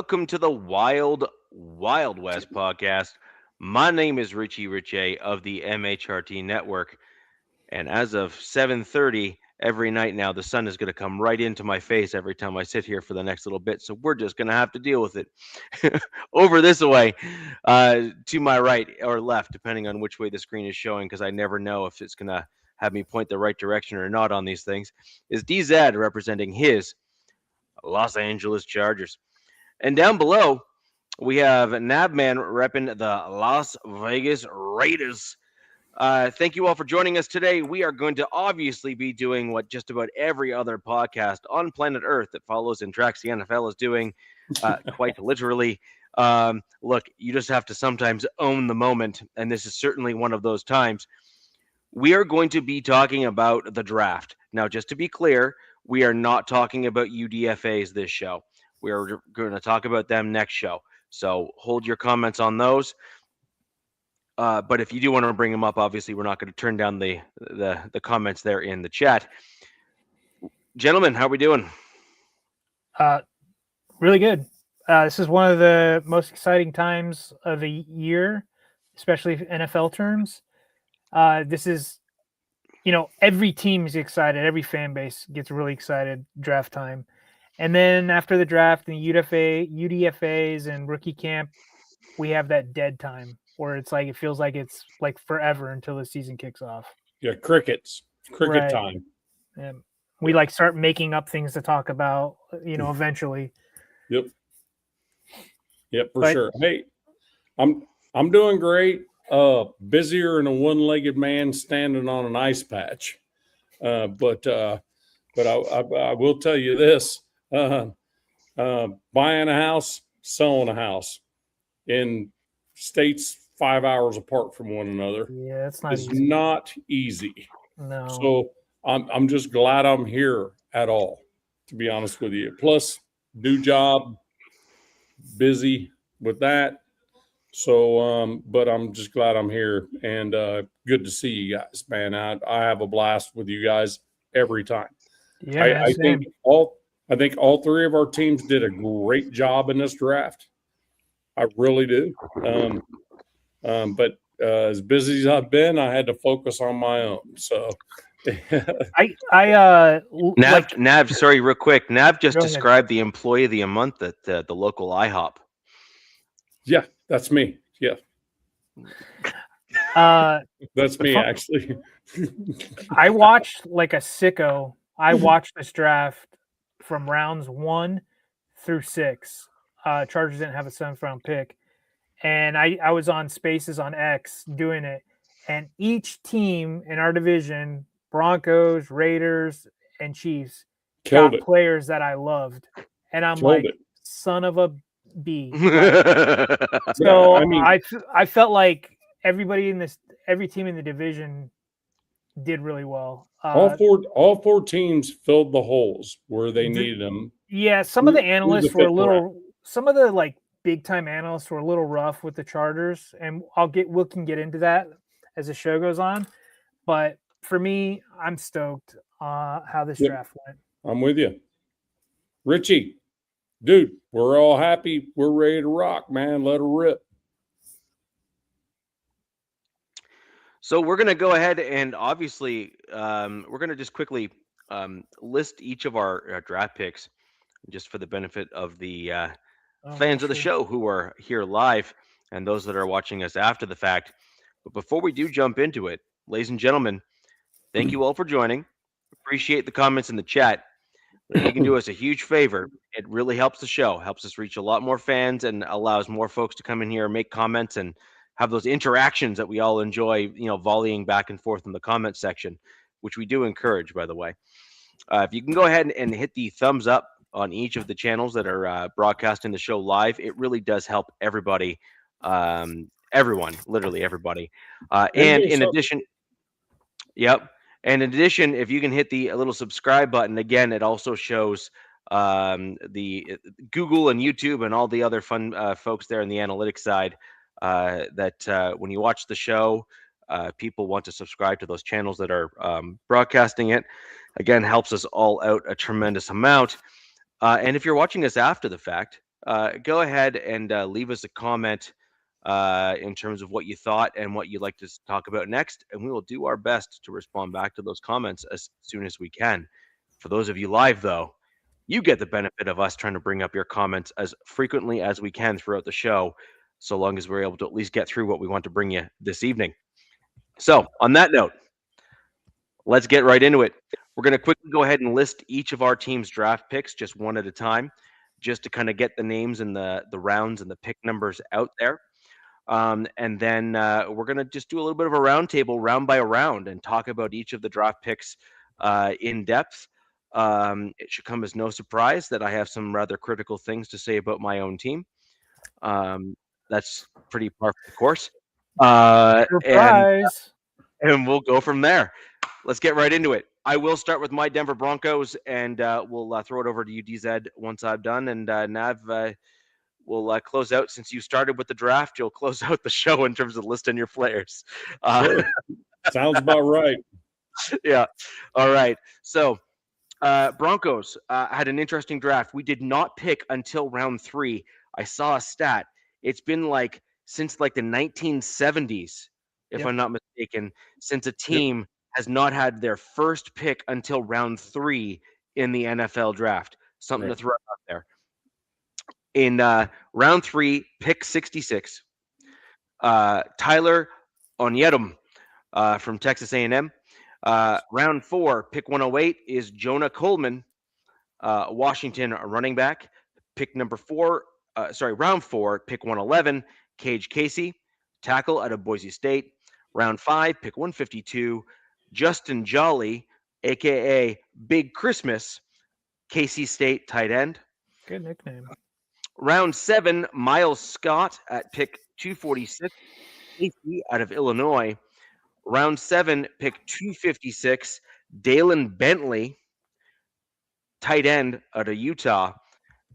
welcome to the Wild Wild West podcast. My name is Richie Richey of the MHRT Network, and as of 7:30 every night now, the sun is going to come right into my face every time I sit here for the next little bit. So we're just going to have to deal with it. Over this way, to my right or left, depending on which way the screen is showing, because I never know if it's going to have me point the right direction or not on these things, is DZ representing his Los Angeles Chargers. And down below, we have Nabman repping the Las Vegas Raiders. Thank you all for joining us today. We are going to obviously be doing what just about every other podcast on planet Earth that follows and tracks the NFL is doing, quite literally. Look, you just have to sometimes own the moment, and this is certainly one of those times. We are going to be talking about the draft. Now, just to be clear, we are not talking about UDFAs this show. We are going to talk about them next show. So hold your comments on those. But if you do want to bring them up, obviously we're not going to turn down the comments there in the chat. Gentlemen, how are we doing? Really good. This is one of the most exciting times of the year, especially NFL terms. This is, every team is excited. Every fan base gets really excited draft time. And then after the draft and the UDFAs and rookie camp, we have that dead time where it feels like it's like forever until the season kicks off. Yeah, cricket time. And we start making up things to talk about, eventually. Yep, for sure. Hey, I'm doing great. Busier than a one-legged man standing on an ice patch. But I will tell you this. Buying a house, selling a house in states 5 hours apart from one another. Yeah, it's not easy. No. So I'm just glad I'm here at all, to be honest with you. Plus, new job, busy with that. So, but I'm just glad I'm here, and good to see you guys, man. I have a blast with you guys every time. Yeah, I think all three of our teams did a great job in this draft. I really do. But as busy as I've been, I had to focus on my own. So, Nav, sorry, real quick. Nav just described the employee of the month at the local IHOP. Yeah, that's me. Yeah. That's me, actually. I watched like a sicko. I watched this draft from rounds 1 through 6. Chargers didn't have a 7th round pick. And I was on Spaces on X doing it. And each team in our division, Broncos, Raiders, and Chiefs, got players that I loved. And I'm son of a B. So I felt like every team in the division did really well. All four teams filled the holes where they needed them. Yeah, some of the analysts were a little. Some of the big time analysts were a little rough with the Chargers, and we can get into that as the show goes on. But for me, I'm stoked how this draft went. I'm with you, Richie. Dude, we're all happy. We're ready to rock, man. Let her rip. So we're going to go ahead and obviously we're going to just quickly list each of our draft picks just for the benefit of the fans of the show who are here live and those that are watching us after the fact. But before we do jump into it, ladies and gentlemen, thank you all for joining. Appreciate the comments in the chat. If you can do us a huge favor, it really helps the show, helps us reach a lot more fans and allows more folks to come in here and make comments and have those interactions that we all enjoy, volleying back and forth in the comment section, which we do encourage, by the way. If you can go ahead and hit the thumbs up on each of the channels that are broadcasting the show live, it really does help everybody, everyone, literally everybody. And in addition, And in addition, if you can hit the little subscribe button, again, it also shows the Google and YouTube and all the other fun folks there in the analytics side that when you watch the show, people want to subscribe to those channels that are broadcasting it. Again, helps us all out a tremendous amount. And if you're watching us after the fact, go ahead and leave us a comment in terms of what you thought and what you'd like to talk about next, and we will do our best to respond back to those comments as soon as we can. For those of you live, though, you get the benefit of us trying to bring up your comments as frequently as we can throughout the show, so long as we're able to at least get through what we want to bring you this evening. So, on that note, let's get right into it. We're going to quickly go ahead and list each of our team's draft picks just one at a time, just to kind of get the names and the rounds and the pick numbers out there. And then we're going to just do a little bit of a roundtable, round by round, and talk about each of the draft picks in depth. It should come as no surprise that I have some rather critical things to say about my own team. That's pretty par for the course. Surprise. And we'll go from there. Let's get right into it. I will start with my Denver Broncos, and we'll throw it over to you, DZ, once I've done. And Nav, we'll close out. Since you started with the draft, you'll close out the show in terms of listing your players. Sure. Sounds about right. Yeah. All right. So Broncos had an interesting draft. We did not pick until round 3. I saw a stat. It's been since the 1970s, if I'm not mistaken, since a team has not had their first pick until round 3 in the NFL draft. Something to throw out there. In round 3, pick 66, Tyler Onyedum from Texas A&M. Round 4, pick 108 is Jonah Coleman, Washington running back. Pick number 4, round 4, pick 111, Cage Casey, tackle out of Boise State. Round 5, pick 152, Justin Jolly, aka Big Christmas, KC State tight end. Good nickname. Round 7, Miles Scott at pick 246, Casey out of Illinois. Round 7, pick 256, Dalen Bentley, tight end out of Utah.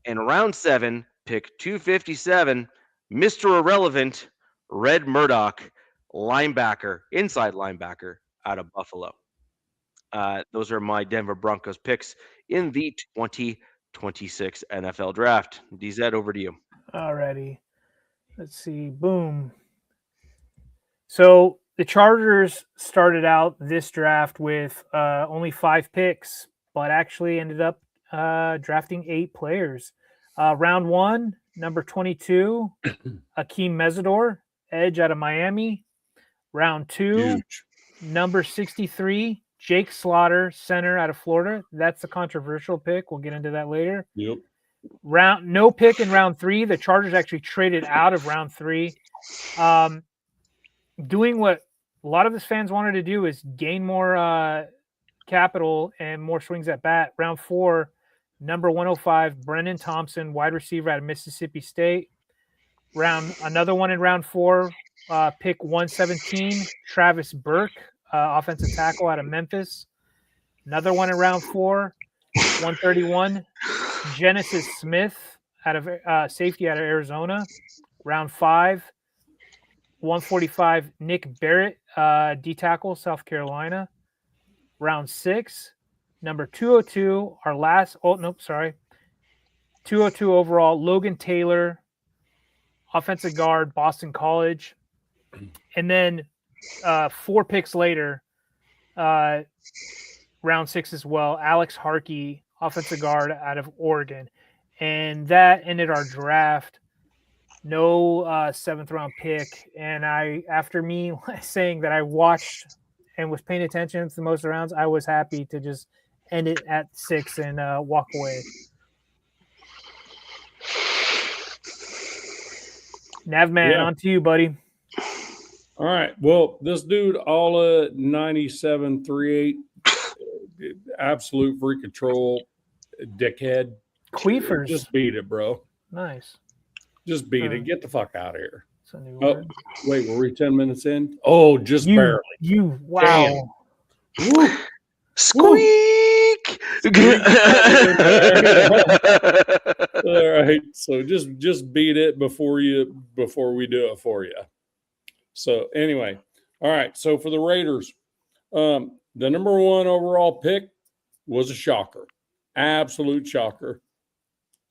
And round 7, pick 257, Mr. Irrelevant, Red Murdoch, linebacker, inside linebacker out of Buffalo. Those are my Denver Broncos picks in the 2026 NFL Draft. DZ, over to you. Alrighty. Let's see. Boom. So the Chargers started out this draft with only 5 picks, but actually ended up drafting 8 players. Round 1, number 22, Akeem Mesidor, edge out of Miami. Round 2, Huge. number 63, Jake Slaughter, center out of Florida. That's a controversial pick. We'll get into that later. Yep. No pick in round 3. The Chargers actually traded out of round 3. Doing what a lot of his fans wanted to do is gain more capital and more swings at bat. Round 4, number 105, Brennan Thompson, wide receiver out of Mississippi State. Another one in round 4, pick 117, Travis Burke, offensive tackle out of Memphis. Another one in round 4, 131, Genesis Smith out of safety out of Arizona. Round 5, 145, Nick Barrett, D tackle, South Carolina. Round 6, number 202, 202 overall, Logan Taylor, offensive guard, Boston College. And then 4 picks later, round 6 as well, Alex Harkey, offensive guard out of Oregon. And that ended our draft. No 7th round pick. And after me saying that I watched and was paying attention to the most rounds, I was happy to just end it at 6 and walk away. Navman, on to you, buddy. All right. Well, this dude, Alla 9738, absolute freak control, dickhead. Queefers. Just beat it, bro. Nice. Just beat it. Get the fuck out of here. That's a new Oh, word. wait, were we 10 minutes in? Oh, just barely. Wow. Woo. Squeak! All right. So just beat it before we do it for you. So anyway, all right. So for the Raiders, the number 1 overall pick was a shocker, absolute shocker.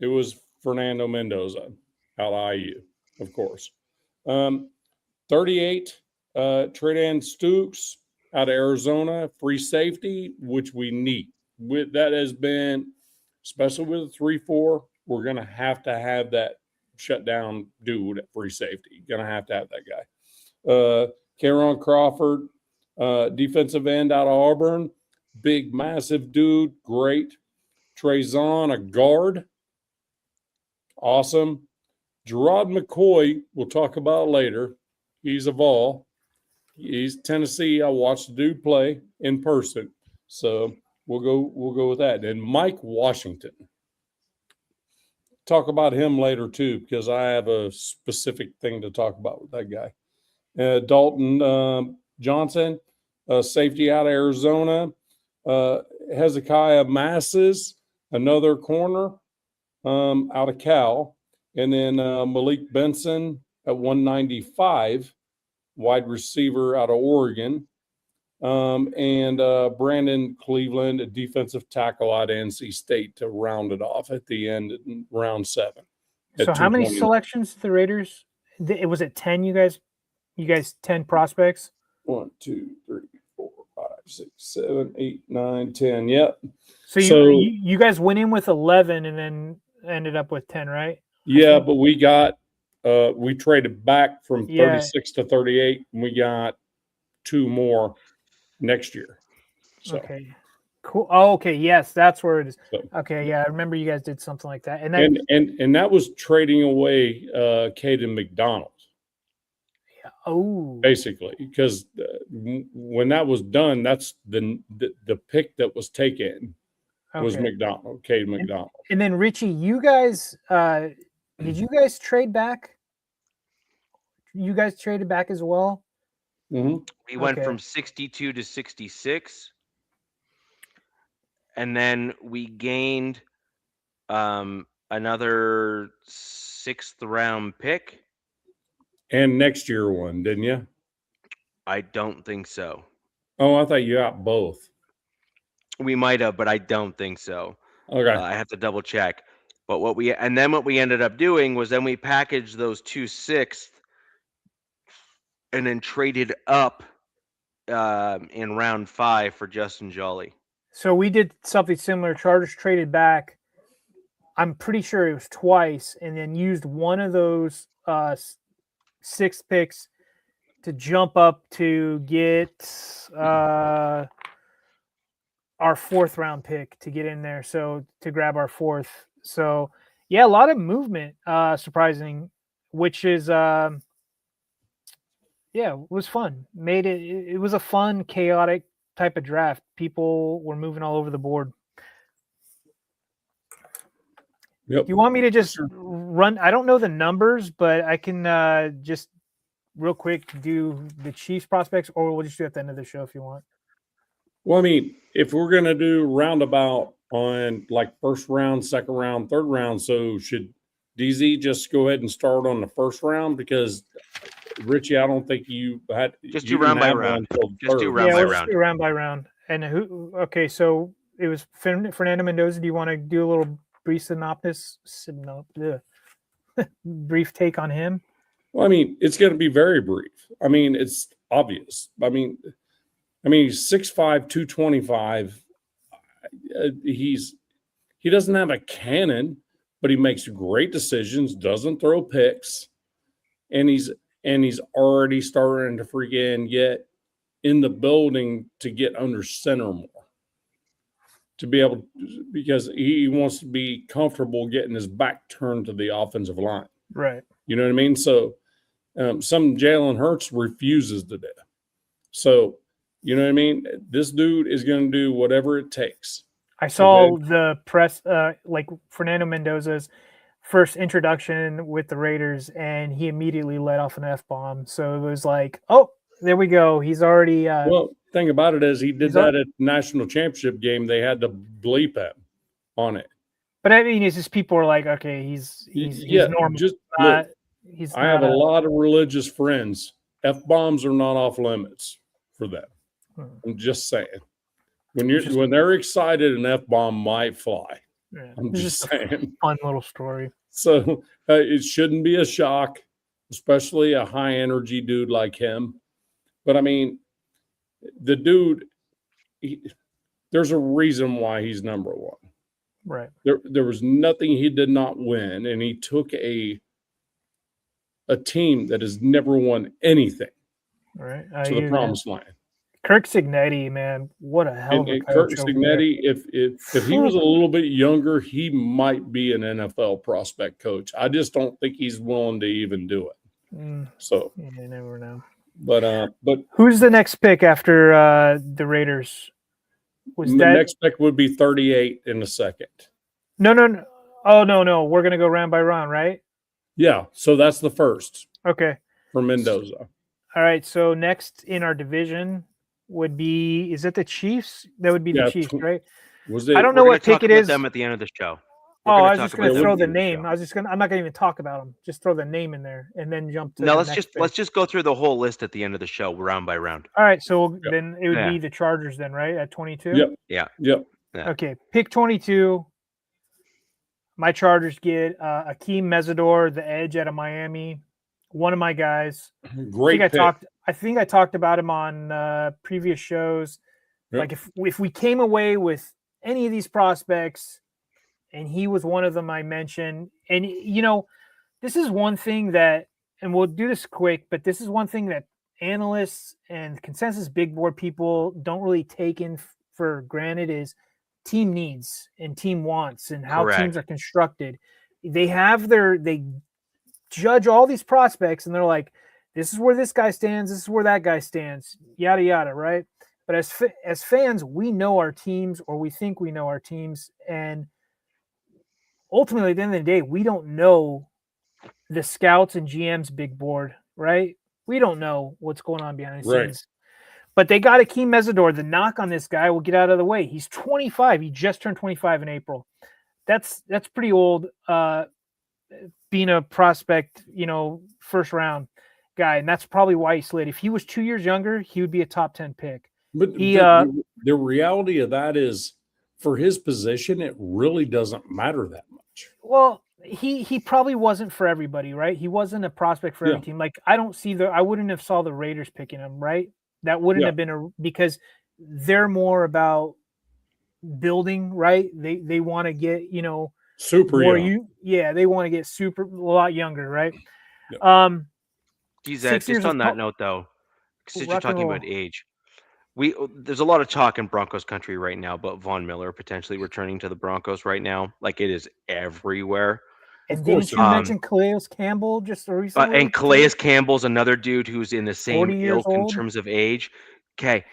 It was Fernando Mendoza out of IU, of course. 38, Tredan Stooks out of Arizona, free safety, which we need. That has been, especially with a 3-4, we're going to have that shutdown dude at free safety. Going to have that guy. Caron Crawford, defensive end out of Auburn, big, massive dude, great. Trezon, a guard, awesome. Gerard McCoy, we'll talk about later. He's a Vol. He's Tennessee. I watched the dude play in person, so we'll go with that. And Mike Washington. Talk about him later too, because I have a specific thing to talk about with that guy. Dalton Johnson, safety out of Arizona. Hezekiah Masses, another corner out of Cal. And then Malik Benson at 195, wide receiver out of Oregon. And Brandon Cleveland, a defensive tackle out of NC State to round it off at the end in round 7. So how many selections did the Raiders? It was at 10, you guys 10 prospects? 1, 2, 3, 4, 5, 6, 7, 8, 9, 10. Yep. So you guys went in with 11 and then ended up with 10, right? Yeah, but we got we traded back from 36 to 38, and we got 2 more next year. So. Okay. Cool. Oh, okay. Yes, that's where it is. So, okay. Yeah, I remember you guys did something like that, and that was trading away Caden McDonald. Yeah. Oh. Basically, because when that was done, that's the pick that was taken was McDonald, Caden McDonald. And then Richie, you guys, did you guys trade back? You guys traded back as well. Mm-hmm. We went from 62 to 66. And then we gained another 6th round pick. And next year one, didn't you? I don't think so. Oh, I thought you got both. We might have, but I don't think so. Okay. I have to double check. But what we ended up doing was then we packaged those 2 6th and then traded up in round 5 for Justin Jolly. So we did something similar. Chargers traded back. I'm pretty sure it was twice, and then used one of those 6 picks to jump up to get our 4th round pick to get in there. So to grab our 4th. So yeah, a lot of movement, surprising, which is it was fun. It was a fun, chaotic type of draft. People were moving all over the board. Yep. Do you want me to just run? I don't know the numbers, but I can just real quick do the Chiefs prospects, or we'll just do it at the end of the show if you want. Well, I mean, if we're going to do roundabout on like 1st round, 2nd round, 3rd round, so should DZ just go ahead and start on the 1st round? Because Richie, I don't think you had just do round by round. Just do round by round. Just do round by round. And who? Okay, so it was Fernando Mendoza. Do you want to do a little brief brief take on him? Well, I mean, it's going to be very brief. I mean, it's obvious. I mean, he's 6'5", 225. He doesn't have a cannon, but he makes great decisions. Doesn't throw picks, and he's already starting to freaking get in the building to get under center more. To be able, because he wants to be comfortable getting his back turned to the offensive line. Right. You know what I mean? So some Jalen Hurts refuses to do. So, you know what I mean? This dude is going to do whatever it takes. I saw the press, like Fernando Mendoza's first introduction with the Raiders, and he immediately let off an F-bomb. So it was like, oh, there we go. He's already well, thing about it is he did that at the national championship game. They had to bleep him on it. But I mean, it's just people are like, okay, he's normal. Just look, I have a lot of religious friends. F-bombs are not off limits for them. I'm just saying. When they're excited, an F-bomb might fly. Yeah. I'm It's just a saying. fun little story. So it shouldn't be a shock, especially a high energy dude like him. But I mean, the dude, there's a reason why he's number one. Right. There was nothing he did not win, and he took a team that has never won anything Right. to the promised land. Kirk Cignetti, man, what a hell of a coach. Kirk Cignetti, if he was a little bit younger, he might be an NFL prospect coach. I just don't think he's willing to even do it. So you never know. But who's the next pick after the Raiders? The next pick would be 38 in a second. No. Oh no. We're gonna go round by round, right? Yeah. So that's the first. Okay. For Mendoza. All right. So next in our division would be, is it the Chiefs? That would be the Chiefs, right? I don't know what pick it is. Them at the end of the show. I was just going to throw the name. I'm not going to even talk about them. Just throw the name in there and then jump to. No, let's just go through the whole list at the end of the show, round by round. All right, so then it would be the Chargers, then, right, at 22. Yep. Okay, pick 22. My Chargers get Akeem Mesidor, the edge out of Miami, one of my guys. Great. I think I talked about him on previous shows. Yep. Like if we came away with any of these prospects, and he was one of them I mentioned, and this is one thing that, and we'll do this quick, but this is one thing that analysts and consensus big board people don't really take in for granted is team needs and team wants and how teams are constructed. They judge all these prospects and they're like, this is where this guy stands, this is where that guy stands, yada yada, right? But as fans, we know our teams, or we think we know our teams, and ultimately at the end of the day, we don't know the scouts and GM's big board, right? We don't know what's going on behind the scenes. But they got Akeem Mesidor. The knock on this guy will get out of the way. He's 25. He just turned 25 in April. That's pretty old being a prospect, first round guy. And that's probably why he slid. If he was 2 years younger, he would be a top 10 pick. But the reality of that is, for his position, it really doesn't matter that much. Well, he probably wasn't for everybody, right? He wasn't a prospect for every team. Like I wouldn't have saw the Raiders picking him, right? That wouldn't have been because they're more about building, right? They want to get, super young. They want to get a lot younger, right? Yeah. Just on that note though, since you're talking about age, there's a lot of talk in Broncos country right now about Von Miller potentially returning to the Broncos right now. Like it is everywhere. And didn't you mention Calais Campbell just recently? And Calais Campbell's another dude who's in the same ilk in terms of age. Okay.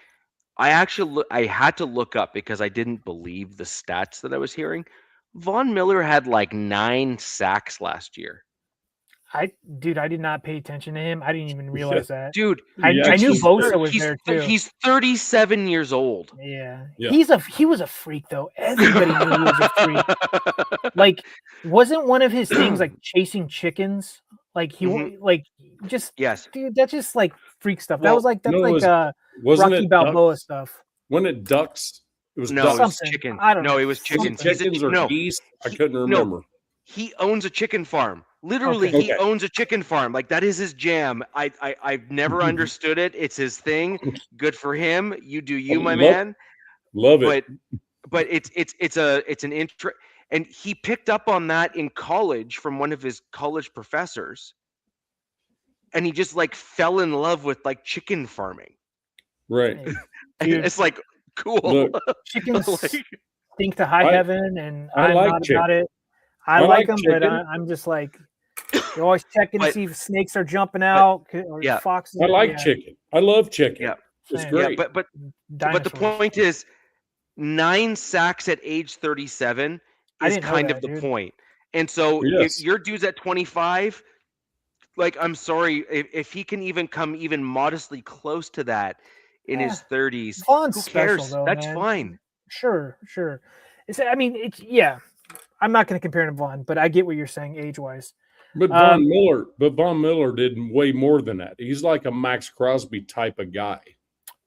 I had to look up because I didn't believe the stats that I was hearing. Von Miller had like 9 sacks last year. I did not pay attention to him. I didn't even realize that. Dude, I knew Bosa was there too. He's 37 years old. Yeah. He was a freak though. Everybody knew he was a freak. Like, wasn't one of his things like chasing chickens? Like dude, that's just like freak stuff. Well, Rocky Balboa stuff. Wasn't it ducks? It was ducks. It was chickens. I don't know. No, it was chickens. Chickens or geese? I couldn't remember. No, he owns a chicken farm. Literally, he owns a chicken farm. Like that is his jam. I've never understood it. It's his thing. Good for him. You do you, my man. Love it. But it's an interest, and he picked up on that in college from one of his college professors, and he just like fell in love with like chicken farming. Right. It's like cool. Look, chickens stink to high heaven, and I'm like not about it. I like them, but I'm just like, you're always checking to see if snakes are jumping out or foxes. I like chicken. I love chicken. Yeah, it's great. Yeah, but the point is, 9 sacks at age 37 is kind of the point. And so if your dude's at 25, like I'm sorry, if he can even come even modestly close to that in his 30s, Vaughn's who cares? Special, though, That's man. fine. Sure. I'm not going to compare him to Vaughn, but I get what you're saying age-wise. But Von Miller did way more than that. He's like a Max Crosby type of guy.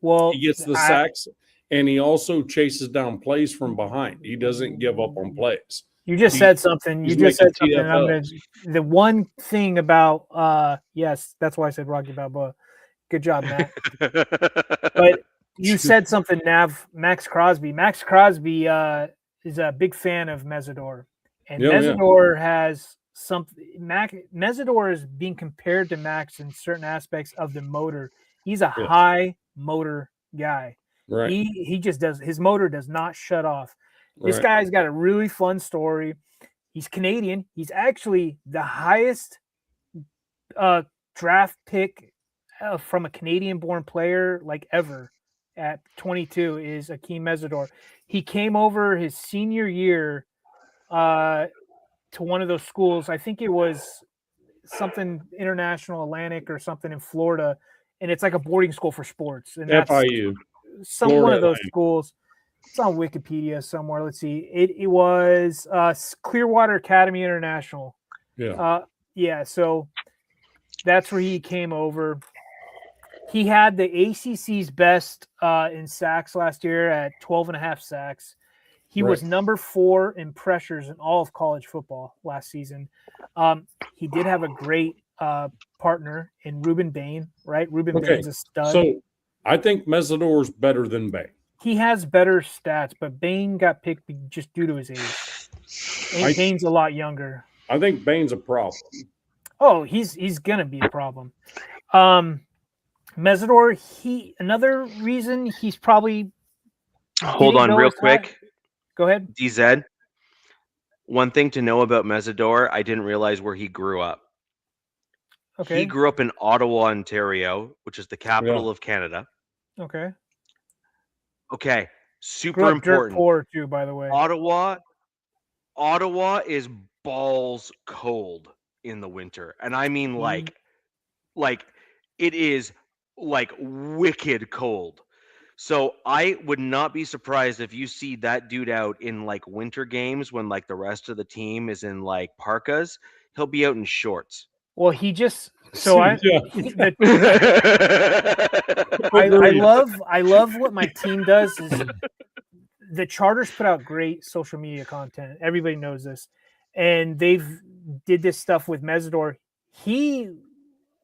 Well, he gets the sacks. and he also chases down plays from behind. He doesn't give up on plays. You just said something. You just said something. The one thing about yes, that's why I said Rocky Balboa. Good job, Matt. But you said something, Nav. Max Crosby. Max Crosby is a big fan of Mesidor, and Mesidor has something. Mesidor is being compared to Max in certain aspects of the motor. He's a high motor guy. Right. He just does. His motor does not shut off. This guy's got a really fun story. He's Canadian. He's actually the highest draft pick from a Canadian-born player like ever at 22 is Akeem Mesidor. He came over his senior year to one of those schools. I think it was something International Atlantic or something in Florida, and it's like a boarding school for sports. And that's FIU. One of those schools. It's on Wikipedia somewhere. Let's see. It was Clearwater Academy International. Yeah. So that's where he came over. He had the ACC's best in sacks last year at 12.5 sacks. He was number 4 in pressures in all of college football last season. He did have a great partner in Ruben Bain, right? Ruben Bain's a stud. So I think Mesidor's better than Bain. He has better stats, but Bain got picked just due to his age. And Bain's a lot younger. I think Bain's a problem. Oh, he's gonna be a problem. Mesidor, another reason he's probably hold on real quick. Go ahead. DZ. One thing to know about Mesidor, I didn't realize where he grew up. Okay. He grew up in Ottawa, Ontario, which is the capital of Canada. Okay. Okay. Super important. Dirt poor too, by the way. Ottawa is balls cold in the winter. And I mean like it is like wicked cold. So I would not be surprised if you see that dude out in like winter games when like the rest of the team is in like parkas. He'll be out in shorts. Well, he just I love what my team does is the Charters put out great social media content. Everybody knows this. And they've did this stuff with Mesidor. He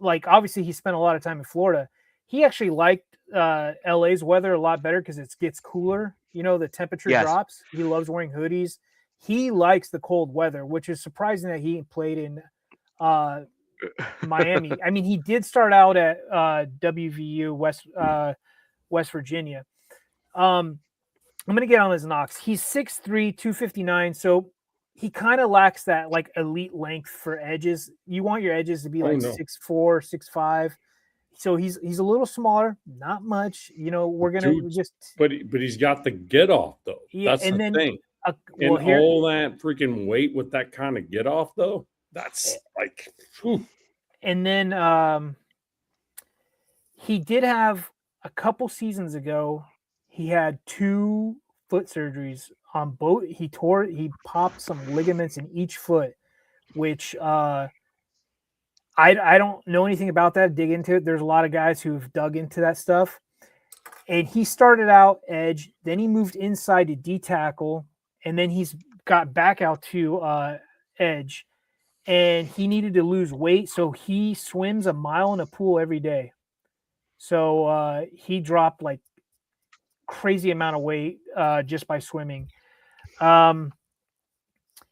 obviously he spent a lot of time in Florida. He actually liked LA's weather a lot better because it gets cooler. You know, the temperature drops. He loves wearing hoodies. He likes the cold weather, which is surprising that he played in Miami. I mean, he did start out at WVU, West Virginia. I'm going to get on his knocks. He's 6'3", 259, so he kind of lacks that like elite length for edges. You want your edges to be like 6'4", 6'5". So he's a little smaller, not much. You know, we're gonna but he's got the get off though. Yeah, that's the thing. All that freaking weight with that kind of get off though, that's like. Whew. And then he did have a couple seasons ago. He had 2 foot surgeries on both. He popped some ligaments in each foot, which I don't know anything about that. Dig into it. There's a lot of guys who've dug into that stuff. And he started out edge, then he moved inside to D tackle, and then he's got back out to edge. And he needed to lose weight, so he swims a mile in a pool every day. So he dropped like crazy amount of weight just by swimming.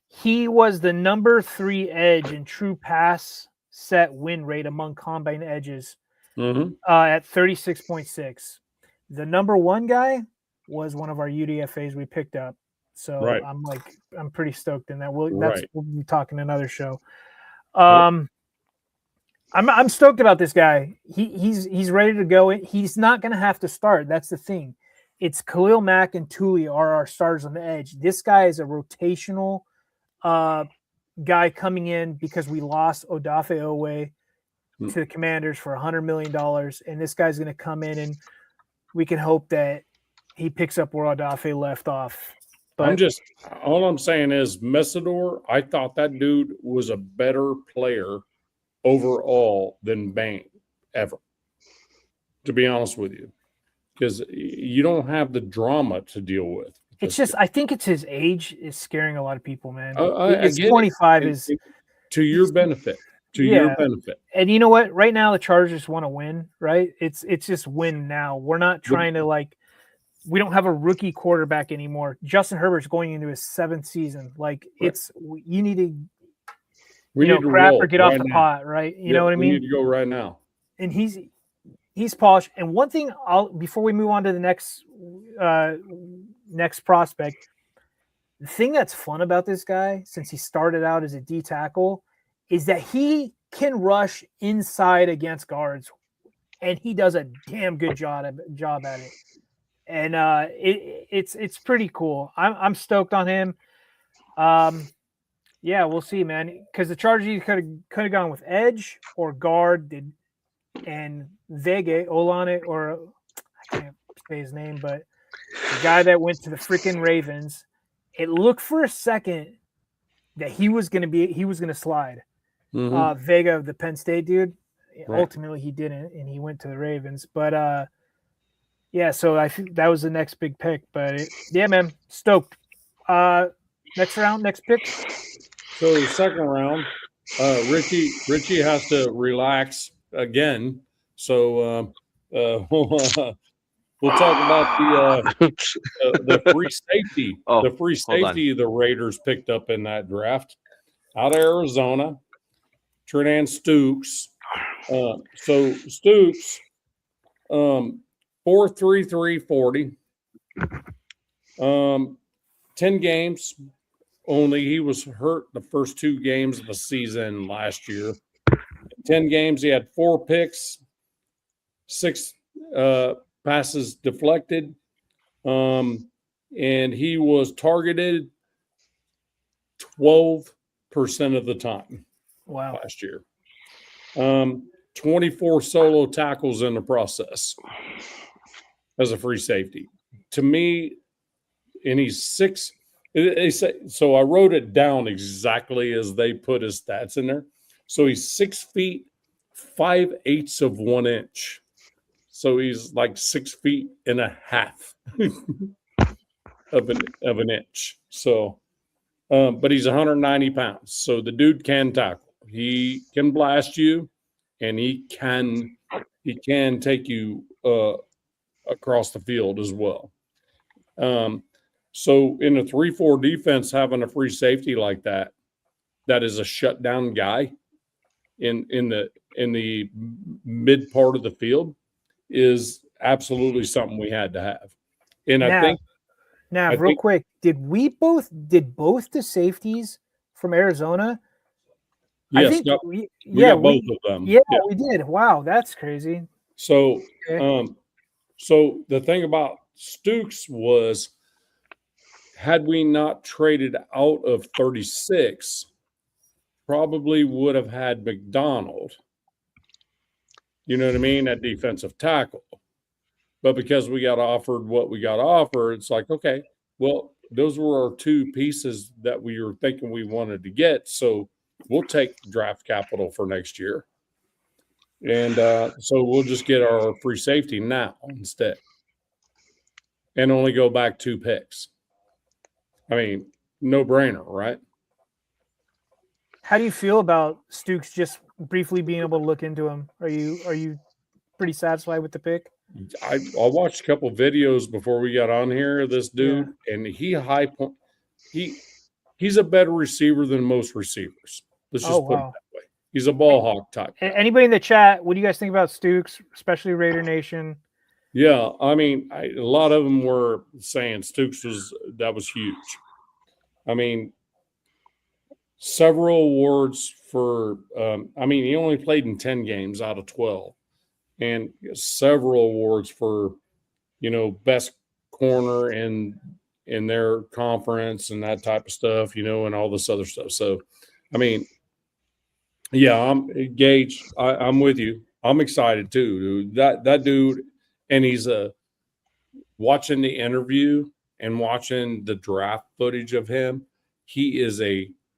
He was the number 3 edge in true pass set win rate among combine edges at 36.6. The number 1 guy was one of our UDFAs we picked up. So I'm pretty stoked in that. We'll be talking another show. I'm stoked about this guy. He's ready to go. He's not going to have to start. That's the thing. It's Khalil Mack and Thule are our starters on the edge. This guy is a rotational guy coming in because we lost Odafe Owe to the Commanders for $100 million. And this guy's going to come in and we can hope that he picks up where Odafe left off. But all I'm saying is Mesidor, I thought that dude was a better player overall than Bain ever, to be honest with you. because you don't have the drama to deal with. It's just, I think it's his age is scaring a lot of people, man. I It's get it. 25 And- is and to your benefit. To Yeah. your benefit. And you know what? Right now, the Chargers want to win, right? It's just win now. We're not trying to we don't have a rookie quarterback anymore. Justin Herbert's going into his 7th season. Like Right. you need to, We need to crap roll or get off right the now. pot, right? You know what I We mean? need to go right now. And he's polished. And one thing before we move on to the next prospect, the thing that's fun about this guy, since he started out as a D tackle, is that he can rush inside against guards, and he does a damn good job at it. And it's pretty cool. I'm stoked on him. Yeah, we'll see, man. Because the Chargers could have gone with edge or guard, and Vega Olane, or I can't say his name, but the guy that went to the freaking Ravens. It looked for a second that he was going to slide. Mm-hmm. Vega, the Penn State dude. Right. Ultimately, he didn't, and he went to the Ravens. But yeah, so I think that was the next big pick. But yeah, man, stoked. Next round, next pick. So the second round, Richie has to relax again. So we'll talk about the free safety. The free safety the Raiders picked up in that draft out of Arizona, Tredan Stukes. So Stukes, 4.33 40. 10 games only. He was hurt the first 2 games of the season last year. 10 games, he had 4 picks, 6 passes deflected, and he was targeted 12% of the time. Wow. Last year. 24 solo tackles in the process as a free safety. To me, and he's 6. They say, so I wrote it down exactly as they put his stats in there. So he's 6 feet 5/8 of 1 inch. So he's like 6 feet and a half of an inch. So, but he's 190 pounds. So the dude can tackle. He can blast you, and he can take you across the field as well. So in a 3-4 defense, having a free safety like that is a shutdown guy in the mid part of the field is absolutely something we had to have. And I think real quick, did both the safeties from Arizona? Yes, I think we got both of them. Yeah, we did. Wow, that's crazy. So, Okay. So the thing about Stukes was, had we not traded out of 36, probably would have had McDonald. You know what I mean? At defensive tackle. But because we got offered what we got offered, it's like, okay, well, those were our 2 pieces that we were thinking we wanted to get. So we'll take draft capital for next year. And so we'll just get our free safety now instead. And only go back 2 picks. I mean, no brainer, right? How do you feel about Stukes just briefly being able to look into him? Are you pretty satisfied with the pick? I watched a couple videos before we got on here of this dude, and he's a better receiver than most receivers. Let's just put it that way. He's a ball hawk type. Anybody in the chat, what do you guys think about Stukes, especially Raider Nation? Yeah, I mean, a lot of them were saying Stukes was huge. I mean, several awards for. He only played in 10 games out of 12, and several awards for, best corner in their conference and that type of stuff, and all this other stuff. So, I mean, yeah, I'm Gage. I'm with you. I'm excited too, dude. That dude. And he's watching the interview and watching the draft footage of him. He is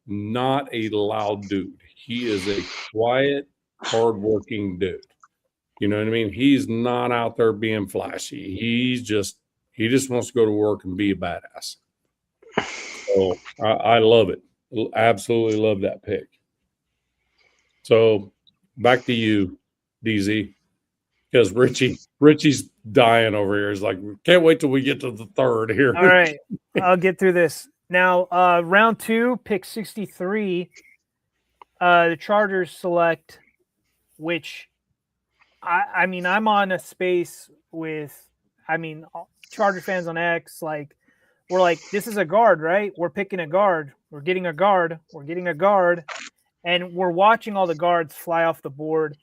not a loud dude. He is a quiet, hardworking dude. You know what I mean? He's not out there being flashy. He just wants to go to work and be a badass. So I love it. Absolutely love that pick. So back to you, DZ, because Richie's dying over here. He's like, can't wait till we get to the third here. All right, I'll get through this now. Round 2, pick 63. The Chargers select, which I mean, I'm on a space with, Charger fans on X, like, we're like, this is a guard, right? We're picking a guard. We're getting a guard. We're getting a guard. And we're watching all the guards fly off the board.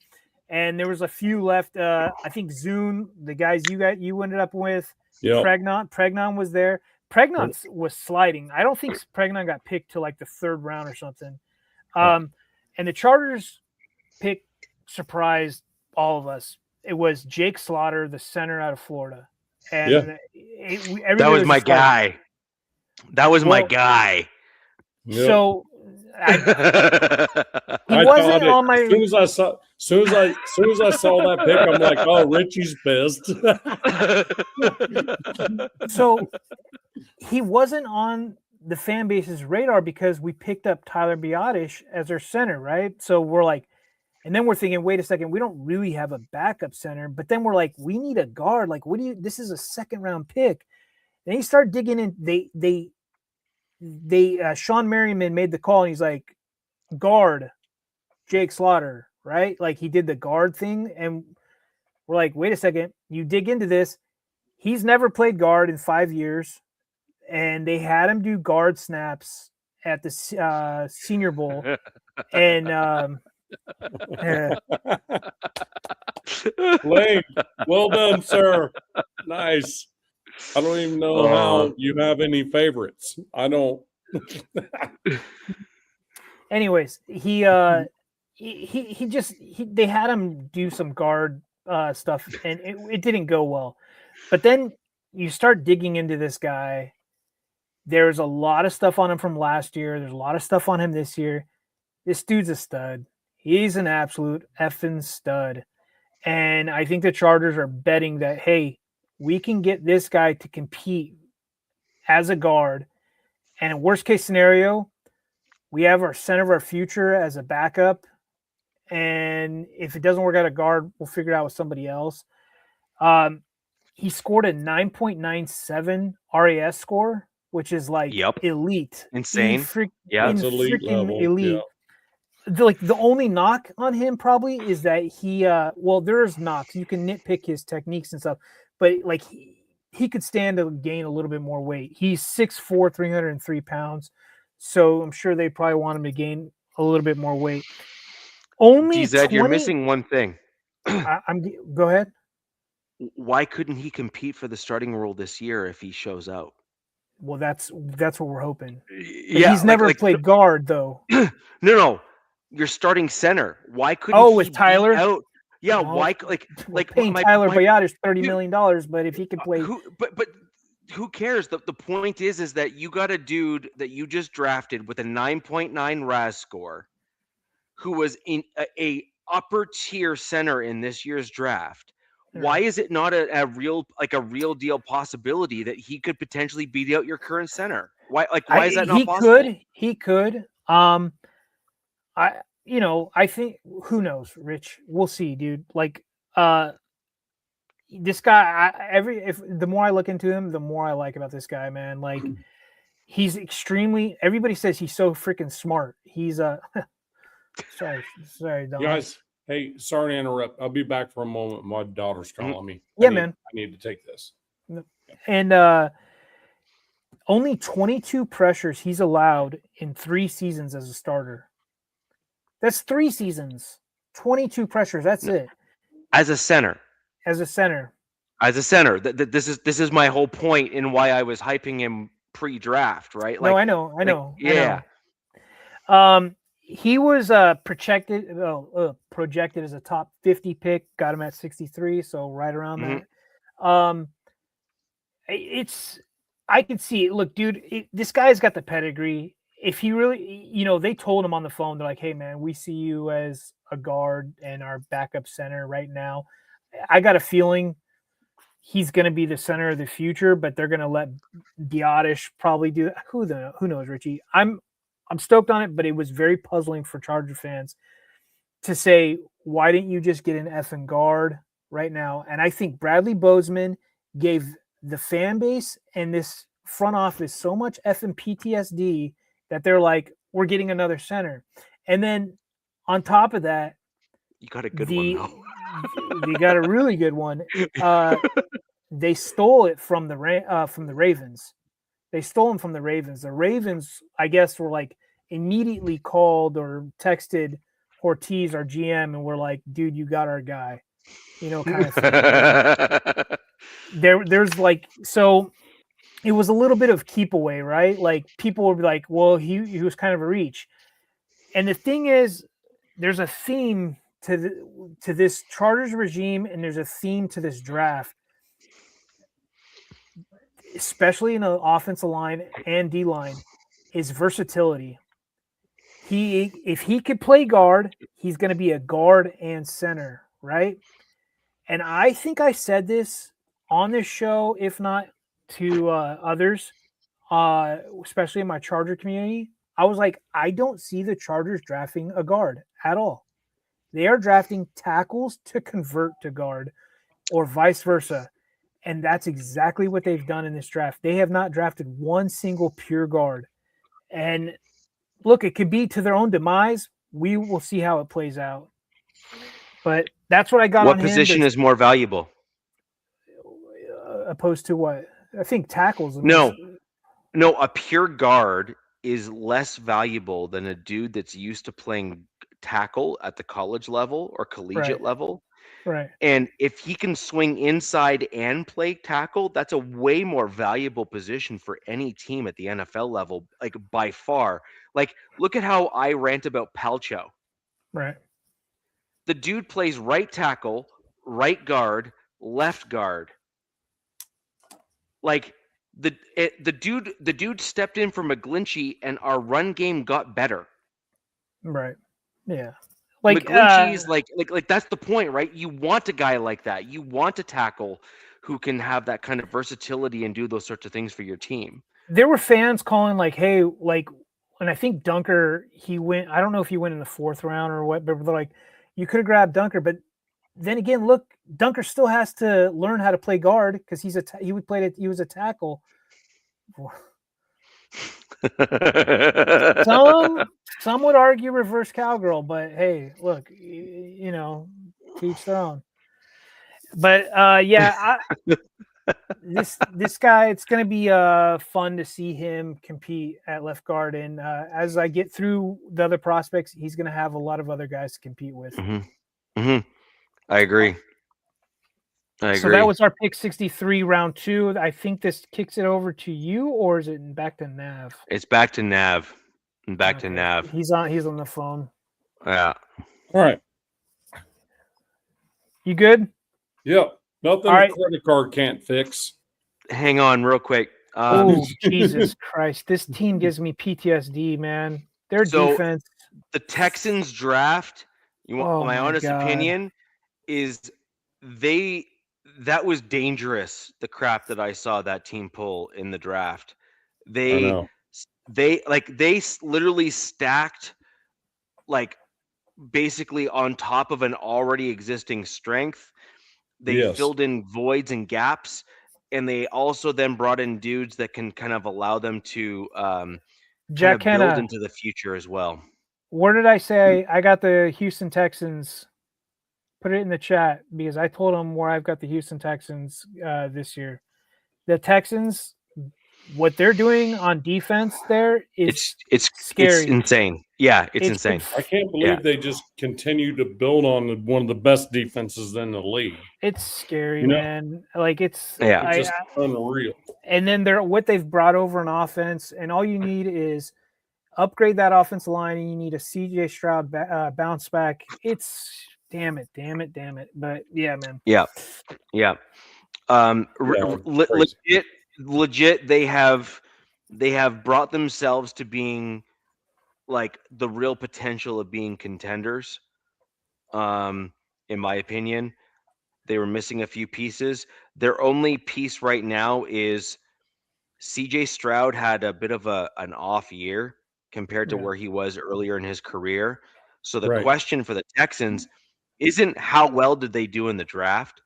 And there was a few left. I think Zune, the guys you ended up with, Yep. Pregnon was there. Pregnon was sliding. I don't think Pregnon got picked till like the 3rd round or something. And the Chargers pick surprised all of us. It was Jake Slaughter, the center out of Florida. And that was my guy. That was my guy. So he wasn't on my. As soon as I saw that pick, I'm like, oh, Richie's pissed. So he wasn't on the fan base's radar because we picked up Tyler Biotish as our center, right? So we're like, and then we're thinking, wait a second, we don't really have a backup center. But then we're like, we need a guard. Like, this is a 2nd round pick. And he started digging in. Sean Merriman made the call, and he's like, guard Jake Slaughter, right? Like, he did the guard thing. And we're like, wait a second, you dig into this. He's never played guard in 5 years. And they had him do guard snaps at the Senior Bowl. And Lane, well done, sir. Nice. I don't even know how you have any favorites. I don't. Anyways, they had him do some guard stuff, and it didn't go well. But then you start digging into this guy. There's a lot of stuff on him from last year. There's a lot of stuff on him this year. This dude's a stud. He's an absolute effing stud. And I think the Chargers are betting that, hey, we can get this guy to compete as a guard. And in worst case scenario, we have our center of our future as a backup. And if it doesn't work out at guard, we'll figure it out with somebody else. He scored a 9.97 RAS score, which is like elite. Insane. It's elite level. Elite. Yeah. The only knock on him probably is that he there's knocks. You can nitpick his techniques and stuff, but like he could stand to gain a little bit more weight. He's 6'4", 303 pounds. So I'm sure they probably want him to gain a little bit more weight. Only Zed, you're missing one thing. Go ahead. Why couldn't he compete for the starting role this year if he shows out? Well, that's what we're hoping. But yeah, he's never played guard though. No. You're starting center. Why couldn't he with Tyler? Out? Yeah, no. Why paying Tyler Biotish $30 million, but if he could play but who cares? The point is that you got a dude that you just drafted with a 9.9 RAS score who was in a upper tier center in this year's draft. Why is it not a real deal possibility that he could potentially beat out your current center? Why is that not possible? He could. I think, who knows, Rich? We'll see, dude. Like, this guy, the more I look into him, the more I like about this guy, man. Like, he's everybody says he's so freaking smart. He's sorry, Don. Guys, hey, sorry to interrupt. I'll be back for a moment. My daughter's calling me. Man. I need to take this. And only 22 pressures he's allowed in 3 seasons as a starter. That's 3 seasons. 22 pressures. That's it. As a center. This is my whole point in why I was hyping him pre-draft, right? Like, no, I know. Yeah. He was projected as a top 50 pick. Got him at 63, so right around that. I can see it. Look, dude, this guy's got the pedigree. If he really, they told him on the phone, they're like, hey, man, we see you as a guard and our backup center right now. I got a feeling he's going to be the center of the future, but they're going to let Biotish probably do that. Who knows, Richie? I'm stoked on it, but it was very puzzling for Charger fans to say, why didn't you just get an effing guard right now? And I think Bradley Bozeman gave the fan base and this front office so much effing PTSD that they're like, we're getting another center. And then on top of that, you got a good one though. They got a really good one. They stole it from the Ravens. They stole them from the Ravens. The Ravens, I guess, were like immediately called or texted Ortiz, our GM, and we're like, dude, you got our guy. You know, kind of thing. Right? There's like, so it was a little bit of keep away, right? Like people would be like, well, he was kind of a reach. And the thing is, there's a theme to this Chargers regime, and there's a theme to this draft, especially in the offensive line and D line, is versatility. If he could play guard, he's going to be a guard and center, right? And I think I said this on this show, if not to others, especially in my Charger community. I was like, I don't see the Chargers drafting a guard at all. They are drafting tackles to convert to guard or vice versa. And that's exactly what they've done in this draft. They have not drafted one single pure guard. And look, it could be to their own demise. We will see how it plays out. But that's what I got on him. What position is more valuable? Opposed to what? I think tackles. No, a pure guard is less valuable than a dude that's used to playing tackle at the college level or collegiate level. Right. And if he can swing inside and play tackle, that's a way more valuable position for any team at the NFL level, like by far. Like, look at how I rant about Palcho. Right. The dude plays right tackle, right guard, left guard. Like the dude stepped in for McGlinchey, and our run game got better. Right. Yeah. Like McGlinchey's like that's the point, right? You want a guy like that. You want a tackle who can have that kind of versatility and do those sorts of things for your team. There were fans calling like, hey, like, and I think Dunker, he went, I don't know if he went in the 4th round or what, but they're like, you could have grabbed Dunker. But then again, look, Dunker still has to learn how to play guard because he was a tackle. Some would argue reverse cowgirl, but hey, look, you know, teach their own. But this guy, it's going to be fun to see him compete at left guard. And as I get through the other prospects, he's going to have a lot of other guys to compete with. Mm-hmm. Mm-hmm. I agree. So that was our pick 63, round 2. I think this kicks it over to you, or is it back to Nav? It's back to Nav. To Nav. He's on the phone. Yeah. All right. You good? Yep. Nothing a credit card can't fix. Hang on real quick. Oh, Jesus Christ. This team gives me PTSD, man. Their defense. The Texans draft, my honest opinion, is that was dangerous, the crap that I saw that team pull in the draft. They literally stacked like basically on top of an already existing strength. They filled in voids and gaps, and they also then brought in dudes that can kind of allow them to Jack kind of build into the future as well. Where did I say I got the Houston Texans? Put it in the chat because I told them where I've got the Houston Texans this year. The Texans, what they're doing on defense there is it's scary. It's insane. Yeah, it's insane. I can't believe they just continue to build on one of the best defenses in the league. It's scary, man. Like it's just unreal. And then what they've brought over on offense, and all you need is upgrade that offensive line, and you need a CJ Stroud bounce back. It's damn it. But yeah, man. Yeah. Legit. They have brought themselves to being like the real potential of being contenders. In my opinion, They were missing a few pieces. Their only piece right now is CJ Stroud had a bit of an off year compared to Yeah. where he was earlier in his career. So the Right. question for the Texans isn't how well did they do in the draft.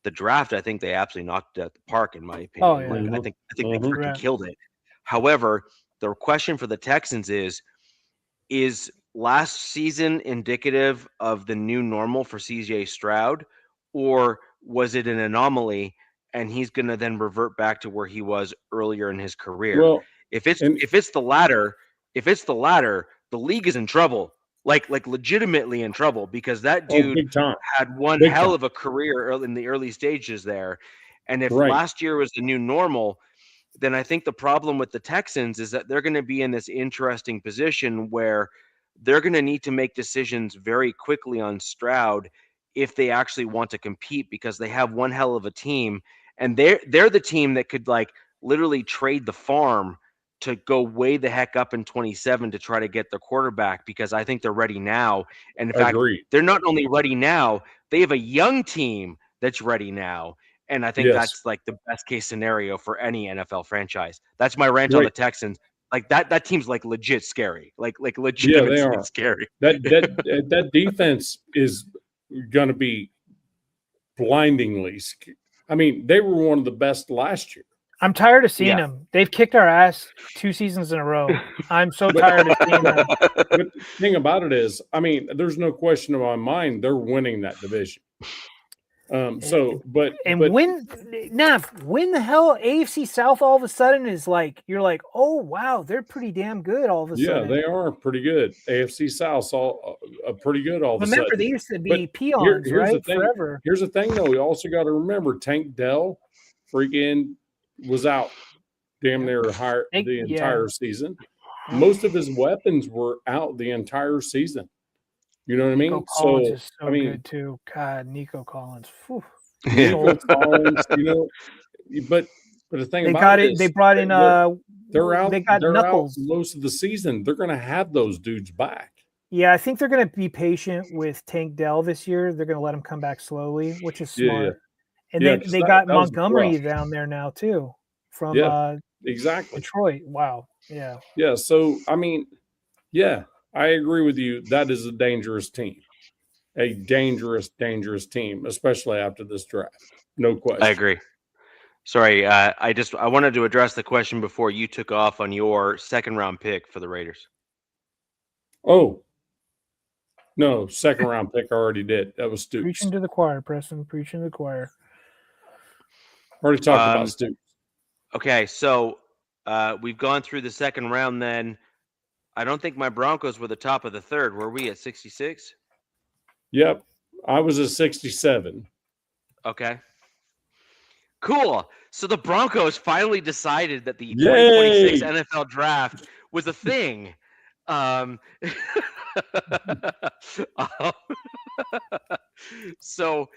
The draft, I think they absolutely knocked it out the park, in my opinion. Oh, yeah. Like I think they freaking Right. killed it. However, the question for the Texans is last season indicative of the new normal for CJ Stroud, or was it an anomaly and he's going to then revert back to where he was earlier in his career? Well, If it's and the latter, the league is in trouble. Like legitimately in trouble, because that dude big time. had one Big hell time. of a career in the early stages there. And if Right. last year was the new normal, then I think the problem with the Texans is that they're going to be in this interesting position where they're going to need to make decisions very quickly on Stroud if they actually want to compete, because they have one hell of a team, and they're the team that could like literally trade the farm to go way the heck up in 27 to try to get their quarterback, because I think they're ready now. And in fact, Agreed. they're not only ready now, they have a young team that's ready now. And I think Yes. that's like the best case scenario for any NFL franchise. That's my rant on Right. the Texans. Like that team's like legit scary. Like Yeah, legitimately they are. scary. That defense is going to be blindingly. I mean, they were one of the best last year. I'm tired of seeing Yeah. them. They've kicked our ass 2 seasons in a row. I'm so tired of seeing them. But the thing about it is, I mean, there's no question in my mind they're winning that division. When the hell AFC South all of a sudden is like, you're like, oh wow, they're pretty damn good all of a yeah, sudden. they are pretty good. AFC South all pretty good all of a sudden. Remember, they used to be But peons, here's right? the thing. Forever. Here's the thing, though. We also got to remember Tank Dell freaking was out damn near the entire season. Most of his weapons were out the entire season. You know what I mean? Nico Collins is so good too. God, Nico Collins. Whew. Nico Collins, but the thing They about got it it. is They brought in they're out. They got they're Knuckles out most of the season. They're going to have those dudes back. Yeah, I think they're going to be patient with Tank Dell this year. They're going to let him come back slowly, which is smart. And they got Montgomery down there now too from exactly Detroit. Wow. Yeah. Yeah. So I mean, yeah, I agree with you. That is a dangerous team. A dangerous team, especially after this draft. No question. I agree. Sorry, I wanted to address the question before you took off on your second round pick for the Raiders. Oh, no, second round pick I already did. That was Stoops. Preaching to the choir, Preston. Preaching to the choir. Already talked about Stoops. Okay, so we've gone through the second round then. I don't think my Broncos were the top of the third. Were we at 66? Yep. I was at 67. Okay. Cool. So the Broncos finally decided that the 2026 NFL draft was a thing. So,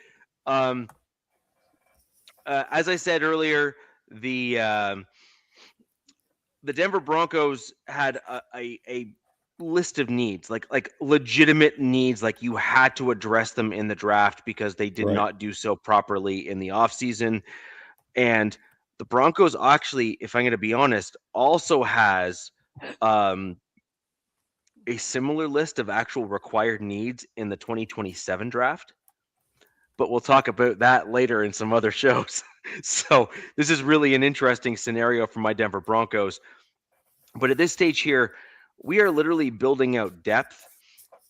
as I said earlier, the Denver Broncos had a list of needs, like legitimate needs, like you had to address them in the draft because they did not do so properly in the offseason. And the Broncos actually, if I'm going to be honest, also has a similar list of actual required needs in the 2027 draft. But we'll talk about that later in some other shows. So this is really an interesting scenario for my Denver Broncos. But at this stage here, we are literally building out depth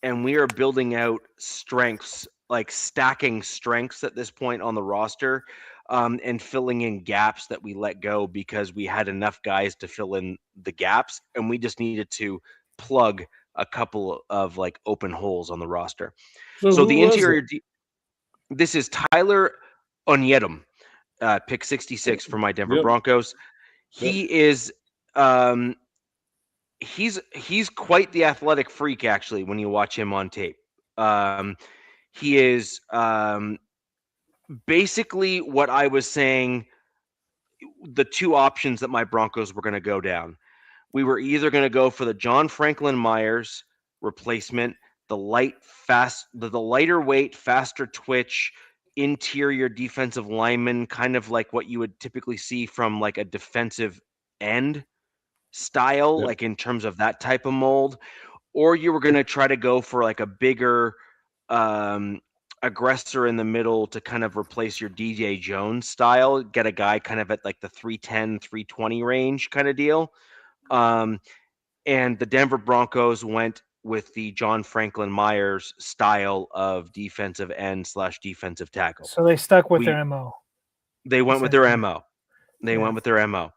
and we are building out strengths, like stacking strengths at this point on the roster, and filling in gaps that we let go because we had enough guys to fill in the gaps and we just needed to plug a couple of like open holes on the roster. So the interior, this is Tyler Onyedum, pick 66 for my Denver Broncos. He is he's quite the athletic freak, actually, when you watch him on tape. He is basically what I was saying, the two options that my Broncos were going to go down. We were either going to go for the John Franklin Myers replacement, the lighter weight, faster twitch, interior defensive lineman, kind of like what you would typically see from like a defensive end style, Yep. like in terms of that type of mold, or you were going to try to go for like a bigger aggressor in the middle to kind of replace your DJ Jones style, get a guy kind of at like the 310, 320 range kind of deal. And the Denver Broncos went with the John Franklin Myers style of defensive end / defensive tackle. So they stuck with their MO. They went with their MO. They went with their MO.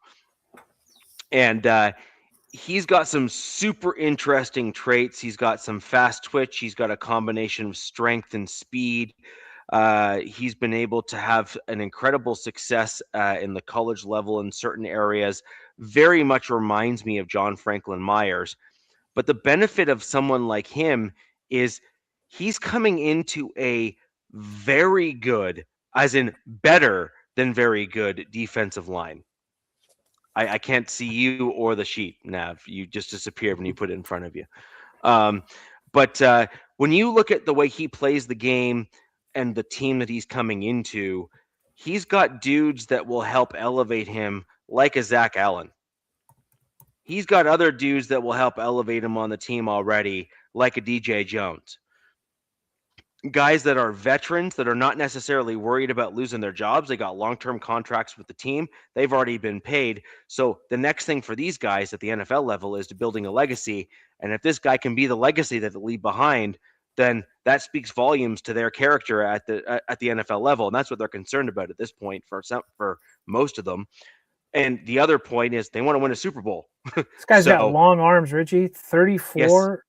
And he's got some super interesting traits. He's got some fast twitch. He's got a combination of strength and speed. He's been able to have an incredible success in the college level in certain areas. Very much reminds me of John Franklin Myers. But the benefit of someone like him is he's coming into a very good, as in better than very good defensive line. I can't see you or the sheet, Nav. You just disappeared when you put it in front of you. But when you look at the way he plays the game and the team that he's coming into, he's got dudes that will help elevate him, like a Zach Allen. He's got other dudes that will help elevate him on the team already, like a DJ Jones. Guys that are veterans that are not necessarily worried about losing their jobs. They got long-term contracts with the team. They've already been paid. So the next thing for these guys at the NFL level is to building a legacy. And if this guy can be the legacy that they leave behind, then that speaks volumes to their character at the NFL level. And that's what they're concerned about at this point for most of them. And the other point is they want to win a Super Bowl. This guy's got long arms, Richie. 34.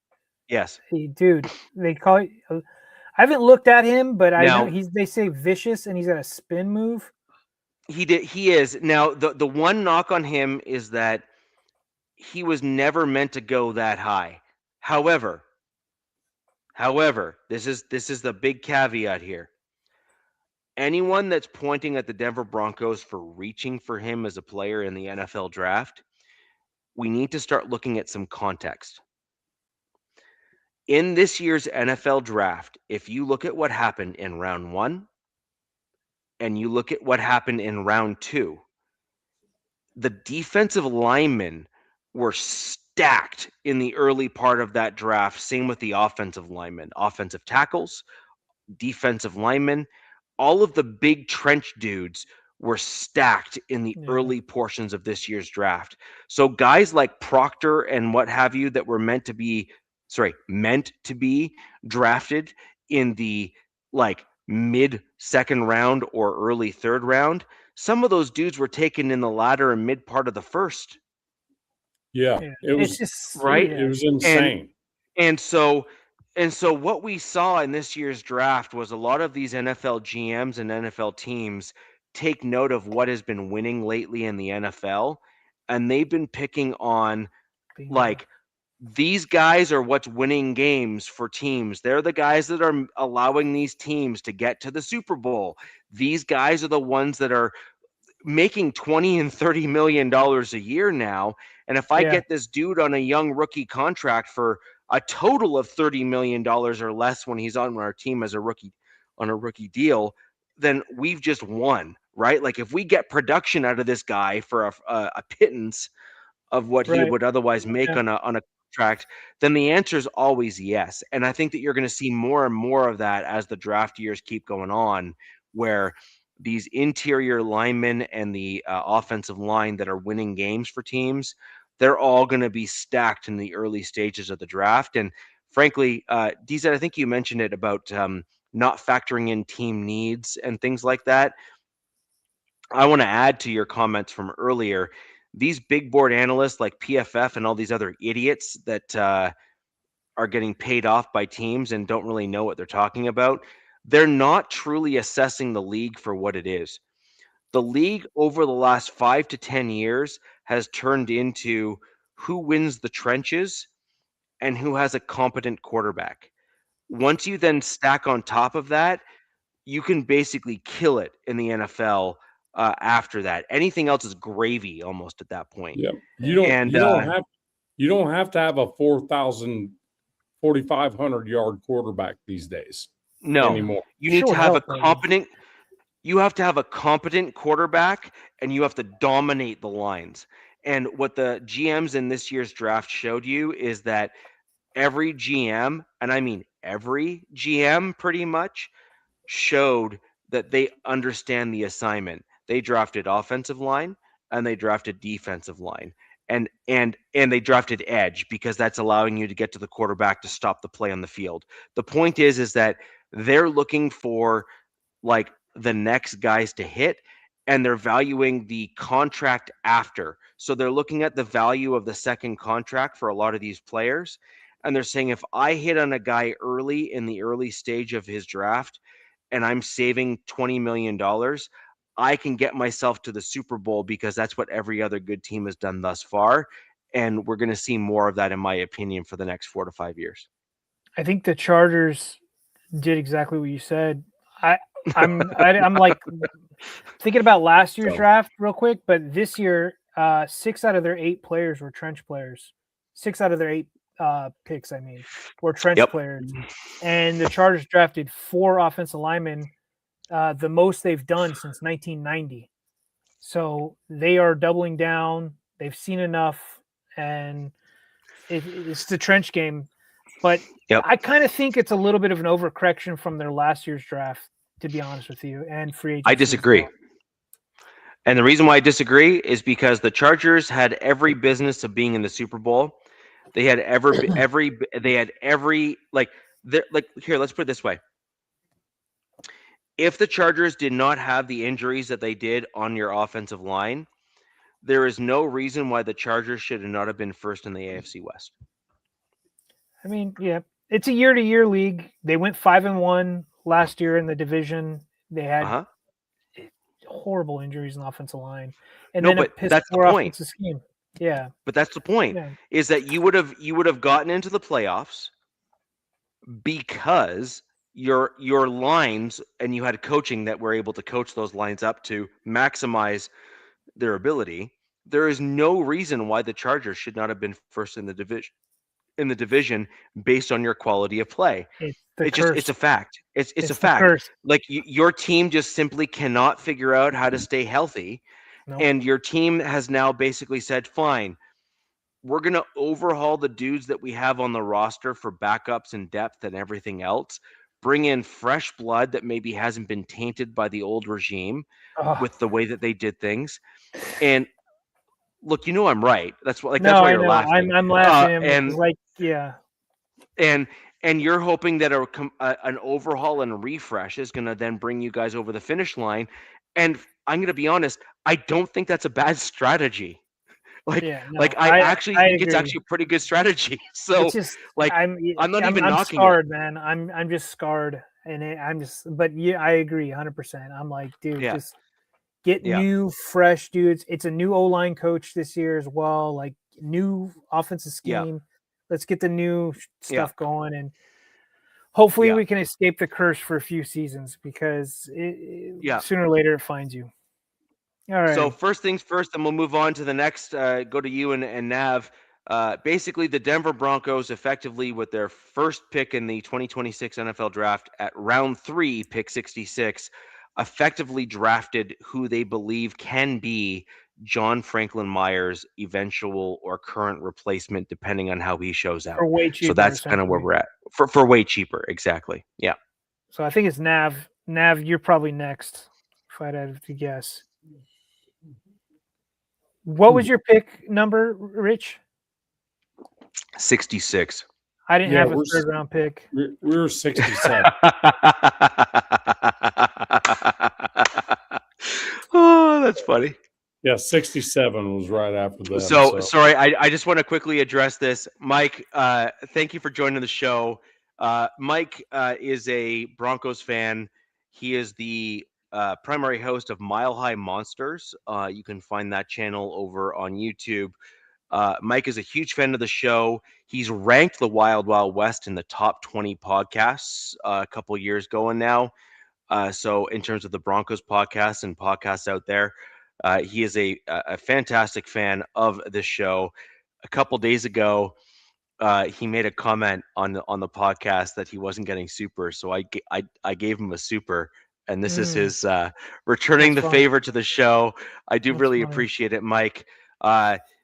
Yes. Dude, they call it. I haven't looked at him, but I know they say vicious, and he's got a spin move. He is. Now, the one knock on him is that he was never meant to go that high. However, this is the big caveat here. Anyone that's pointing at the Denver Broncos for reaching for him as a player in the NFL draft, we need to start looking at some context. In this year's NFL draft, if you look at what happened in round 1 and you look at what happened in round 2, the defensive linemen were stacked in the early part of that draft. Same with the offensive linemen, offensive tackles, defensive linemen. All of the big trench dudes were stacked in the early portions of this year's draft. So guys like Proctor and what have you that were meant to be drafted in the like mid second round or early third round, some of those dudes were taken in the latter and mid part of the first. Yeah. It was just right. It was insane. And so what we saw in this year's draft was a lot of these NFL GMs and NFL teams take note of what has been winning lately in the NFL, and they've been picking on like these guys are what's winning games for teams. They're the guys that are allowing these teams to get to the Super Bowl. These guys are the ones that are making $20 and $30 million a year now. And if I get this dude on a young rookie contract for a total of $30 million or less when he's on our team as a rookie on a rookie deal, then we've just won, right? Like if we get production out of this guy for a pittance of what he would otherwise make on a contract, then the answer is always yes. And I think that you're going to see more and more of that as the draft years keep going on, where these interior linemen and the offensive line that are winning games for teams, they're all going to be stacked in the early stages of the draft. And frankly, DZ, I think you mentioned it about not factoring in team needs and things like that. I want to add to your comments from earlier. These big board analysts like PFF and all these other idiots that are getting paid off by teams and don't really know what they're talking about, they're not truly assessing the league for what it is. The league over the last 5 to 10 years has turned into who wins the trenches and who has a competent quarterback. Once you then stack on top of that, you can basically kill it in the NFL after that. Anything else is gravy almost at that point. Yeah. You don't have to have a 4,500 yard quarterback these days. No, anymore. you need to Short have a health, maybe. competent. You have to have a competent quarterback, and you have to dominate the lines. And what the GMs in this year's draft showed you is that every GM, and I mean every GM, pretty much showed that they understand the assignment. They drafted offensive line and they drafted defensive line. And they drafted edge because that's allowing you to get to the quarterback to stop the play on the field. The point is that they're looking for like the next guys to hit, and they're valuing the contract after. So they're looking at the value of the second contract for a lot of these players, and they're saying if I hit on a guy early in the early stage of his draft and I'm saving $20 million, I can get myself to the Super Bowl because that's what every other good team has done thus far. And we're going to see more of that, in my opinion, for the next 4 to 5 years. I think the Chargers did exactly what you said. I'm like thinking about last year's draft real quick, but this year, 6 out of their 8 players were trench players. 6 out of their 8 picks, I mean, were trench players. And the Chargers drafted 4 offensive linemen, the most they've done since 1990. So they are doubling down. They've seen enough, and it's the trench game. But I kind of think it's a little bit of an overcorrection from their last year's draft, to be honest with you, and free agency. I disagree. And the reason why I disagree is because the Chargers had every business of being in the Super Bowl. They had every like here, let's put it this way. If the Chargers did not have the injuries that they did on your offensive line, there is no reason why the Chargers should not have been first in the AFC West. I mean, yeah, it's a year-to-year league. They went 5-1 last year in the division. They had horrible injuries in the offensive line, and then a piss-poor offensive scheme. Yeah, but that's the point. Is that you would have gotten into the playoffs because your lines, and you had coaching that were able to coach those lines up to maximize their ability. There is no reason why the Chargers should not have been first in the division based on your quality of play. It's a fact. It's a fact. Curse. Like your team just simply cannot figure out how to stay healthy. Nope. And your team has now basically said, fine, we're going to overhaul the dudes that we have on the roster for backups and depth and everything else. Bring in fresh blood that maybe hasn't been tainted by the old regime with the way that they did things. And look, I'm right. That's what, that's why you're laughing. I'm laughing. And you're hoping that an overhaul and a refresh is going to then bring you guys over the finish line. And I'm going to be honest, I don't think that's a bad strategy. I actually think it's actually a pretty good strategy. So I'm knocking scarred, it. Man. I'm just scarred, and but yeah, I agree 100%. I'm like, dude, just get new, fresh dudes. It's a new O-line coach this year as well. Like new offensive scheme. Let's get the new stuff going, and hopefully we can escape the curse for a few seasons because sooner or later it finds you. All right. So first things first, and we'll move on to the next. Go to you and Nav. Basically, the Denver Broncos, effectively with their first pick in the 2026 NFL Draft at round 3, pick 66, effectively drafted who they believe can be John Franklin Myers' eventual or current replacement, depending on how he shows out. For way cheaper, so that's kind of where we're at. For way cheaper, exactly. Yeah. So I think it's Nav. Nav, you're probably next, if I'd have to guess. What was your pick number, Rich? 66. I didn't have a third round pick. We were 67. Oh, that's funny. Yeah, 67 was right after that. So sorry, I just want to quickly address this. Mike, thank you for joining the show. Mike is a Broncos fan. He is the primary host of Mile High Monsters. You can find that channel over on YouTube. Mike is a huge fan of the show. He's ranked the Wild Wild West in the top 20 podcasts a couple years going now. So in terms of the Broncos podcasts and podcasts out there, he is a fantastic fan of this show. A couple days ago, he made a comment on the podcast that he wasn't getting super, so I gave him a super, and this is his returning That's the funny. favor to the show. I do That's really funny. appreciate it, Mike.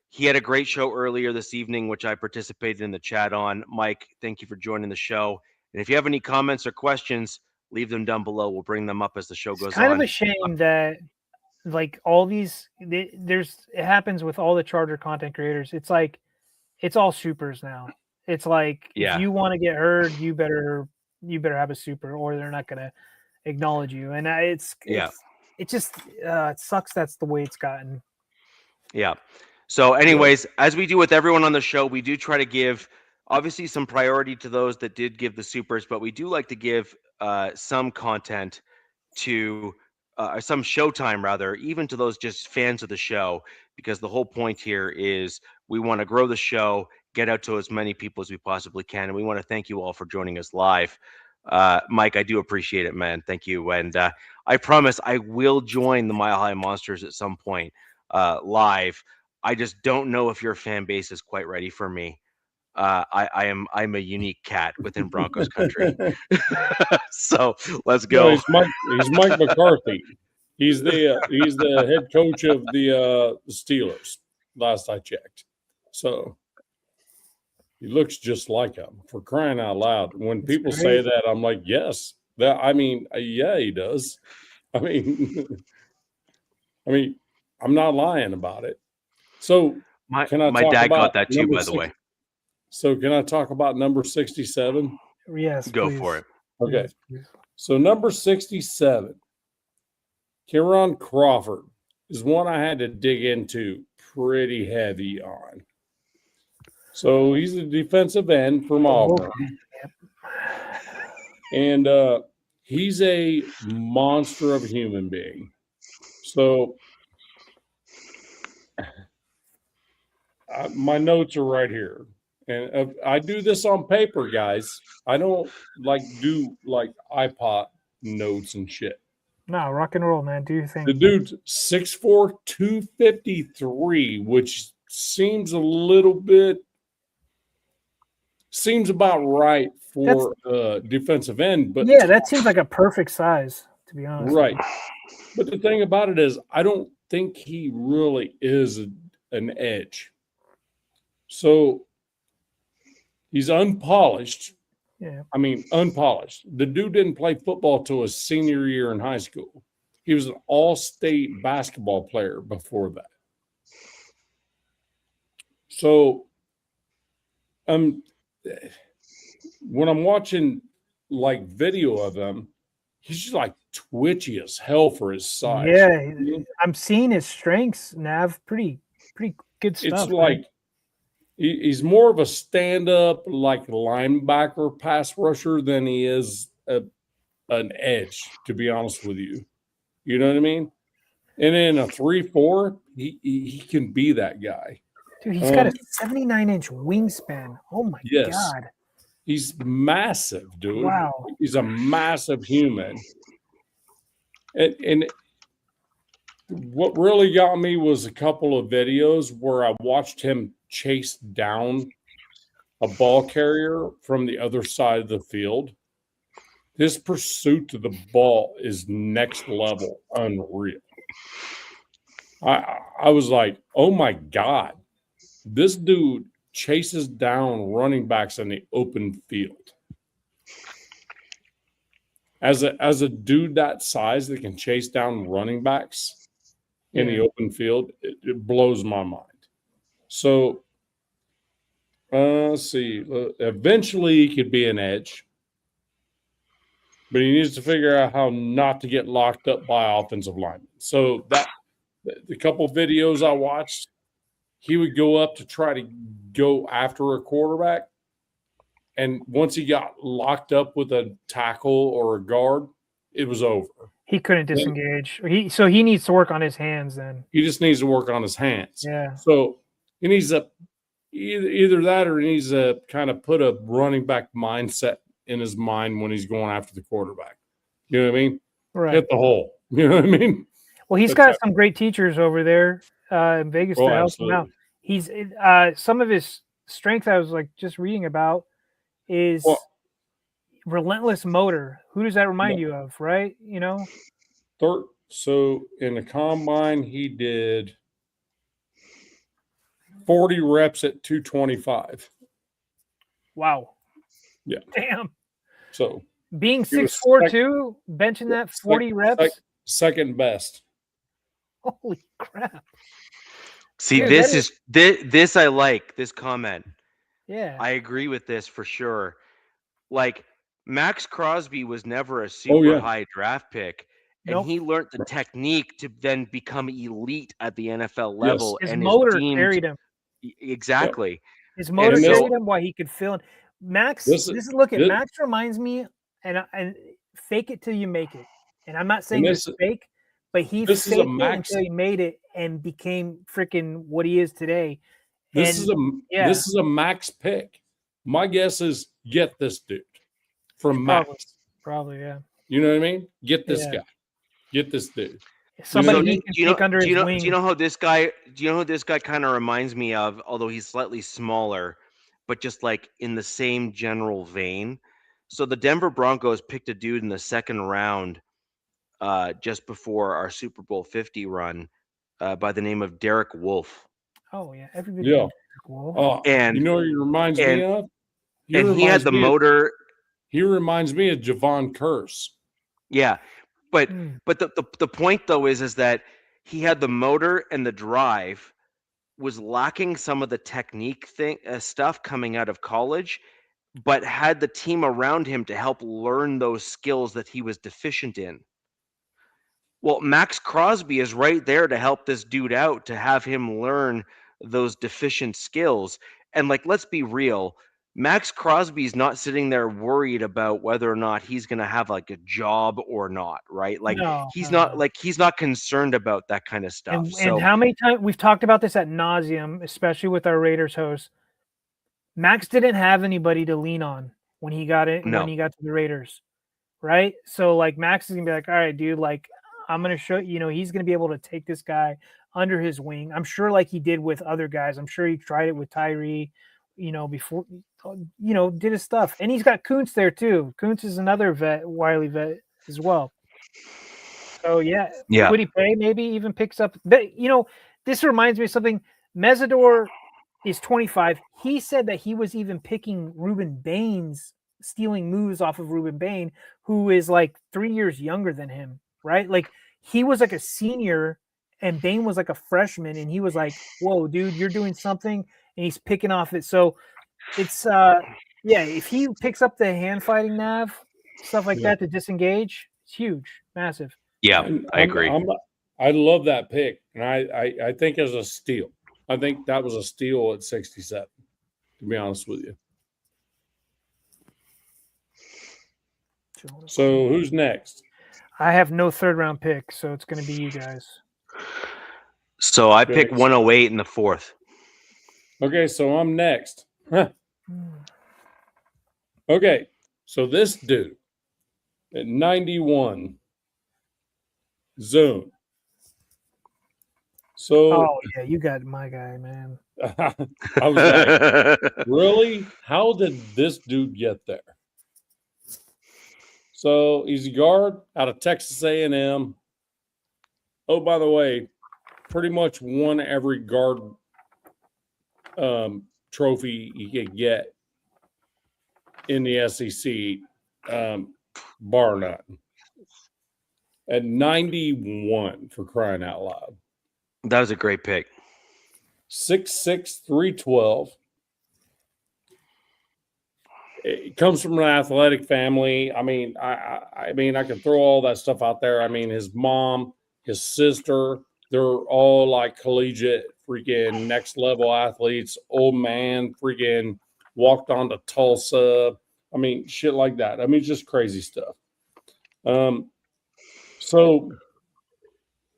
He had a great show earlier this evening, which I participated in the chat on. Mike, thank you for joining the show. And if you have any comments or questions, leave them down below. We'll bring them up as the show It's goes kind on. of a shame that like all these it happens with all the Charger content creators. It's like it's all supers now. It's like Yeah. if you want to get heard, you better have a super, or they're not gonna acknowledge you. And it just it sucks. That's the way it's gotten. Yeah. So, anyways, as we do with everyone on the show, we do try to give obviously some priority to those that did give the supers, but we do like to give some content to some showtime, rather, even to those just fans of the show, because the whole point here is we want to grow the show, get out to as many people as we possibly can, and we want to thank you all for joining us live. Mike, I do appreciate it, man. Thank you. And I promise I will join the Mile High Monsters at some point live. I just don't know if your fan base is quite ready for me. I'm a unique cat within Broncos country. So let's go. No, he's Mike McCarthy. He's the head coach of the Steelers. Last I checked, so he looks just like him. For crying out loud! When people say that, I'm like, yes. Yeah, he does. I mean, I'm not lying about it. So my dad got that too, by the way. So can I talk about number 67? Yes, go please. for it. Okay. Yes, so number 67, Kieran Crawford, is one I had to dig into pretty heavy on. So he's a defensive end from Auburn. And he's a monster of a human being. So my notes are right here. And I do this on paper, guys. I don't do iPod notes and shit. No, rock and roll, man. Do your thing. The dude's 6'4", 253, which seems about right for defensive end. But yeah, that seems like a perfect size, to be honest. Right. But the thing about it is, I don't think he really is an edge. So he's unpolished. Yeah. Unpolished. The dude didn't play football till his senior year in high school. He was an all-state basketball player before that. So, when I'm watching video of him, he's just twitchy as hell for his size. Yeah, I'm seeing his strengths, Nav. Pretty good stuff. It's he's more of a stand-up linebacker pass rusher than he is an edge, to be honest with you. You know what I mean? And in a 3-4, he can be that guy. Dude, he's got a 79-inch wingspan. Oh my God. He's massive, dude. Wow. He's a massive human. And what really got me was a couple of videos where I watched him chase down a ball carrier from the other side of the field. His pursuit of the ball is next level, unreal. I was like, oh my God, this dude chases down running backs in the open field. As a dude that size that can chase down running backs in the open field, it blows my mind. So, let's see. Eventually, he could be an edge, but he needs to figure out how not to get locked up by offensive linemen. So the couple of videos I watched, he would go up to try to go after a quarterback, and once he got locked up with a tackle or a guard, it was over. He couldn't disengage. So he needs to work on his hands then. He just needs to work on his hands. Yeah. So he needs to either that, or he needs to kind of put a running back mindset in his mind when he's going after the quarterback. You know what I mean? Right. Hit the hole. You know what I mean? Well, he's got some great teachers over there in Vegas to help him out. He's some of his strength I was like just reading about is Well, relentless motor. Who does that remind you of, right? You know? So in the combine, he did 40 reps at 225. Wow. Yeah. Damn. So being he was 6'4" too, benching that 40 reps. second best. Holy crap. See, Dude, this is this I like this comment. Yeah. I agree with this for sure. Like Max Crosby was never a Oh, super yeah. high draft pick, and Nope. he learned the technique to then become elite at the NFL Yes. level, His and motor is deemed carried him. exactly. His motor And carried so him while he could feel it. Max, This this is is look at this, Max reminds me, and fake it till you make it. And I'm not saying and it's fake, but he this is a faked it Max. until he made it and became freaking what he is today. This And this is a Max pick. My guess is get this dude from Max. Probably, yeah. You know what I mean? Get this Yeah. guy. Get this dude. Somebody You know what I he mean? can take under his wing. Do you know how this guy? Do you know who this guy kind of reminds me of? Although he's slightly smaller, but just like in the same general vein. So the Denver Broncos picked a dude in the second round, just before our Super Bowl 50 run, by the name of Derek Wolfe. Oh yeah, everybody. Yeah. Cool. And you know what he reminds me of? He had the motor. He reminds me of Javon Curse. Yeah, but the point though is that he had the motor and the drive, was lacking some of the technique stuff coming out of college, but had the team around him to help learn those skills that he was deficient in. Well, Max Crosby is right there to help this dude out, to have him learn those deficient skills. And like, let's be real, Max Crosby's not sitting there worried about whether or not he's going to have like a job or not, right? Like he's not concerned about that kind of stuff. And how many times we've talked about this ad nauseum, especially with our Raiders host. Max didn't have anybody to lean on when he got it when he got to the Raiders, right? So like Max is gonna be like, all right, dude, like I'm gonna show he's gonna be able to take this guy under his wing. I'm sure like he did with other guys. I'm sure he tried it with Tyree, before did his stuff. And he's got Kuntz there too. Kuntz is another wily vet as well. So yeah. Would he maybe even picks up this reminds me of something. Mesidor is 25. He said that he was even picking Ruben Baines, stealing moves off of Ruben Bain, who is like 3 years younger than him, right? Like he was like a senior and Bain was like a freshman, and he was like, whoa, dude, you're doing something, and he's picking off it. So it's if he picks up the hand fighting nav, stuff like that to disengage, it's huge, massive. Yeah, I agree. I love that pick, and I think it's a steal. I think that was a steal at 67, to be honest with you. So who's next? I have no third round pick, so it's going to be you guys. So I pick 108 in the fourth. Okay, so I'm next. Okay, so this dude at 91 zone. So, you got my guy, man. I was like, really? How did this dude get there? So he's a guard out of Texas A&M. Oh, by the way, pretty much won every guard trophy you could get in the SEC, bar none. At 91, for crying out loud. That was a great pick. 6'6", 312. It comes from an athletic family. I mean, I can throw all that stuff out there. I mean, his mom, his sister, they're all like collegiate, freaking next level athletes. Old man, freaking walked on to Tulsa. I mean, shit like that. I mean, it's just crazy stuff. So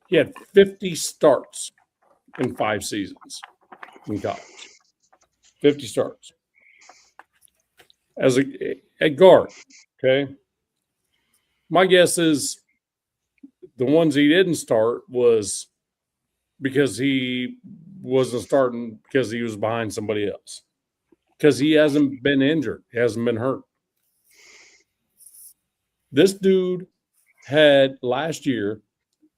he had 50 starts in 5 seasons in college. 50 starts as a guard. Okay. My guess is the ones he didn't start was because he wasn't starting because he was behind somebody else. because he hasn't been injured. He hasn't been hurt. This dude had last year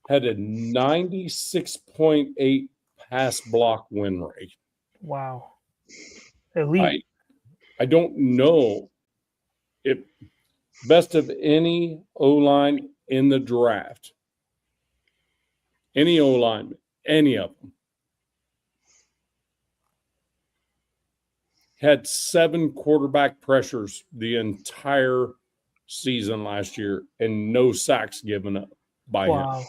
had a 96.8 pass block win rate. Wow. Elite. I don't know if best of any O-line in the draft, any O-line, any of them, had 7 quarterback pressures the entire season last year and no sacks given up by him.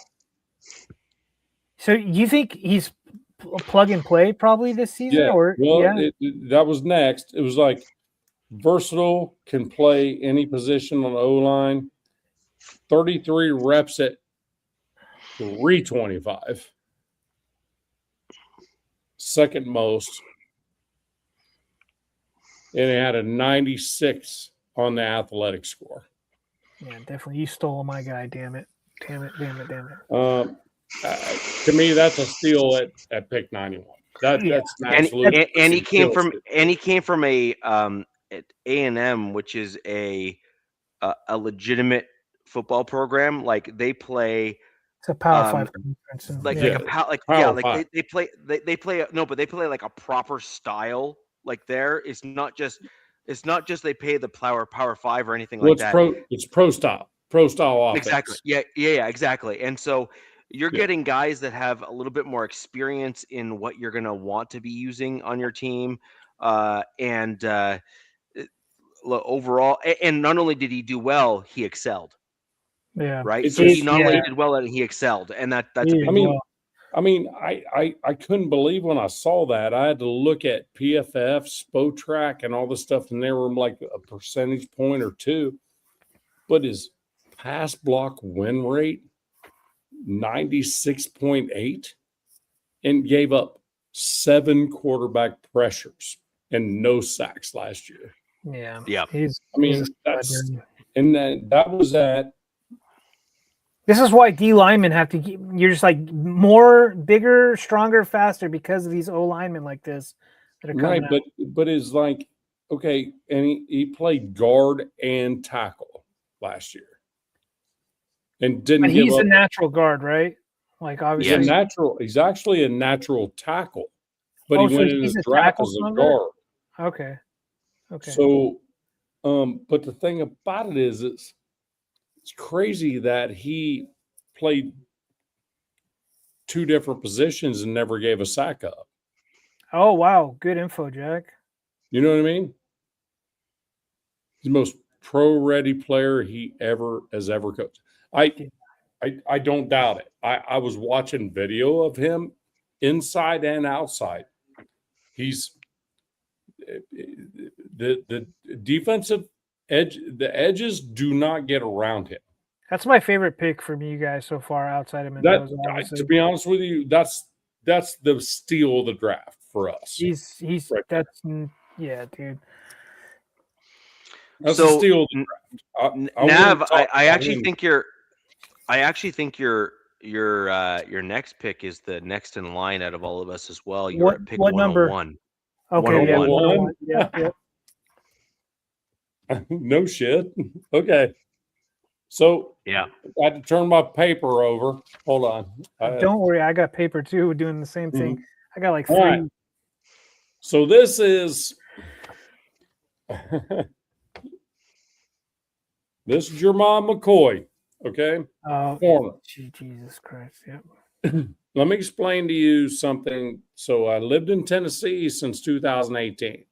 So you think he's plug and play probably this season? Yeah. Or that was next. It was like versatile, can play any position on the O-line. 33 reps at 325. Second most. And it had a 96 on the athletic score. Yeah, definitely. You stole my guy, damn it. Damn it. To me, that's a steal at pick 91. That's an absolute. And he came from a at A&M, which is a legitimate football program. Like they play. It's a Power 5 conference. They play but they play like a proper style. Like there, it's not just they pay the Power 5 or anything like that. It's pro style offense. Exactly. Yeah, exactly. And so you're getting guys that have a little bit more experience in what you're going to want to be using on your team. Overall, and not only did he do well, he excelled. Yeah. Right. So he not only did well at it, he excelled. And that's a big deal. I couldn't believe when I saw that. I had to look at PFF, Spotrac, and all this stuff, and they were like a percentage point or two. But his pass block win rate, 96.8, and gave up 7 quarterback pressures and no sacks last year. Yeah. That was at. This is why D linemen have to. You're just like more, bigger, stronger, faster because of these O linemen like this that are coming out. But it's like okay, and he played guard and tackle last year, and didn't. But he's a natural guard, right? Like obviously, he's actually a natural tackle, but he went in his draft as a guard. Okay. So, but the thing about it is, it's crazy that he played 2 different positions and never gave a sack up. Oh, wow. Good info, Jack. You know what I mean? He's the most pro-ready player he has ever coached. I don't doubt it. I was watching video of him inside and outside. He's the defensive edge, the edges do not get around him. That's my favorite pick from you guys so far, outside of Mendoza. To be honest with you, that's the steal of the draft for us. He's right, that's yeah, dude. That's the steal of the draft. Nav, I actually think your next pick is the next in line out of all of us as well. You're at pick 101. Okay, 101. Yeah. No shit. Okay. So yeah, I had to turn my paper over. Hold on. Don't worry, I got paper too, doing the same thing. Mm-hmm. I got like 3. Right. So this is Jermon McCoy. Okay. Corner. Jesus Christ. Yep. Let me explain to you something. So I lived in Tennessee since 2018.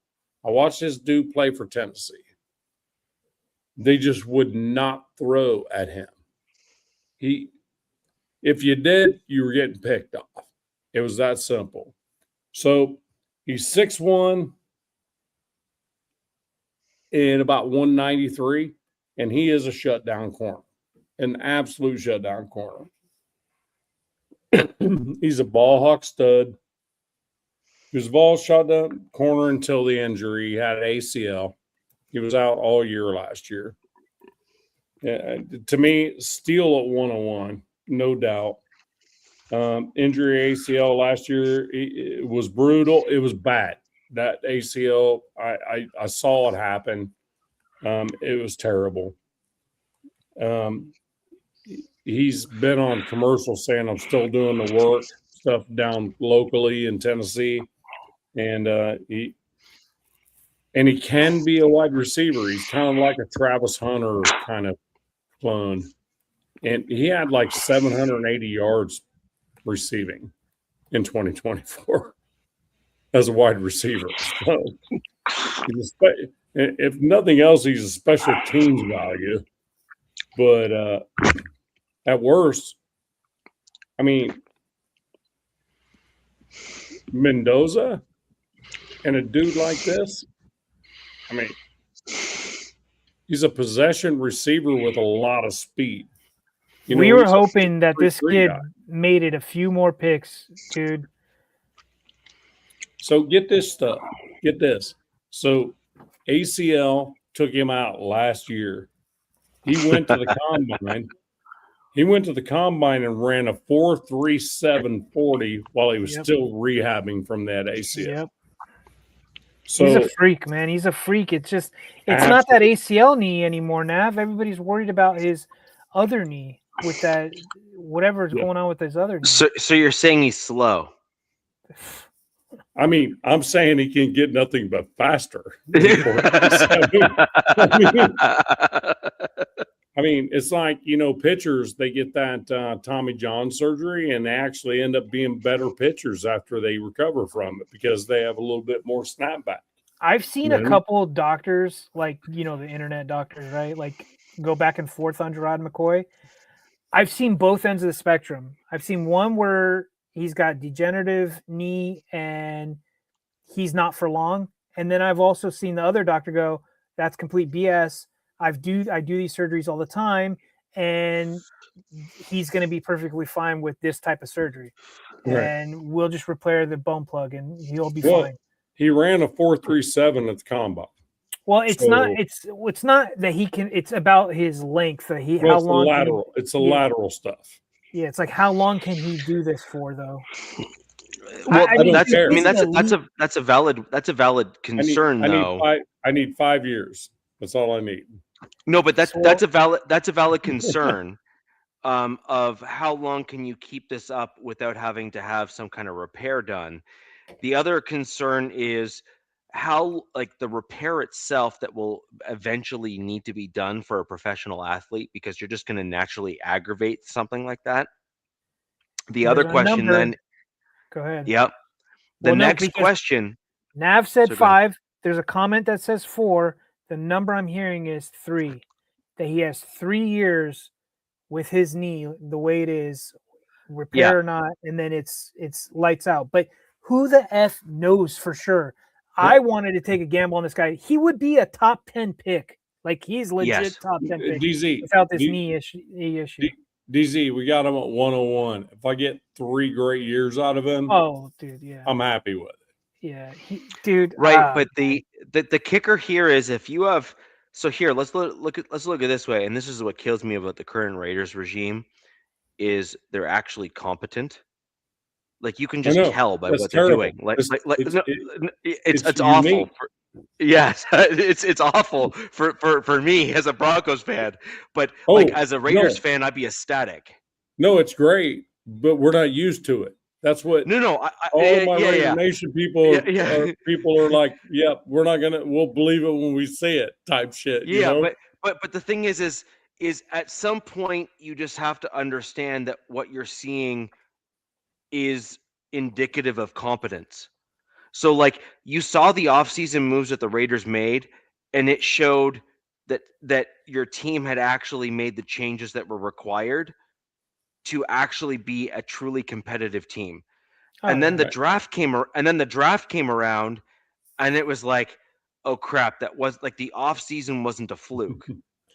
I watched this dude play for Tennessee. They just would not throw at him. If you did, you were getting picked off. It was that simple. So he's 6'1" and about 193, and he is a shutdown corner, an absolute shutdown corner. He's a ball hawk stud. He was a ball shutdown corner until the injury. He had an ACL. He was out all year last year. To me, steal at 101, no doubt. Injury ACL last year, it was brutal. It was bad. that ACL. I saw it happen. It was terrible. He's been on commercials saying I'm still doing the work stuff down locally in Tennessee, and he can be a wide receiver. He's kind of like a Travis Hunter kind of clone, and he had like 780 yards receiving in 2024 as a wide receiver. So if nothing else, he's a special teams value. But at worst, I mean, Mendoza and a dude like this, I mean, he's a possession receiver with a lot of speed. We were hoping that this kid made it a few more picks, dude. So get this stuff. Get this. So ACL took him out last year. He went to the combine. He went to the combine and ran a 4.3740 while he was still rehabbing from that ACL. Yep. So he's a freak, man. He's a freak. It's not that ACL knee anymore, Nav. Everybody's worried about his other knee with that whatever's going on with his other knee. So you're saying he's slow? I mean, I'm saying he can get nothing but faster. I mean, it's like, pitchers, they get that Tommy John surgery and they actually end up being better pitchers after they recover from it because they have a little bit more snapback. I've seen a couple of doctors, like, the internet doctors, right? Like, go back and forth on Gerard McCoy. I've seen both ends of the spectrum. I've seen one where he's got degenerative knee and he's not for long. And then I've also seen the other doctor go, that's complete BS. I do these surgeries all the time, and he's going to be perfectly fine with this type of surgery. Right. And we'll just repair the bone plug, and he'll be fine. He ran a 4.37 at the combine. Well, it's not that he can. It's about his length. How long? Lateral. It's a lateral stuff. Yeah, it's like how long can he do this for, though? Well, that's a valid concern, though. I need 5 years. That's all I need. No, but that's a valid concern of how long can you keep this up without having to have some kind of repair done. The other concern is how, like, the repair itself that will eventually need to be done for a professional athlete, because you're just going to naturally aggravate something like that. The other question then. Go ahead. Yep. The next question. Nav said 5. There's a comment that says 4. The number I'm hearing is 3. That he has 3 years with his knee the way it is, repair or not, and then it's lights out. But who the F knows for sure? I wanted to take a gamble on this guy. He would be a top 10 pick. Like, he's legit top 10 pick DZ, without this knee issue. DZ, we got him at 101. If I get 3 great years out of him, dude, yeah, I'm happy with it. Yeah, dude. Right, but the kicker here is if you have. So here, let's look at it this way, and this is what kills me about the current Raiders regime, is they're actually competent. Like, you can just tell by what they're doing. It's awful. Yes, it's awful for me as a Broncos fan, but as a Raiders fan, I'd be ecstatic. No, it's great, but we're not used to it. That's what. All my Raider Nation people are like, we're not gonna. We'll believe it when we see it, type shit. You know? but the thing is at some point you just have to understand that what you're seeing is indicative of competence. So, like, you saw the offseason moves that the Raiders made, and it showed that your team had actually made the changes that were required to actually be a truly competitive team. And then the draft came around, and it was like, oh crap, that was like the offseason wasn't a fluke.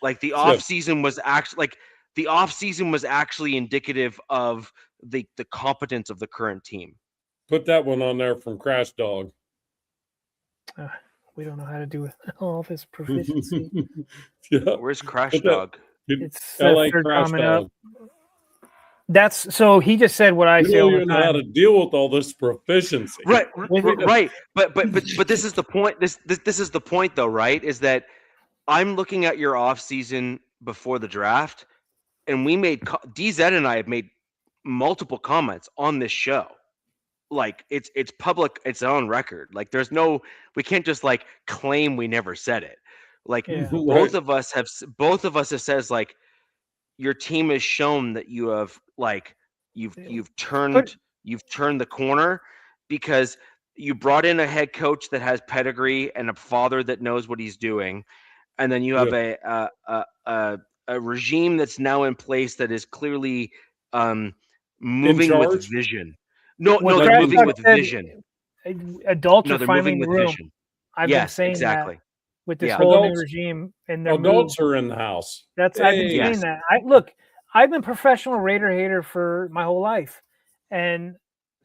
Like, the offseason was actually indicative of the competence of the current team. Put that one on there from Crash Dog. We don't know how to do all this proficiency. Where's Crash Dog? It's LA Crash Dog. That's so he just said what I You say don't all the even know how to time. deal with all this proficiency. Right. But this is the point. This is the point, though, right? Is that I'm looking at your off season before the draft, and we made DZ and I have made multiple comments on this show. Like it's public, it's on record. Like we can't just like claim we never said it. Like Yeah. both of us have says like your team has shown that you have like you've turned the corner because you brought in a head coach that has pedigree and a father that knows what he's doing, and then you have a regime that's now in place that is clearly moving with charge? vision. No, What they're Trash moving Talk with said, vision. adults No, are they're finally moving in the with room. vision. I've been Yes, saying exactly. that with this Yeah. whole new Adults- regime and their Adults move. are in the house. I've been saying Yes. that. I've been a professional Raider hater for my whole life, and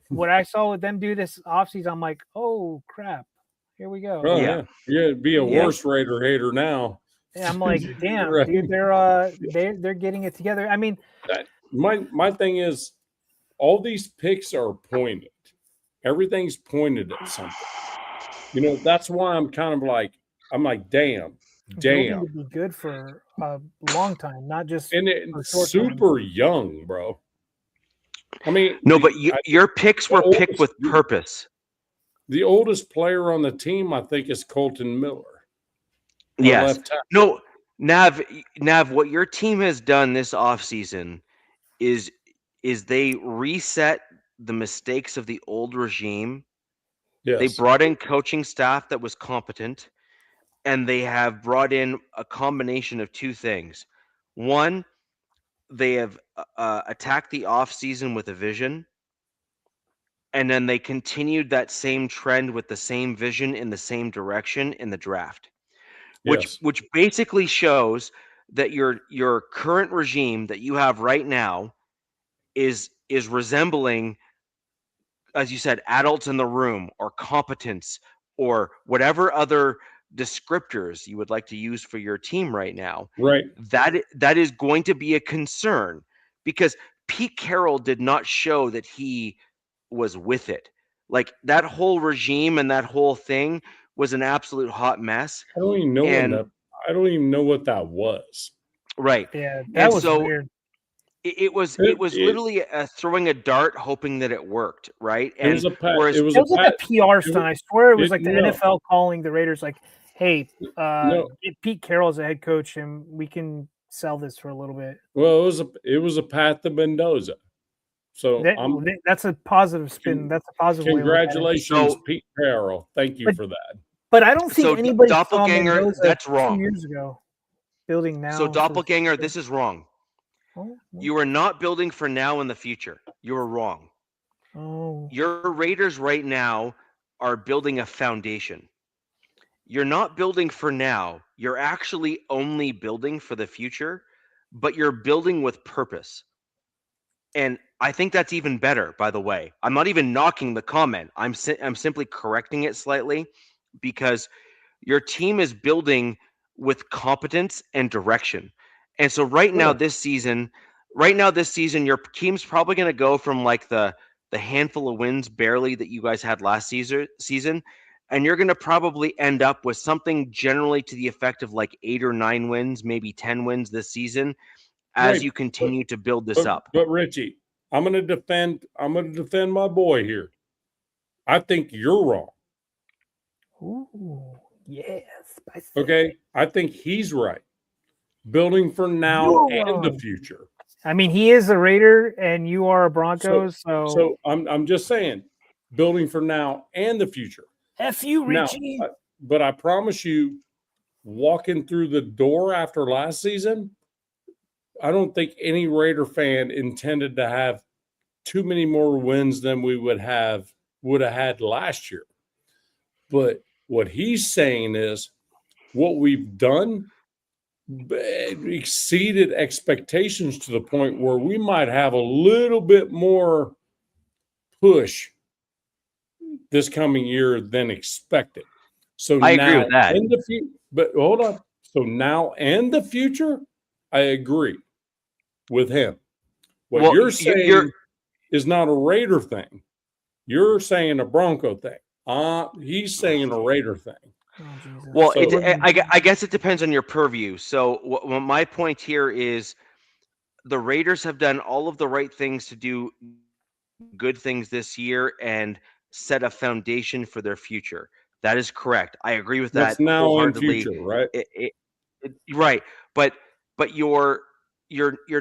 what I saw with them do this offseason, I'm like, oh crap, here we go. Oh, Yeah. yeah. You'd be a Yeah. worse Raider hater now. And I'm like, damn, Right. dude, they're getting it together. I mean, My thing is, all these picks are pointed. Everything's pointed at something. You know, that's why I'm like, damn. building to be good for a long time, not just And for it's short term. super young, bro. I mean, No, but your picks were picked with purpose. The oldest player on the team, I think, is Colton Miller. Yes. Left tackle. No, Nav, what your team has done this offseason is they reset the mistakes of the old regime. Yes. They brought in coaching staff that was competent, and they have brought in a combination of two things. One, they have attacked the offseason with a vision, and then they continued that same trend with the same vision in the same direction in the draft. Yes. Which basically shows that your current regime that you have right now is resembling, as you said, adults in the room or competence or whatever other descriptors you would like to use for your team right now. Right. That is going to be a concern because Pete Carroll did not show that he was with it. Like that whole regime and that whole thing was an absolute hot mess. I don't even know what that was. Right. Yeah, that was weird. It was literally throwing a dart, hoping that it worked, right? And it was like a PR stunt. I swear it was like the no. NFL calling the Raiders, like, "Hey, get Pete Carroll as a head coach, and we can sell this for a little bit." Well, it was a path to Mendoza. So that's a positive spin. That's a positive. Congratulations, Pete Carroll. Thank you for that. But I don't think anybody Doppelganger, saw Mendoza that's wrong. 2 years ago. Building now. So Doppelganger, this is wrong. You are not building for now in the future. You are wrong. Oh. Your Raiders right now are building a foundation. You're not building for now. You're actually only building for the future, but you're building with purpose. And I think that's even better, by the way. I'm not even knocking the comment. I'm simply correcting it slightly because your team is building with competence and direction. And so right now this season, your team's probably going to go from like the handful of wins barely that you guys had last season, and you're going to probably end up with something generally to the effect of like 8 or 9 wins, maybe 10 wins this season as you continue to build this up. But Richie, I'm going to defend my boy here. I think you're wrong. Ooh, yes. Okay, I think he's right. Building for now and the future. I mean, he is a Raider and you are a Broncos, so I'm just saying, building for now and the future. F you, Richie. Now, but I promise you, walking through the door after last season, I don't think any Raider fan intended to have too many more wins than we would have had last year. But what he's saying is what we've done exceeded expectations to the point where we might have a little bit more push this coming year than expected. So I agree with that. But hold on. So now and the future, I agree with him. What Well, you're you- saying you're is not a Raider thing. You're saying a Bronco thing. He's saying a Raider thing. Oh, Jesus. well. So- I guess it depends on your purview. So, my point here is the Raiders have done all of the right things to do good things this year and set a foundation for their future. That is correct. I agree with What's that now and wholeheartedly. future, right? Right, but you're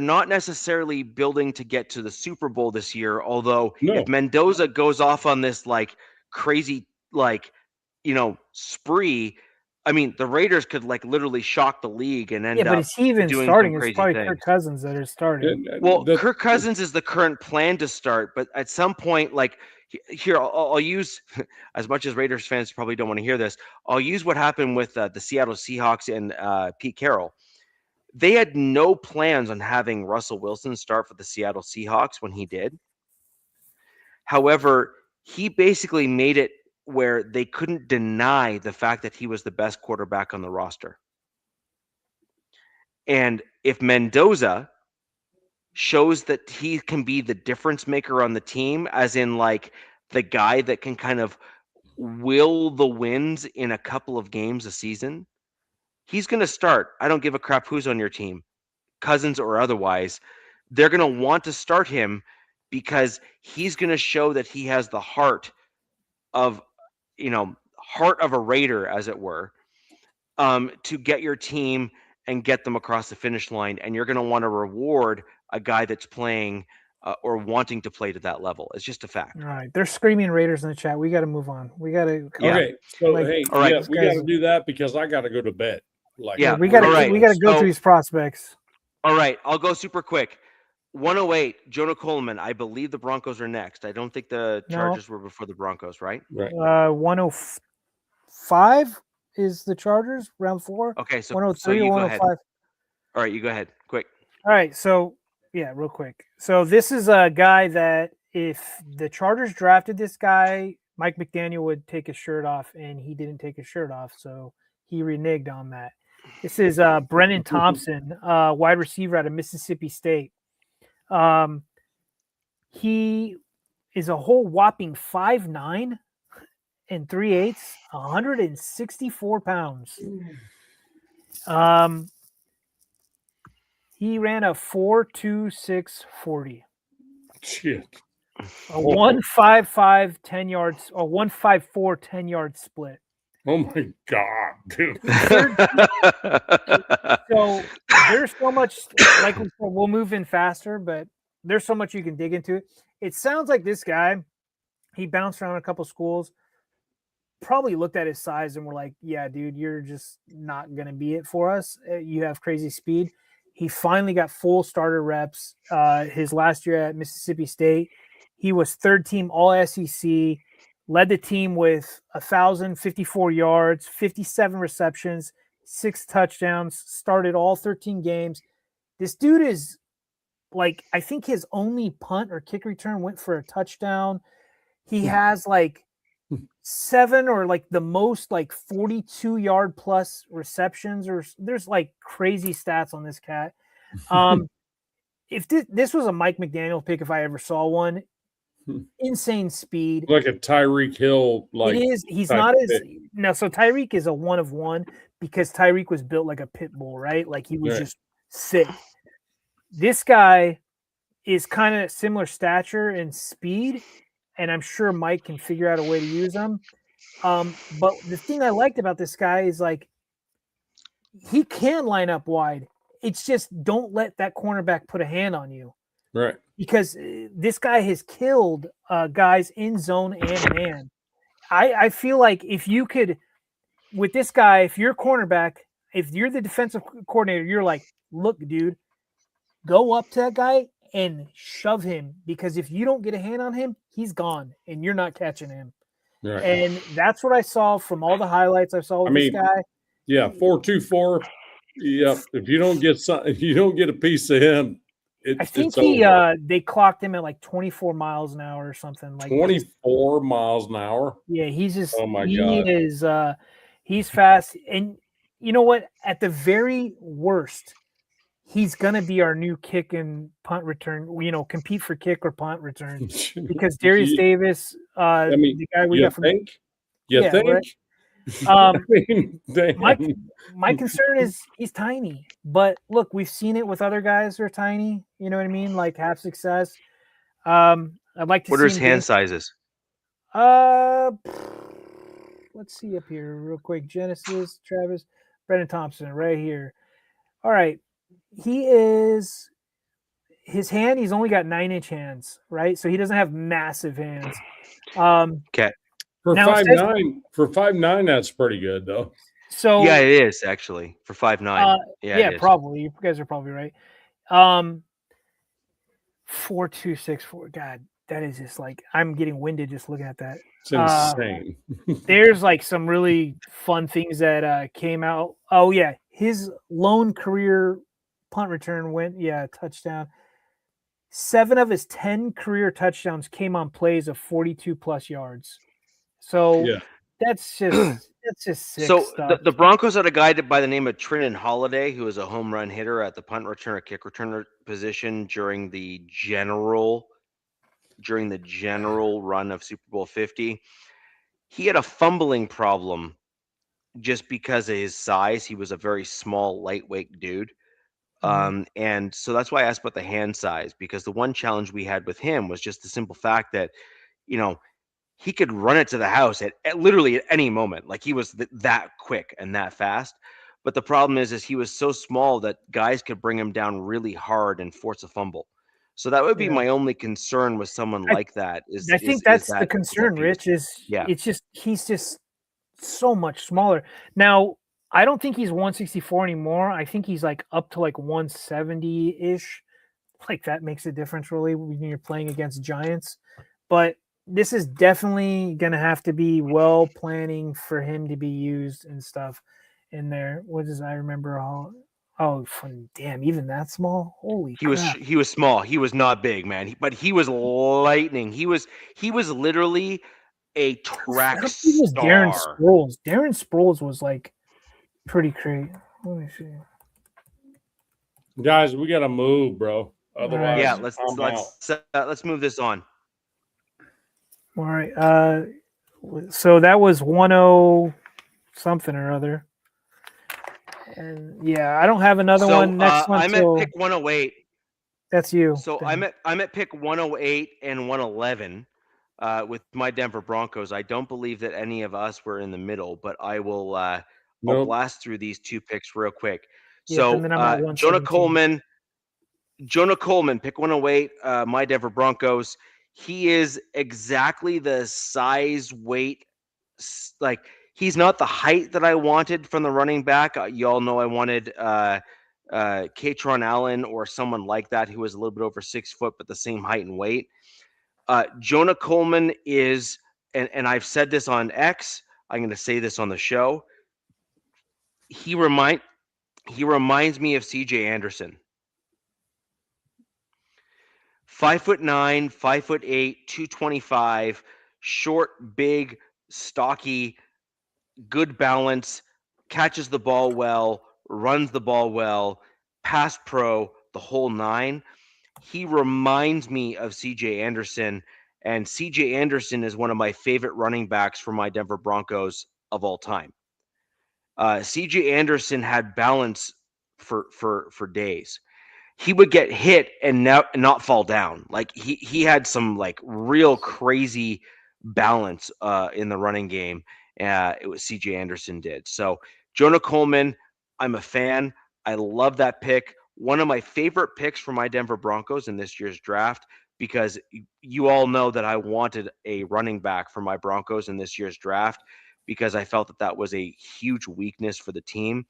not necessarily building to get to the Super Bowl this year. Although No. if Mendoza goes off on this like crazy spree, I mean the Raiders could like literally shock the league and end Yeah, but up is he even doing starting? some It's crazy probably things. Kirk Cousins that are starting. Well, The- Kirk Cousins is the current plan to start, but at some point, like here, I'll use as much as Raiders fans probably don't want to hear this. I'll use what happened with the Seattle Seahawks and Pete Carroll. They had no plans on having Russell Wilson start for the Seattle Seahawks when he did. However, he basically made it where they couldn't deny the fact that he was the best quarterback on the roster. And if Mendoza shows that he can be the difference maker on the team, as in like the guy that can kind of will the wins in a couple of games a season, he's going to start. I don't give a crap who's on your team, Cousins or otherwise. They're going to want to start him because he's going to show that he has the heart of a Raider, as it were, to get your team and get them across the finish line. And you're going to want to reward a guy that's playing or wanting to play to that level. It's just a fact. All right, they're screaming Raiders in the chat. We got to move on. We got to. Yeah. Okay, so Like, hey, all right, yeah, these we got to guys- do that because I got to go to bed. Like, Yeah, we got to. all right. We got to go So- through these prospects. All right, I'll go super quick. 108, Jonah Coleman. I believe the Broncos are next. I don't think the No. Chargers were before the Broncos, right? Right. 105 is the Chargers, round 4. Okay, so 103 you or go ahead. 105. All right, you go ahead, quick. All right, so yeah, real quick. So this is a guy that if the Chargers drafted this guy, Mike McDaniel would take his shirt off, and he didn't take his shirt off, so he reneged on that. This is Brennan Thompson, wide receiver out of Mississippi State. He is a whole whopping 5'9" and 3/8, 164 pounds. He ran a 4.26 40. Shit. A 1.55 10 yards, a 1.54 10-yard split. Oh my God, dude. So there's so much, like we said, we'll move in faster, but there's so much you can dig into it. It sounds like this guy, he bounced around a couple schools, probably looked at his size and were like, yeah, dude, you're just not going to be it for us. You have crazy speed. He finally got full starter reps his last year at Mississippi State. He was third team all SEC, led the team with 1,054 yards, 57 receptions, 6 touchdowns, started all 13 games. This dude is like, I think his only punt or kick return went for a touchdown. He has like 7 or like the most like 42-yard plus receptions, or there's like crazy stats on this cat. If this was a Mike McDaniel pick, if I ever saw one, insane speed. Like a Tyreek Hill, like it is. He's type not of as pick. no. So Tyreek is a 1 of 1 because Tyreek was built like a pit bull, right? Like he was Right. just sick. This guy is kind of similar stature and speed, and I'm sure Mike can figure out a way to use him. But the thing I liked about this guy is like he can line up wide. It's just don't let that cornerback put a hand on you. Right. Because this guy has killed guys in zone and man. I feel like if you could, with this guy, if you're a cornerback, if you're the defensive coordinator, you're like, look, dude, go up to that guy and shove him, because if you don't get a hand on him, he's gone and you're not catching him. Right. And that's what I saw from all the highlights I saw with this guy. Yeah, 4.24. Yep. If you don't get if you don't get a piece of him, I think it's over. they clocked him at like 24 miles an hour or something like 24 miles an hour. Yeah, he's just Oh my he God. is he's fast. And you know what? At the very worst, he's gonna be our new kick and punt return. Compete for kick or punt return because Darius Davis, the guy we got from You yeah, think? right. I mean, My concern is he's tiny, but look, we've seen it with other guys that are tiny. You know what I mean? Like have success. I'd like to What see are his him hand sizes? let's see up here real quick. Genesis, Travis, Brendan Thompson, right here. All right, his hand. He's only got 9-inch hands, right? So he doesn't have massive hands. Okay. For now it says- 5'9", that's pretty good though. So Yeah, it is actually for 5'9". yeah, it is. probably. You guys are probably right. 4.264. God, that is just like I'm getting winded just looking at that. It's insane. There's like some really fun things that came out. Oh yeah, his lone career punt return went touchdown. 7 of his 10 career touchdowns came on plays of 42 plus yards. So Yeah. that's just sick So stuff. the Broncos had a guy by the name of Trinan Holiday, who is a home run hitter at the punt returner, kick returner position during the general run of Super Bowl 50. He had a fumbling problem just because of his size. He was a very small, lightweight dude. And so that's why I asked about the hand size, because the one challenge we had with him was just the simple fact that, he could run it to the house at literally at any moment. Like he was that quick and that fast. But the problem is he was so small that guys could bring him down really hard and force a fumble. So that would be my only concern with someone like that. I think that's the that concern, Rich. Yeah. It's just he's just so much smaller. Now, I don't think he's 164 anymore. I think he's like up to like 170-ish. Like that makes a difference really when you're playing against giants. But this is definitely going to have to be well planning for him to be used and stuff in there. What does I remember? Damn, even that small? Holy crap. He was small. He was not big, man. But he was lightning. He was literally a track was star. Darren Sproles. Darren Sproles was like pretty crazy. Let me see. Guys, we got to move, bro. Otherwise, yeah, let's move this on. All right. So that was 10 something or other. And yeah, I don't have another one. Next one. I'm at pick 108. That's you. So I'm at pick 108 and 111 with my Denver Broncos. I don't believe that any of us were in the middle, but I will I'll blast through these two picks real quick. So Jonah Coleman, pick 108, my Denver Broncos. He is exactly the size, weight, like he's not the height that I wanted from the running back. You all know I wanted Katron Allen or someone like that who was a little bit over 6 foot, but the same height and weight. Jonah Coleman is, and I've said this on X, I'm going to say this on the show. He reminds me of CJ Anderson. 5'9", 5'8", 225, short, big, stocky, good balance, catches the ball well, runs the ball well, pass pro, the whole nine. He reminds me of CJ Anderson, and CJ Anderson is one of my favorite running backs for my Denver Broncos of all time. CJ Anderson had balance for days. He would get hit and not fall down. Like he had some like real crazy balance in the running game. It was CJ Anderson did. So Jonah Coleman, I'm a fan. I love that pick. One of my favorite picks for my Denver Broncos in this year's draft, because you all know that I wanted a running back for my Broncos in this year's draft because I felt that was a huge weakness for the team.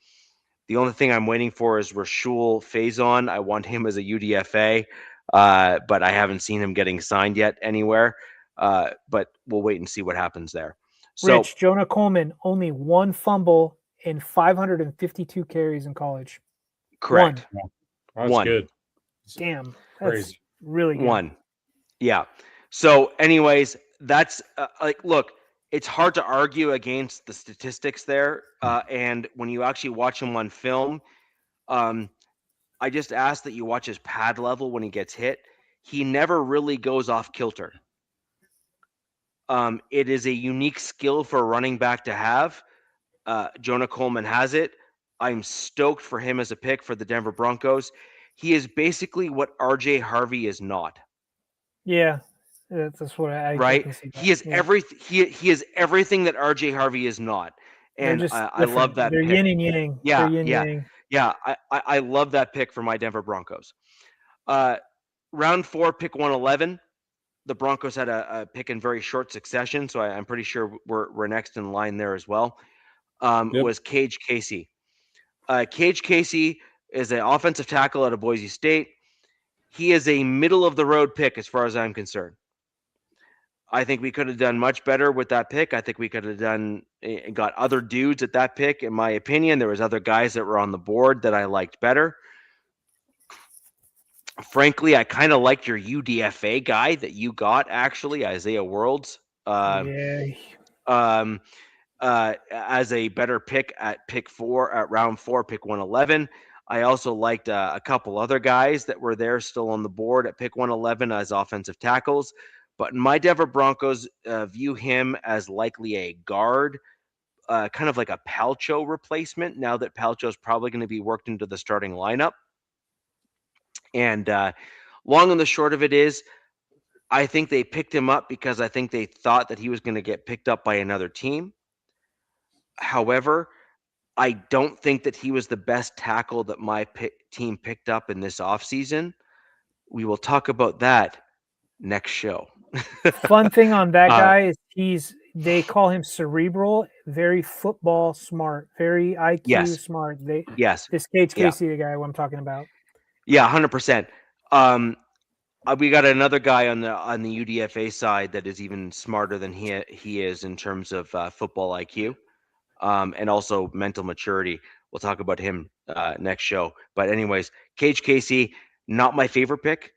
The only thing I'm waiting for is Rashul Faison. I want him as a UDFA, but I haven't seen him getting signed yet anywhere. But we'll wait and see what happens there. So, Rich, Jonah Coleman, only 1 fumble in 552 carries in college. Correct. That's good. Damn, that's crazy. Really good. 1. Yeah. So, anyways, that's look. It's hard to argue against the statistics there. And when you actually watch him on film, I just ask that you watch his pad level when he gets hit. He never really goes off kilter. It is a unique skill for a running back to have. Jonah Coleman has it. I'm stoked for him as a pick for the Denver Broncos. He is basically what RJ Harvey is not. Yeah, that's what I Right? can see that. He is he is everything that RJ Harvey is not. And They're just I love that They're pick. yin and yang. Yeah, They're yin yang. Yeah, I love that pick for my Denver Broncos. Round 4, pick 111. The Broncos had a pick in very short succession, so I'm pretty sure we're next in line there as well. Was Cage Casey. Cage Casey is an offensive tackle out of Boise State. He is a middle of the road pick as far as I'm concerned. I think we could have done much better with that pick. I think we could have got other dudes at that pick. In my opinion, there was other guys that were on the board that I liked better. Frankly, I kind of liked your UDFA guy that you got, actually, Isaiah Worlds. As a better pick at pick 4, at round 4, pick 111. I also liked a couple other guys that were there still on the board at pick 111 as offensive tackles. But my Denver Broncos view him as likely a guard, kind of like a Palcho replacement, now that Palcho is probably going to be worked into the starting lineup. And long and the short of it is, I think they picked him up because I think they thought that he was going to get picked up by another team. However, I don't think that he was the best tackle that my team picked up in this offseason. We will talk about that next show. Fun thing on that guy is they call him cerebral, very football smart, very IQ smart. This Cage Casey, the guy I'm talking about. Yeah, 100%. We got another guy on the UDFA side that is even smarter than he is in terms of football IQ, and also mental maturity. We'll talk about him next show. But anyways, Cage Casey, not my favorite pick.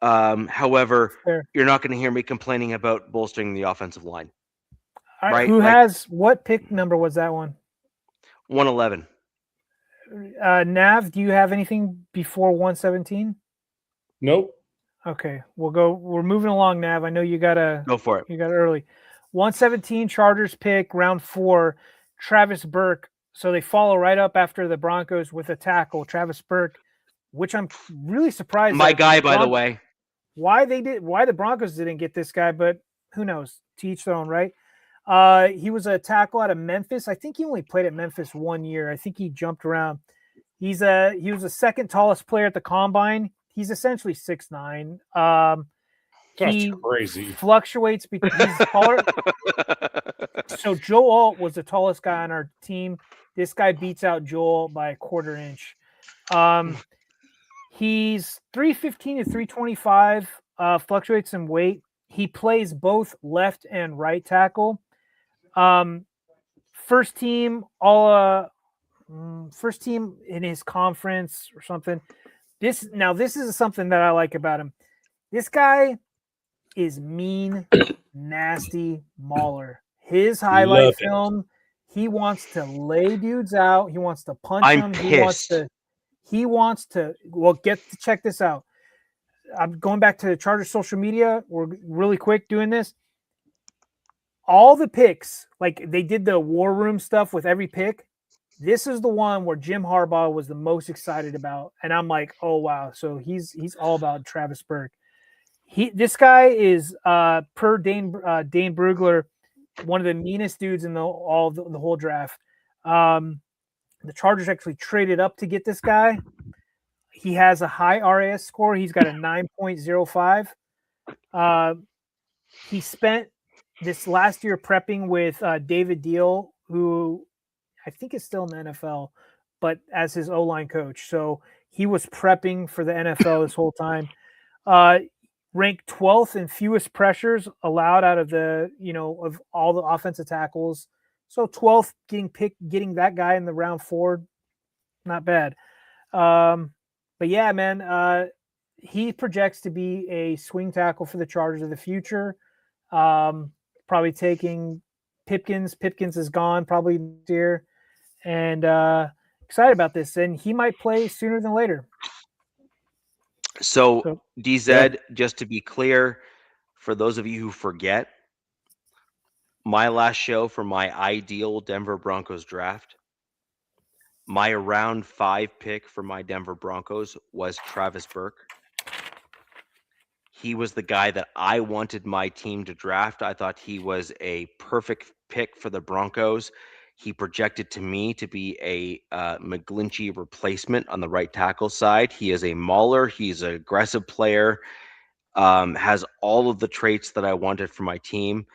However, you're not going to hear me complaining about bolstering the offensive line. All right, right? What pick number was that one? 111. Nav, do you have anything before 117? Nope. Okay, we're moving along, Nav. I know you gotta go for it. You got it early. 117 Chargers pick, round 4, Travis Burke. So they follow right up after the Broncos with a tackle, Travis Burke, which I'm really surprised. My guy, by the way. Why the Broncos didn't get this guy, but who knows? To each their own, right? He was a tackle out of Memphis. I think he only played at Memphis 1 year. I think he jumped around. He was the second tallest player at the combine. He's essentially 6'9". That's crazy. Fluctuates because he's taller. So Joe Alt was the tallest guy on our team. This guy beats out Joel by a quarter inch. He's 315 to 325. Fluctuates in weight. He plays both left and right tackle. First team in his conference or something. This is something that I like about him. This guy is mean, nasty mauler. His highlight film, he wants to lay dudes out. He wants to punch them. Pissed. He wants to check this out. I'm going back to the Chargers social media. We're really quick doing this. All the picks, like they did the war room stuff with every pick. This is the one where Jim Harbaugh was the most excited about. And I'm like, oh, wow. So he's all about Travis Burke. This guy is, per Dane Brugler, one of the meanest dudes in the whole draft. The Chargers actually traded up to get this guy. He has a high RAS score. He's got a 9.05. He spent this last year prepping with David Deal, who I think is still in the NFL, but as his O-line coach. So he was prepping for the NFL this whole time. Ranked 12th in fewest pressures allowed out of of all the offensive tackles. So 12th getting that guy in the round 4, not bad. But yeah, man, he projects to be a swing tackle for the Chargers of the future. Probably taking Pipkins. Pipkins is gone probably this year. And excited about this, and he might play sooner than later. So, DZ, Yeah. just to be clear, for those of you who forget, my last show for my ideal Denver Broncos draft, my round 5 pick for my Denver Broncos was Travis Burke. He was the guy that I wanted my team to draft. I thought he was a perfect pick for the Broncos. He projected to me to be a McGlinchey replacement on the right tackle side. He is a mauler. He's an aggressive player, has all of the traits that I wanted for my team.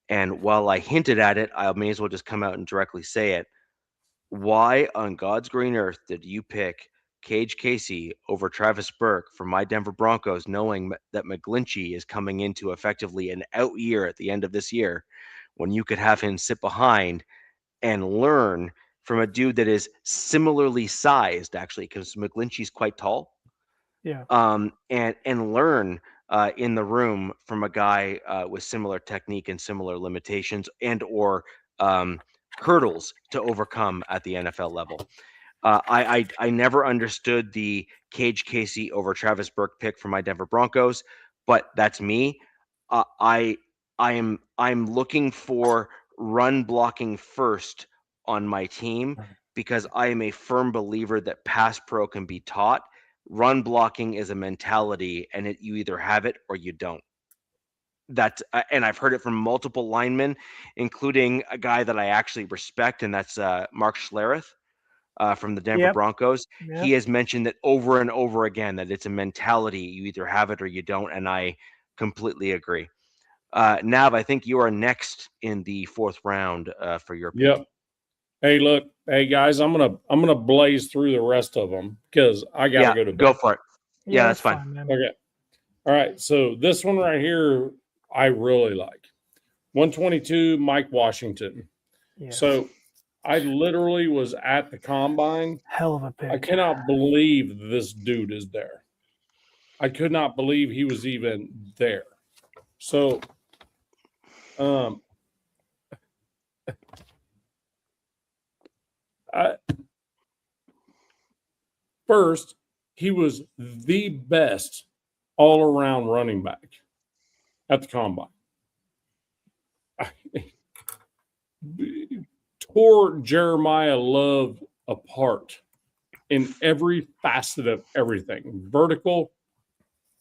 And while I hinted at it, I may as well just come out and directly say it. Why on God's green earth did you pick Cage Casey over Travis Burke for my Denver Broncos, knowing that McGlinchey is coming into effectively an out year at the end of this year, when you could have him sit behind and learn from a dude that is similarly sized, actually, because McGlinchey's quite tall. Yeah. And learn in the room from a guy with similar technique and similar limitations and or hurdles to overcome at the NFL level. I never understood the Cage Casey over Travis Burke pick for my Denver Broncos, but that's me. I'm looking for run blocking first on my team because I am a firm believer that pass pro can be taught. Run blocking is a mentality, and you either have it or you don't. That's and I've heard it from multiple linemen, including a guy that I actually respect, and that's Mark Schlereth from the Denver Yep. Broncos. Yep. He has mentioned that over and over again that it's a mentality. You either have it or you don't, and I completely agree. Nav, I think you are next in the 4th round for your pick. Yep. Hey, look, hey guys, I'm gonna blaze through the rest of them because I gotta go to bed. Go for it. Yeah, that's fine. man. Okay. All right. So this one right here, I really like. 122, Mike Washington. Yes. So I literally was at the combine. Hell of a pick. I cannot believe this dude is there. I could not believe he was even there. So, first, he was the best all-around running back at the combine. Tore Jeremiah Love apart in every facet of everything. Vertical,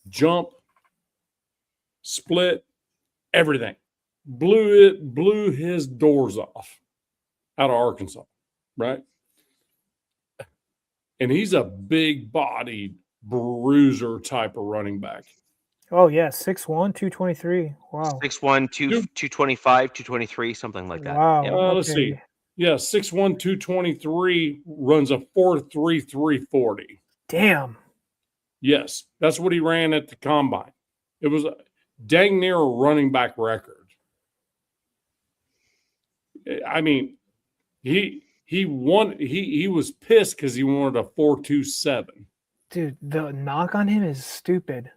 jump, split, everything. Blew his doors off out of Arkansas, right? And he's a big-bodied bruiser type of running back. Oh, yeah. 6'1", 223. Wow. 6'1", 225, 223, something like that. Wow. Yep. Let's see. Yeah, 6'1", 223, runs a 4.3 340. Damn. Yes, that's what he ran at the combine. It was dang near a running back record. I mean, he won. He was pissed because he wanted a 4.27. Dude, the knock on him is stupid.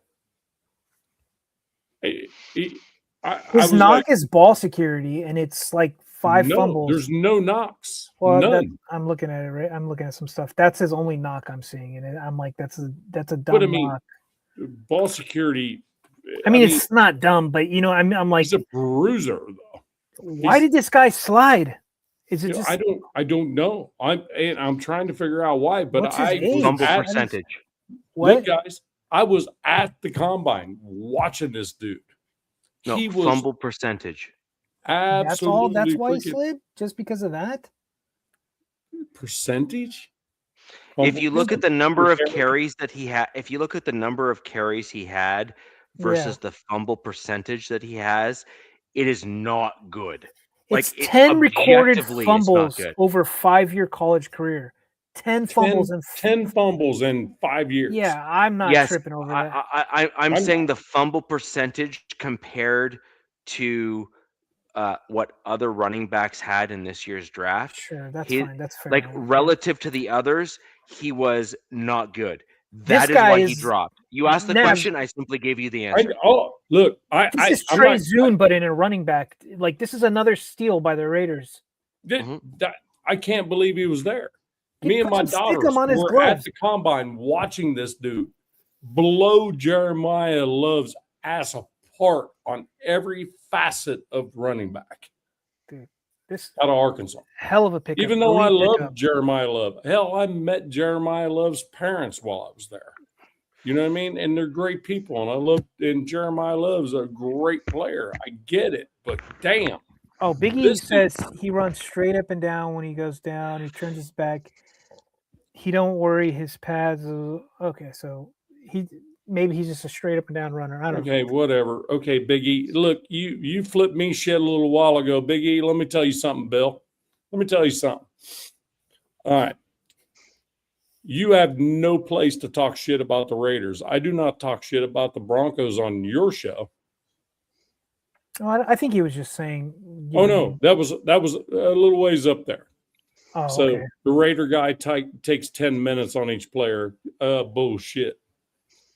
His knock is ball security, and it's like 5 fumbles. There's no knocks. Well, none. I'm looking at it, right? I'm looking at some stuff. That's his only knock I'm seeing, and I'm like, that's a dumb knock. Ball security. I mean, it's not dumb, but I'm like, he's a bruiser though. Why did this guy slide? Is it just? I don't know. I'm trying to figure out why, but fumble percentage. What? Look, guys, I was at the combine watching this dude. No, he was fumble percentage. Absolutely. That's why he slid? Just because of that? Percentage? If you look at the number of carries that he had, versus the fumble percentage that he has, it is not good. It's 10 recorded fumbles over 5-year college career. 10 fumbles in 10 fumbles in 5 years. Yeah, I'm not tripping over that. I'm saying the fumble percentage compared to what other running backs had in this year's draft. Sure, that's fine. That's fair. Like relative to the others, he was not good. That is why he dropped. You asked the question, I simply gave you the answer. This is Trey Zune, but in a running back. Like, this is another steal by the Raiders. I can't believe he was there. Me and my Stick daughters him on his were at gloves. the combine watching this dude blow Jeremiah Love's ass apart on every facet of running back Dude, this out of Arkansas. hell of a pickup. Even though I elite love pickup. Jeremiah Love, hell, I met Jeremiah Love's parents while I was there. You know what I mean? And they're great people, and Jeremiah Love's a great player. I get it, but damn. Oh, Biggie says he runs straight up and down when he goes down. He turns his back. He don't worry his pads. Okay, so maybe he's just a straight up and down runner. I don't know. Okay, whatever. Okay, Big E. Look, you flipped me shit a little while ago. Big E, let me tell you something, Bill. Let me tell you something. All right. You have no place to talk shit about the Raiders. I do not talk shit about the Broncos on your show. Oh, I think he was just saying. Oh no, that was a little ways up there. Oh, So okay. the Raider guy takes 10 minutes on each player. Bullshit.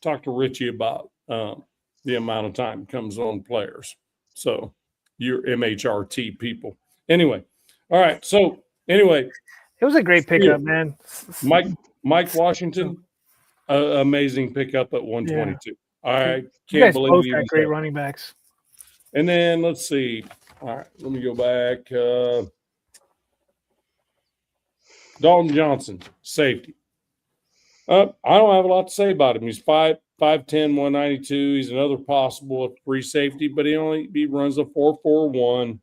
Talk to Richie about the amount of time it comes on players. So you're MHRT people. Anyway, all right. So anyway, it was a great pickup, man. Mike Washington, amazing pickup at 122. Yeah. I you can't guys believe both he got was great there. running backs. And then let's see. All right, let me go back. Dalton Johnson, safety. I don't have a lot to say about him. He's 5'10", 192. He's another possible free safety, but he runs a 4.41.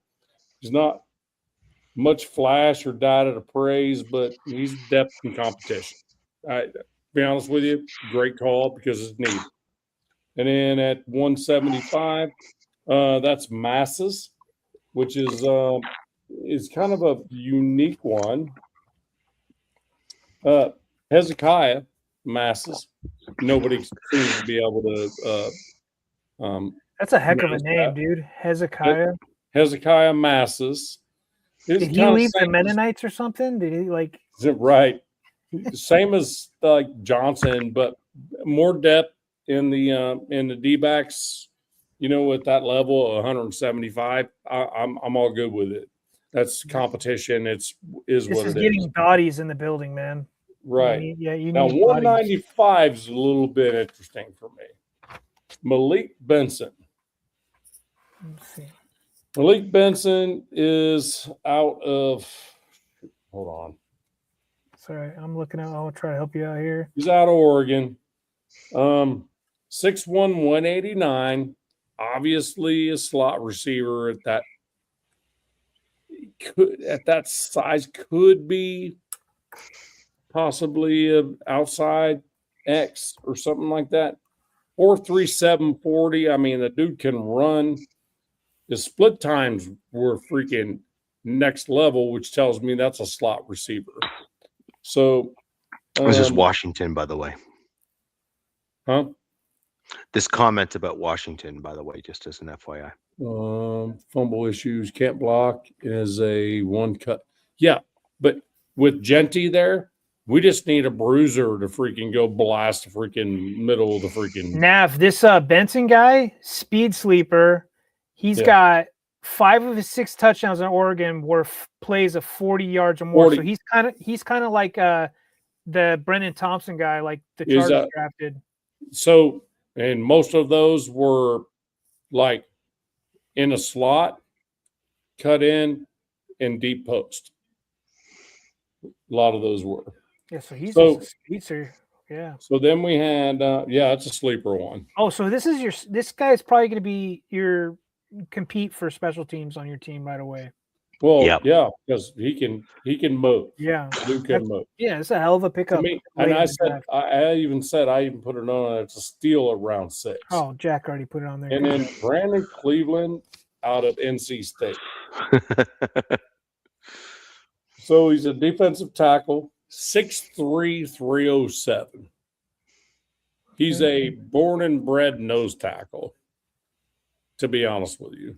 He's not much flash or data to praise, but he's depth and competition. Be honest with you, great call because it's needed. And then at 175, that's Masses, which is kind of a unique one. Hezekiah Masses. Nobody seems to be able to. That's a heck of a name, dude. Hezekiah. Hezekiah Masses. Did he leave the Mennonites or something? Did he like? Right. Same as like Johnson, but more depth in the D-backs. You know, at that level, 175, I'm all good with it. That's competition. This is getting bodies in the building, man. Right. You now, need 195 is a little bit interesting for me. Malik Benson. Let's see. Malik Benson is out of. Hold on. Sorry, I'm looking at. I'll try to help you out here. He's out of Oregon. 6'1", 189. Obviously, a slot receiver at that size could be possibly an outside X or something like that. 4.37 40. I mean, the dude can run. His split times were freaking next level, which tells me that's a slot receiver. So this is Washington, by the way. Huh? This comment about Washington, by the way, just as an FYI. Fumble issues, can't block is a one cut. Yeah, but with Genty there, we just need a bruiser to freaking go blast the freaking middle of the freaking. Nav, this Benson guy, speed sleeper. He's got 5 of his 6 touchdowns in Oregon were plays of 40 yards or more. 40. So he's kind of like the Brennan Thompson guy, like the Chargers drafted. So, and most of those were like in a slot, cut in deep post. A lot of those were. Yeah, so he's a speedster. Yeah. So then we had, it's a sleeper one. Oh, so this guy is probably going to be your compete for special teams on your team right away. Well, yeah, because he can move. Yeah, Dude can move. Yeah, it's a hell of a pickup. And I even put it on. It's a steal at round 6. Oh, Jack already put it on there. And then Brandon Cleveland out of NC State. So he's a defensive tackle, 6'3", 307. He's a born and bred nose tackle. To be honest with you,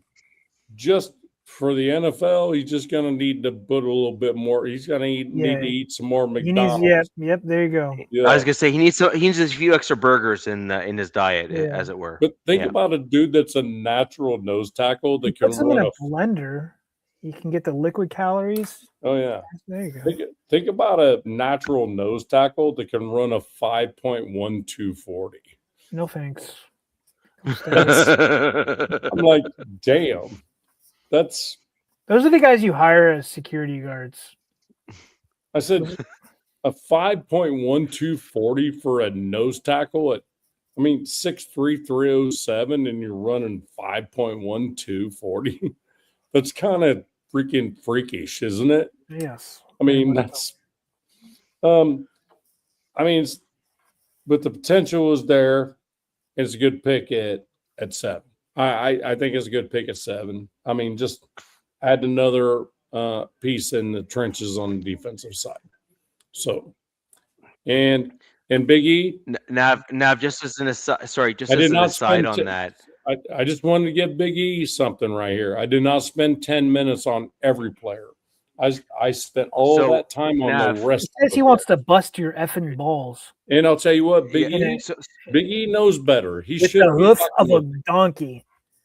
just for the NFL, he's just going to need to put a little bit more. He's going to need to eat some more McDonald's. Yep. There you go. Yeah. I was going to say he needs a few extra burgers in his diet, as it were. But think about a dude that's a natural nose tackle that can run a blender. You can get the liquid calories. Oh yeah. There you go. Think about a natural nose tackle that can run a 5.1240. No thanks. I'm like, damn. Those are the guys you hire as security guards. I said a 5.1240 for a nose tackle at 6'3", 307, and you're running 5.1240. That's kind of freaking freakish, isn't it? Yes. That's but the potential is there. It's a good pick at 7. I think it's a good pick at 7. Just add another piece in the trenches on the defensive side. So, and Big E. Nav, just as an aside, on that. I just wanted to give Big E something right here. I do not spend 10 minutes on every player. I spent all that time on the rest. He says he wants to bust your effing balls. And I'll tell you what, Big E knows better. He should the hoof of a donkey.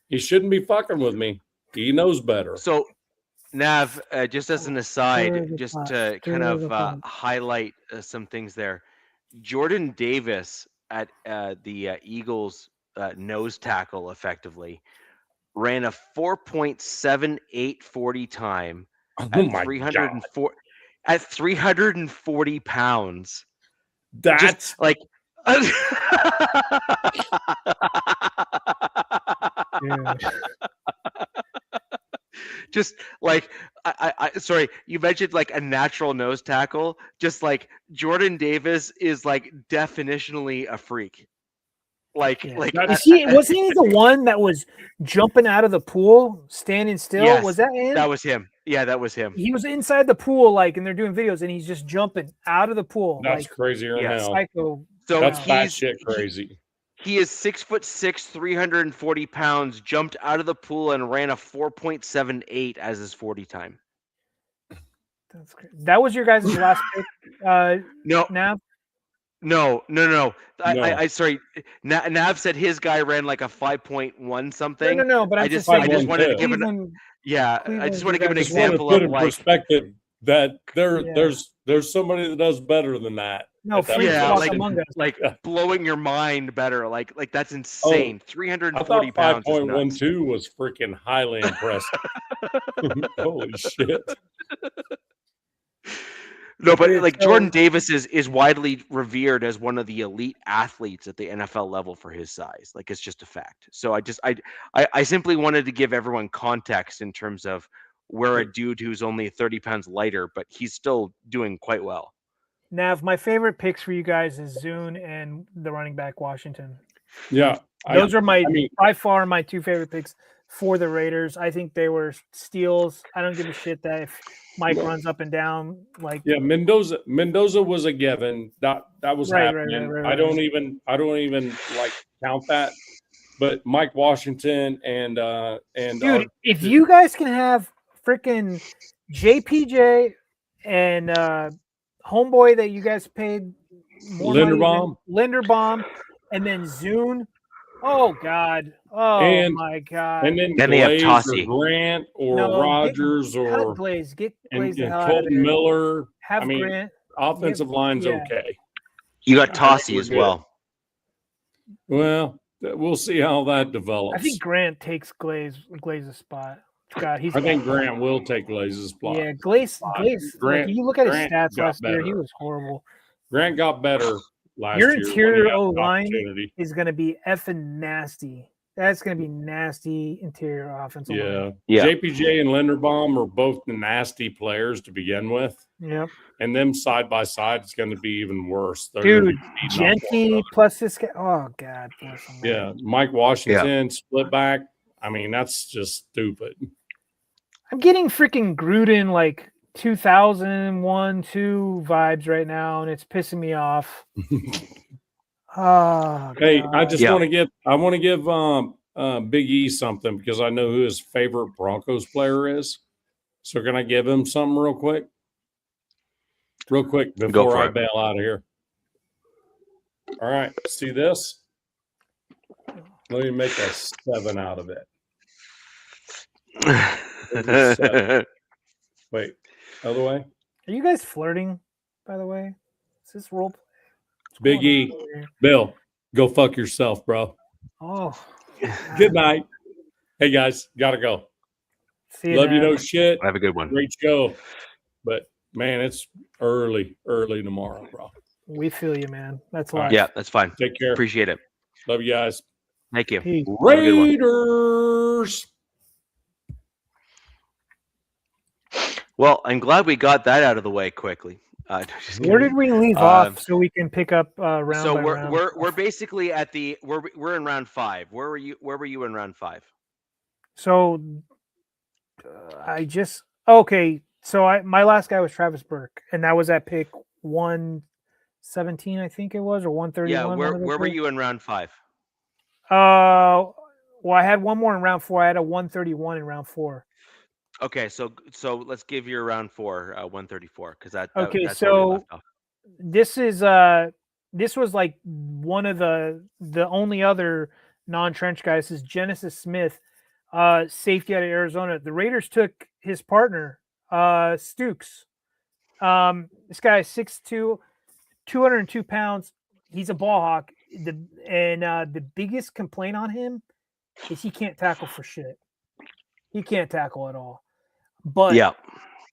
He shouldn't be fucking with me. He knows better. So, Nav, just as an aside, just to kind of highlight some things there. Jordan Davis at the Eagles nose tackle effectively ran a 4.7840 time at 340 pounds. That's just like just like I sorry, you mentioned like a natural nose tackle. Just like Jordan Davis is like definitionally a freak. Wasn't he the one that was jumping out of the pool, standing still? Yes, was that him? That was him. Yeah, that was him. He was inside the pool, and they're doing videos, and he's just jumping out of the pool. That's crazier than hell. Psycho. So that's batshit crazy. He is 6'6", 340 pounds, jumped out of the pool and ran a 4.78 as his 40 time. That's great. That was your guys' last pick. No. Nav? No. I sorry. Nav said his guy ran like a 5.1 something. No. But I just wanted to give an I just want to give an example of like perspective that there's somebody that does better than that. No, like blowing your mind better. Like that's insane. 340 pounds. 5.12 was freaking highly impressive. Holy shit. No, but like Jordan Davis is widely revered as one of the elite athletes at the NFL level for his size. Like it's just a fact. So I simply wanted to give everyone context in terms of where a dude who's only 30 pounds lighter, but he's still doing quite well. Nav, my favorite picks for you guys is Zune and the running back Washington. Yeah. Those are by far my two favorite picks for the Raiders. I think they were steals. I don't give a shit that if Mike runs up and down. Mendoza was a given. That was happening. Right, I don't even count that. But Mike Washington and dude, if you guys can have freaking JPJ and homeboy that you guys paid more Linderbaum, and then Zune. Oh God! Oh my God! And then they have Tossie, Grant, or Rogers, or Glaze. Get Glaze and Colton Miller. Have Grant. Offensive line's okay. You got Tossie as well. Well, we'll see how that develops. I think Grant takes Glaze's spot. God, I think Grant will take Glaze's spot. Yeah, Glaze. Grant, you look at his stats last year; he was horrible. Grant got better last year. Your interior O-line is going to be effing nasty. That's going to be nasty interior offensive line. Yeah. JPJ and Linderbaum are both nasty players to begin with. Yep. And them side by side, it's going to be even worse. Dude, Genty plus this guy. Oh, God. Yeah. Mike Washington, split back. That's just stupid. I'm getting freaking Gruden 2001-2 vibes right now, and it's pissing me off. Hey, I just want to give Big E something because I know who his favorite Broncos player is. So can I give him something real quick before I bail out of here? All right, see this? Let me make a 7 out of it. 37. Wait, other way? Are you guys flirting, by the way? Is this role play? What's Big going E. on over here? Bill, go fuck yourself, bro. Oh, Good night. Hey, guys, gotta go. see you. Love you, Nat. no shit. Have a good one. Great show. But, man, it's early tomorrow, bro. We feel you, man. That's All right. life. Yeah, that's fine. Take care. Appreciate it. Love you guys. Thank you. Peace. Have a good one. Raiders. Well, I'm glad we got that out of the way quickly. Just Where kidding. did we leave off so we can pick up round So by round? we're basically at the we're in round 5. Where were you in round 5? So I just okay. So my last guy was Travis Burke, and that was at pick 117, I think it was, or 131. Yeah, where were you in round 5? Well, I had one more in round 4. I had a 131 in round 4. Okay, so let's give your round 4 134 because that's Okay, where we so left off. this was like one of the only other non-trench guys. This is Genesis Smith, safety out of Arizona. The Raiders took his partner, Stukes. This guy is 6'2", 202 pounds. He's a ball hawk. The biggest complaint on him is he can't tackle for shit. He can't tackle at all. But Yeah,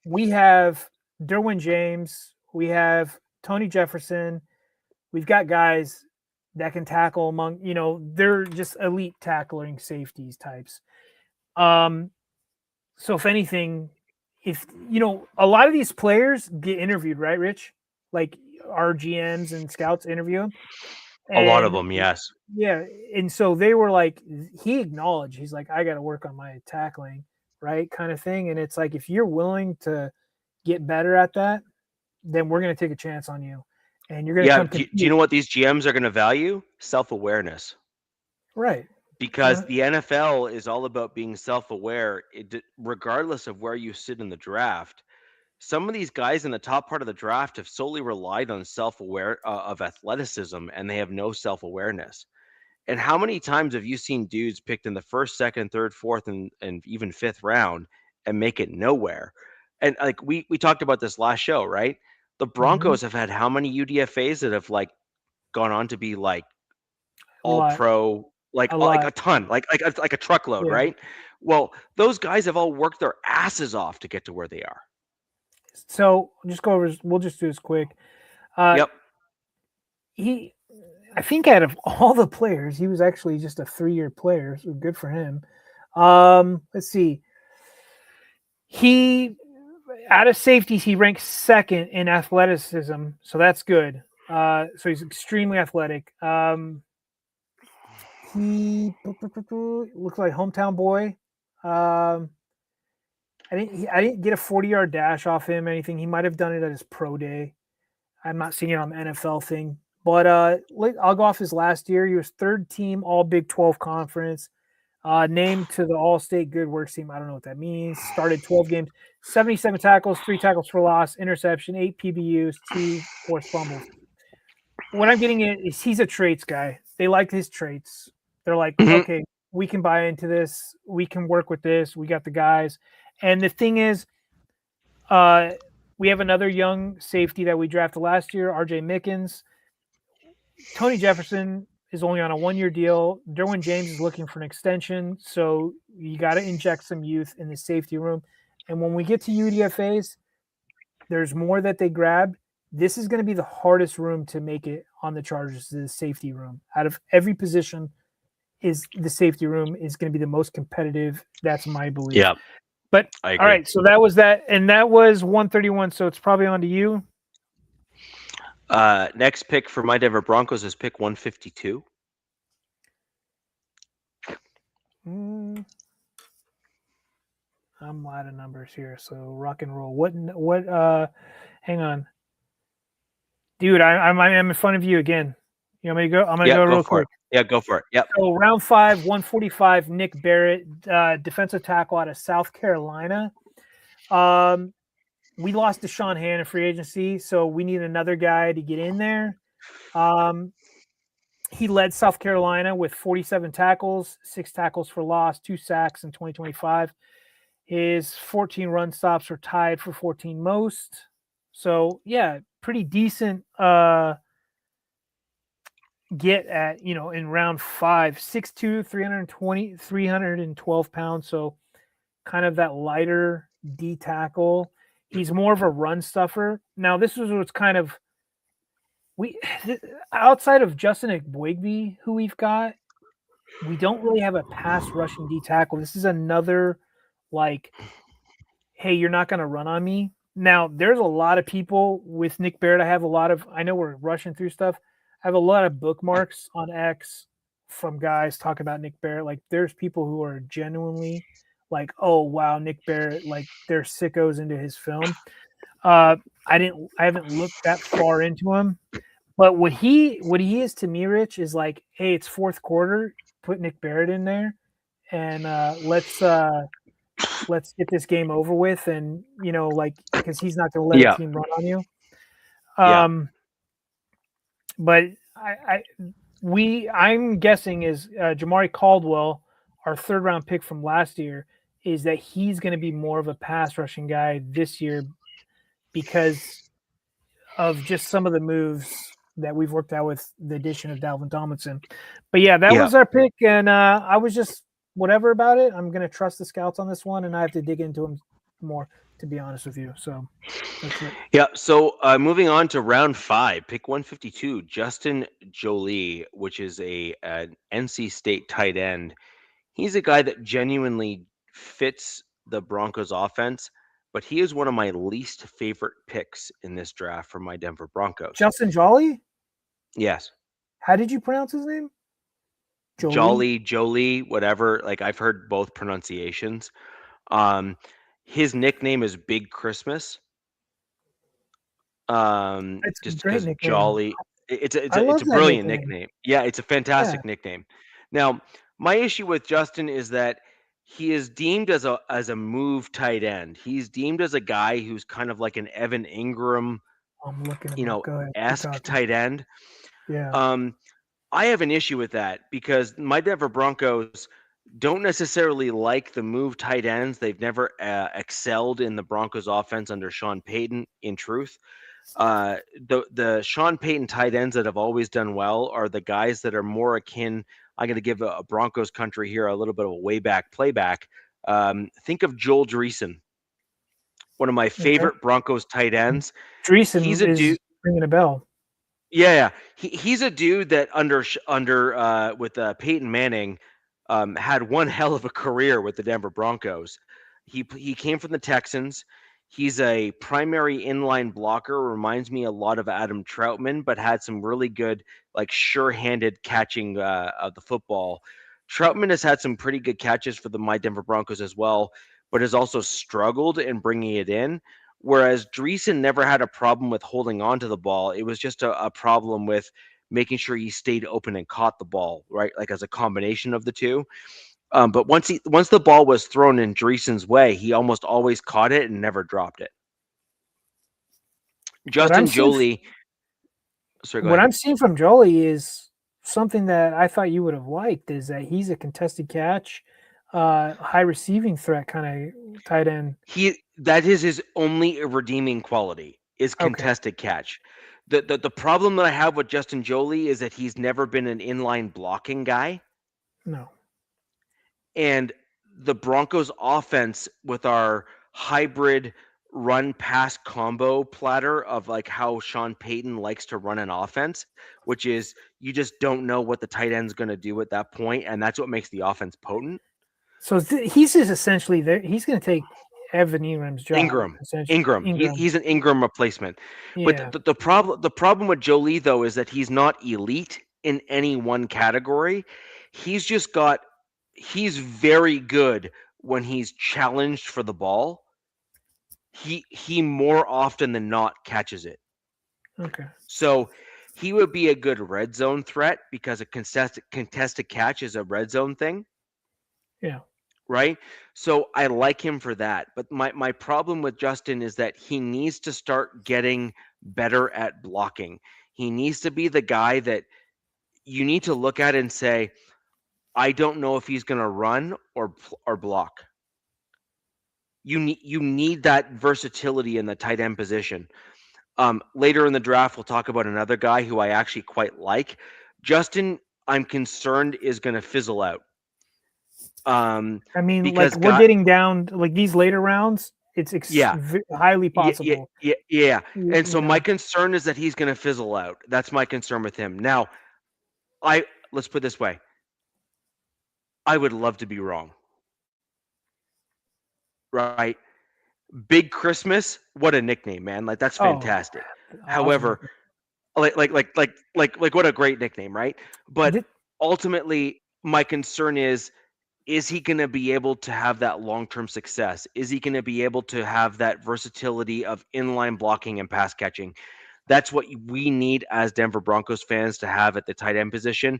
we have Derwin James. We have Tony Jefferson. We've got guys that can tackle among, they're just elite tackling safeties types. So if anything, a lot of these players get interviewed, right, Rich? Like our GMs and scouts interview them. a lot of them, yes. Yeah. And so they were like, he acknowledged, he's like, I got to work on my tackling, right? Kind of thing. And it's like, if you're willing to get better at that, then we're going to take a chance on you. And you're going to come Do you know what these GMs are going to value? Self-awareness. Right. Because the NFL is all about being self-aware, regardless of where you sit in the draft. Some of these guys in the top part of the draft have solely relied on self-aware of athleticism, and they have no self-awareness. And how many times have you seen dudes picked in the first, second, third, fourth, and even fifth round and make it nowhere? And like we talked about this last show, right? The Broncos have had how many UDFAs that have like gone on to be like all pro, like a ton, like a truckload, Yeah. right? Well, those guys have all worked their asses off to get to where they are. So just go over. We'll just do this quick. Yep. I think out of all the players, he was actually just a 3-year player. So good for him. Let's see. Out of safeties, he ranks second in athleticism. So that's good. So he's extremely athletic. He looks like hometown boy. I didn't get a 40-yard dash off him or anything. He might have done it at his pro day. I'm not seeing it on the NFL thing. But I'll go off his last year. He was third team All Big 12 Conference. Named to the All-State Good Works team. I don't know what that means. Started 12 games, 77 tackles, 3 tackles for loss, interception, 8 PBUs, 2 forced fumbles. What I'm getting at is he's a traits guy. They like his traits. They're like, okay, we can buy into this. We can work with this. We got the guys. And the thing is, we have another young safety that we drafted last year, RJ Mickens. Tony Jefferson is only on a 1-year deal. Derwin James is looking for an extension. So you got to inject some youth in the safety room. And when we get to UDFAs, there's more that they grab. This is going to be the hardest room to make it on the Chargers, the safety room. Out of every position, the safety room is going to be the most competitive. That's my belief. Yeah. But all right, so that was that, and that was 131. So it's probably on to you. Next pick for my Denver Broncos is pick 152. I'm out of numbers here, so rock and roll. What? Hang on, dude. I'm in front of you again. You want me to go? I'm gonna go real quick. Yeah, go for it. Yep. So round 5, 145. Nick Barrett, defensive tackle out of South Carolina. We lost Deshaun Hand in free agency, so we need another guy to get in there. He led South Carolina with 47 tackles, 6 tackles for loss, 2 sacks in 2025. His 14 run stops are tied for 14 most. So yeah, pretty decent get at, in round 5, 6'2", 320, 312 pounds. So kind of that lighter D tackle. He's more of a run stuffer. Now this is what's kind of we outside of Justin Igboigbe, who we've got, we don't really have a pass rushing D tackle. This is another like, hey, you're not going to run on me. Now, there's a lot of people with Nick Barrett. I know we're rushing through stuff. I have a lot of bookmarks on X from guys talking about Nick Barrett. Like, there's people who are genuinely like, oh, wow, Nick Barrett, like, they're sickos into his film. I haven't looked that far into him. But what he is to me, Rich, is like, hey, it's fourth quarter. Put Nick Barrett in there, and let's get this game over with. And because he's not going to let a team run on you. But I'm guessing is Jamari Caldwell, our third round pick from last year, is that he's going to be more of a pass rushing guy this year because of just some of the moves that we've worked out with the addition of Dalvin Tomlinson. But yeah, that was our pick, and I was just whatever about it. I'm going to trust the scouts on this one, and I have to dig into them more, to be honest with you. So that's it. Yeah. So moving on to round 5, pick 152, Justin Jolie, which is an NC State tight end. He's a guy that genuinely fits the Broncos offense, but he is one of my least favorite picks in this draft for my Denver Broncos. Justin Jolie? Yes. How did you pronounce his name? Jolie, whatever. Like, I've heard both pronunciations. His nickname is Big Christmas. It's just a great because nickname. Jolly, it's a brilliant nickname. Yeah, it's a fantastic nickname. Now, my issue with Justin is that he is deemed as a move tight end. He's deemed as a guy who's kind of like an Evan Ingram, I'm looking at esque tight end. Yeah. I have an issue with that because my Denver Broncos don't necessarily like the move tight ends. They've never excelled in the Broncos offense under Sean Payton, in truth. The Sean Payton tight ends that have always done well are the guys that are more akin. I'm going to give a Broncos country here a little bit of a way back playback. Think of Joel Dreesen, one of my favorite Broncos tight ends. Dreesen is ringing a bell. Yeah, he's a dude that under with Peyton Manning had one hell of a career with the Denver Broncos. He came from the Texans. He's a primary inline blocker. Reminds me a lot of Adam Troutman, but had some really good, like, sure-handed catching of the football. Troutman has had some pretty good catches for my Denver Broncos as well, but has also struggled in bringing it in. Whereas Dreesen never had a problem with holding on to the ball. It was just a problem with making sure he stayed open and caught the ball, right? Like, as a combination of the two. But once the ball was thrown in Dreesen's way, he almost always caught it and never dropped it. Justin Jolie. What I'm seeing from Jolie is something that I thought you would have liked, is that he's a contested catch, high receiving threat kind of tight end. That is his only redeeming quality, is contested catch. The problem that I have with Justin Jolie is that he's never been an inline blocking guy. No. And the Broncos offense, with our hybrid run pass combo platter of like how Sean Payton likes to run an offense, which is you just don't know what the tight end's going to do at that point, and that's what makes the offense potent. So he's just essentially there. He's going to take Evan Ingram's job. Ingram. He's an Ingram replacement. Yeah. But the problem with Jolie, though, is that he's not elite in any one category. He's very good when he's challenged for the ball. He more often than not catches it. Okay. So he would be a good red zone threat because a contested catch is a red zone thing. Yeah. Right? So I like him for that. But my problem with Justin is that he needs to start getting better at blocking. He needs to be the guy that you need to look at and say, I don't know if he's going to run or block. you need that versatility in the tight end position. Later in the draft, we'll talk about another guy who I actually quite like. Justin, I'm concerned, is going to fizzle out. I mean, Because like we're getting down like these later rounds. It's highly possible. Yeah. And You so my know, concern is that he's going to fizzle out. That's my concern with him. Now, let's put it this way. I would love to be wrong. Right? Big Christmas, what a nickname, man. Like that's fantastic. awesome. However, like what a great nickname, right? But ultimately, my concern is he going to be able to have that long-term success? Is he going to be able to have that versatility of inline blocking and pass catching? That's what we need as Denver Broncos fans to have at the tight end position.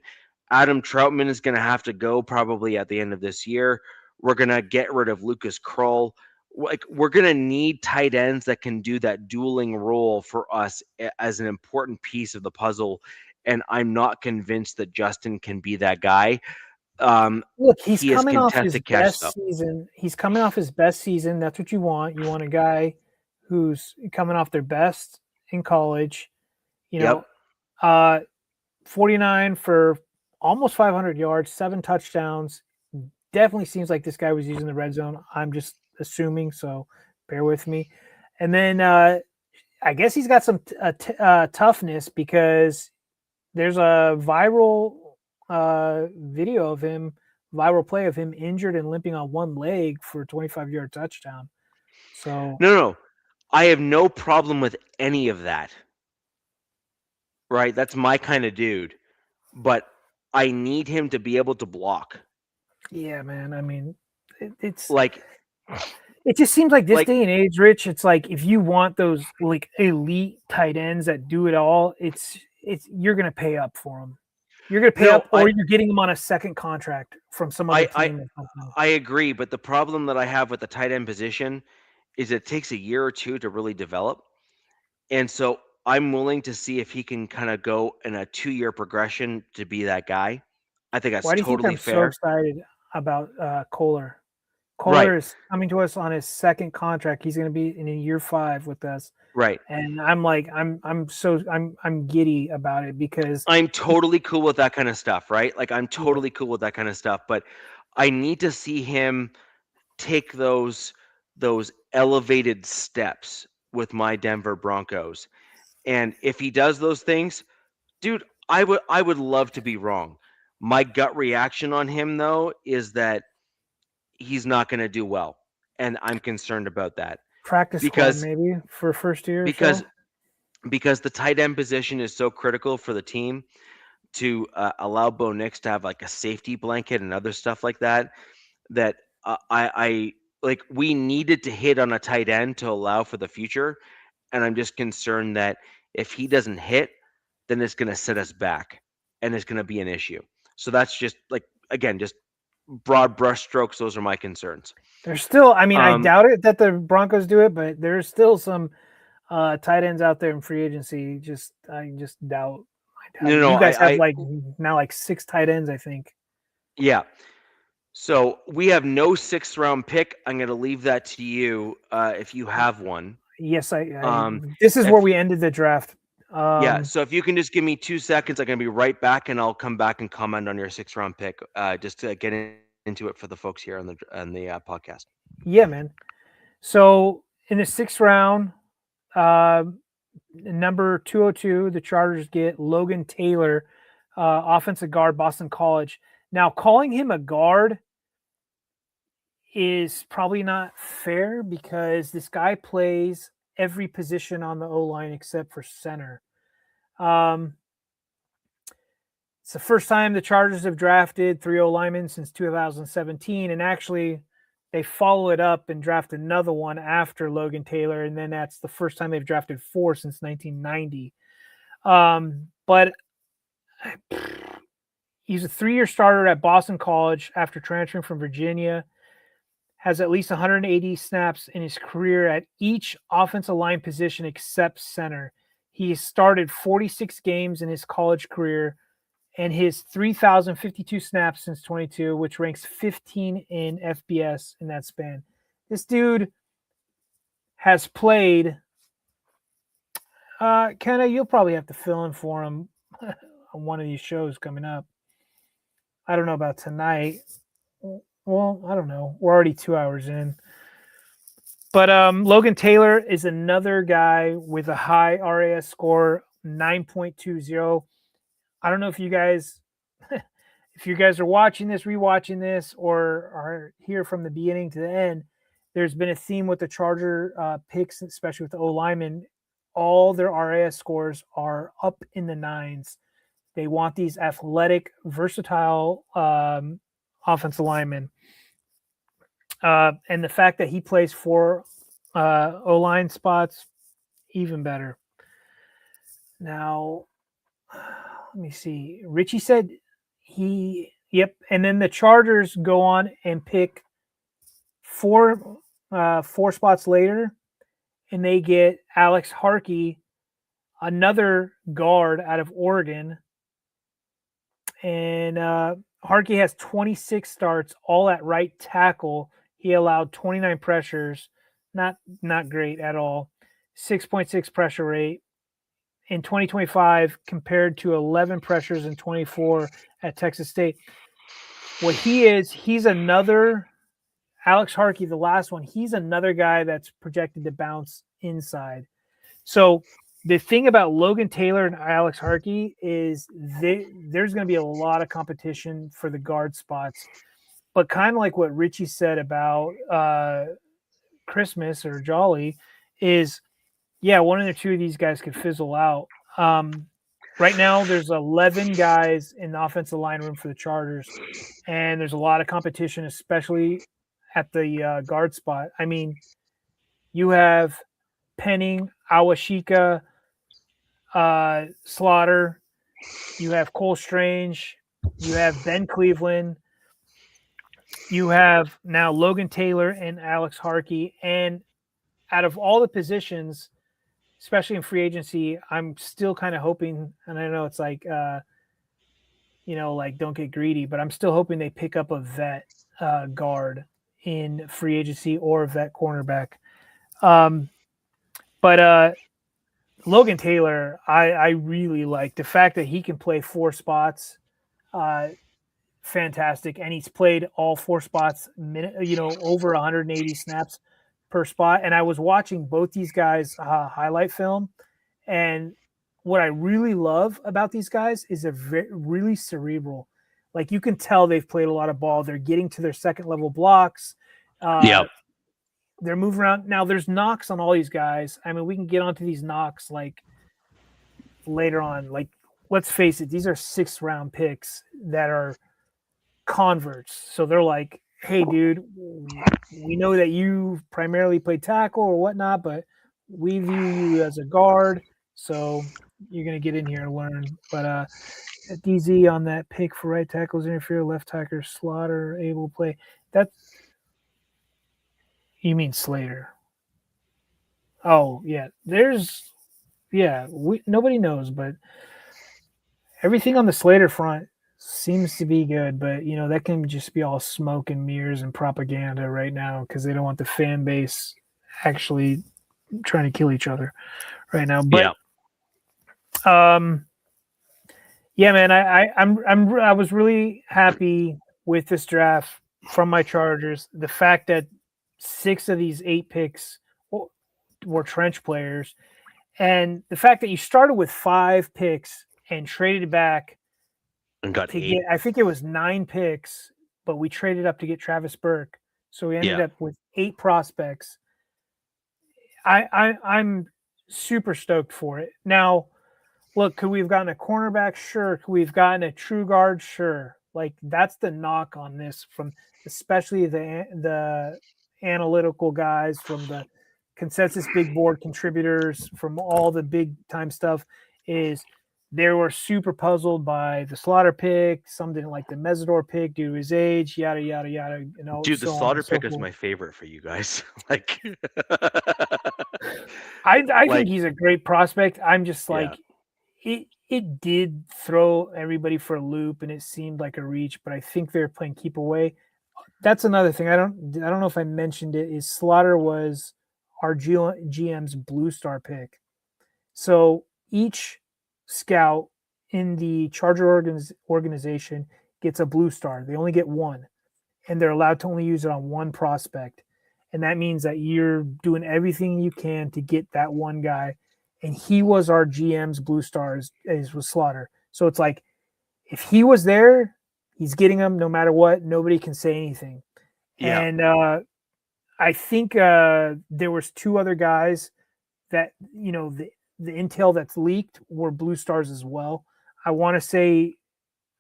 Adam Troutman is going to have to go probably at the end of this year. We're going to get rid of Lucas Krull. Like, we're going to need tight ends that can do that dueling role for us as an important piece of the puzzle. And I'm not convinced that Justin can be that guy. Look, he's coming off his best season. He's coming off his best season. That's what you want. You want a guy who's coming off their best in college. You know, 49 for almost 500 yards, 7 touchdowns. Definitely seems like this guy was using the red zone. I'm just assuming, so bear with me. And then I guess he's got some toughness, because there's a viral video of him, viral play of him injured and limping on one leg for a 25-yard touchdown. So no, I have no problem with any of that. Right, that's my kind of dude. But I need him to be able to block. Yeah, man. I mean, it's like, it just seems like this day and age, Rich, it's like if you want those like elite tight ends that do it all, it's you're going to pay up for them. You're going to pay up, or you're getting them on a second contract from some other team. I agree, but the problem that I have with the tight end position is it takes a year or two to really develop. And so I'm willing to see if he can kind of go in a 2-year progression to be that guy. I think that's totally fair. Why do you think I'm so excited about Kohler? Kohler is coming to us on his second contract. He's going to be in year 5 with us. Right. And I'm like, I'm giddy about it, because I'm totally cool with that kind of stuff, right? Like, I'm totally cool with that kind of stuff, but I need to see him take those elevated steps with my Denver Broncos. And if he does those things, dude, I would love to be wrong. My gut reaction on him, though, is that he's not going to do well, and I'm concerned about that. Practice squad maybe for first year. Because the tight end position is so critical for the team to allow Bo Nix to have like a safety blanket and other stuff like that. That I like. We needed to hit on a tight end to allow for the future, and I'm just concerned that if he doesn't hit, then it's going to set us back, and it's going to be an issue. So that's just like, again, just broad brush strokes. Those are my concerns. There's still, I mean, I doubt it that the Broncos do it, but there's still some tight ends out there in free agency. I just doubt. No, you guys have like 6 tight ends, I think. Yeah. So we have no 6th round pick. I'm going to leave that to you if you have one. Yes, this is where we ended the draft. Yeah, so if you can just give me 2 seconds, I'm going to be right back, and I'll come back and comment on your 6th round pick, just to get into it for the folks here on the podcast. Yeah, man. So in the 6th round, number 202, the Chargers get Logan Taylor, offensive guard, Boston College. Now, calling him a guard is probably not fair, because this guy plays every position on the O-line except for center. It's the first time the Chargers have drafted 3 O-linemen since 2017, and actually they follow it up and draft another one after Logan Taylor, and then that's the first time they've drafted 4 since 1990. But he's a 3-year starter at Boston College after transferring from Virginia. Has at least 180 snaps in his career at each offensive line position except center. He started 46 games in his college career, and his 3,052 snaps since 22, which ranks 15 in FBS in that span. This dude has played. Kenna, you'll probably have to fill in for him on one of these shows coming up. I don't know about tonight. Well, I don't know. We're already 2 hours in. But Logan Taylor is another guy with a high RAS score, 9.20. I don't know if you guys are watching this, rewatching this, or are here from the beginning to the end. There's been a theme with the Charger picks, especially with the O-linemen. All their RAS scores are up in the 9s. They want these athletic, versatile offensive linemen. And the fact that he plays 4 O-line spots, even better. Now, let me see. Richie said yep. And then the Chargers go on and pick 4 spots later, and they get Alex Harkey, another guard out of Oregon. And Harkey has 26 starts, all at right tackle. He allowed 29 pressures, not great at all. 6.6 pressure rate in 2025 compared to 11 pressures in 24 at Texas State. What he's another Alex Harkey, the last one. He's another guy that's projected to bounce inside. So the thing about Logan Taylor and Alex Harkey is there's going to be a lot of competition for the guard spots. But kind of like what Richie said about Christmas or Jolly is, yeah, one or two of these guys could fizzle out. Right now, there's 11 guys in the offensive line room for the Chargers, and there's a lot of competition, especially at the guard spot. I mean, you have Penning, Awashika, Slaughter, you have Cole Strange, you have Ben Cleveland, you have now Logan Taylor and Alex Harkey. And out of all the positions, especially in free agency, I'm still kind of hoping, and I know it's like, like don't get greedy, but I'm still hoping they pick up a vet guard in free agency or a vet cornerback. But Logan Taylor, I really like the fact that he can play 4 spots. Fantastic. And he's played all 4 spots, over 180 snaps per spot. And I was watching both these guys highlight film. And what I really love about these guys is they're really cerebral. Like you can tell they've played a lot of ball. They're getting to their second level blocks. They're moving around. Now there's knocks on all these guys. I mean, we can get onto these knocks like later on. Like, let's face it, these are 6th round picks that are converts. So they're like, hey, dude, we know that you primarily play tackle or whatnot, but we view you as a guard. So you're going to get in here and learn. But DZ on that pick for right tackles interfere, left tackle Slaughter able to play. You mean Slater? Oh yeah, nobody knows, but everything on the Slater front seems to be good. But that can just be all smoke and mirrors and propaganda right now because they don't want the fan base actually trying to kill each other right now. But yeah, man, I was really happy with this draft from my Chargers. The fact that 6 of these 8 picks were trench players, and the fact that you started with 5 picks and traded back and got to 8. get, I think it was 9 picks, but we traded up to get Travis Burke, so we ended up with 8 prospects. I'm super stoked for it. Now, look, could we have gotten a cornerback? Sure. Could we have gotten a true guard? Sure. Like that's the knock on this from especially the analytical guys, from the consensus big board contributors, from all the big time stuff, is they were super puzzled by the Slaughter pick. Some didn't like the Mesidor pick due to his age, yada yada yada. Dude, so the Slaughter pick so is my favorite for you guys. Like, I think he's a great prospect. I'm just like, it did throw everybody for a loop, and it seemed like a reach. But I think they're playing keep away. That's another thing. I don't know if I mentioned it. Is Slaughter was our GM's Blue Star pick. So each scout in the Charger organization gets a Blue Star. They only get one, and they're allowed to only use it on one prospect. And that means that you're doing everything you can to get that one guy. And he was our GM's Blue Stars, as was Slaughter. So it's like, if he was there, he's getting them no matter what. Nobody can say anything. Yeah. And I think there was two other guys that, you know, the intel that's leaked were Blue Stars as well. I want to say,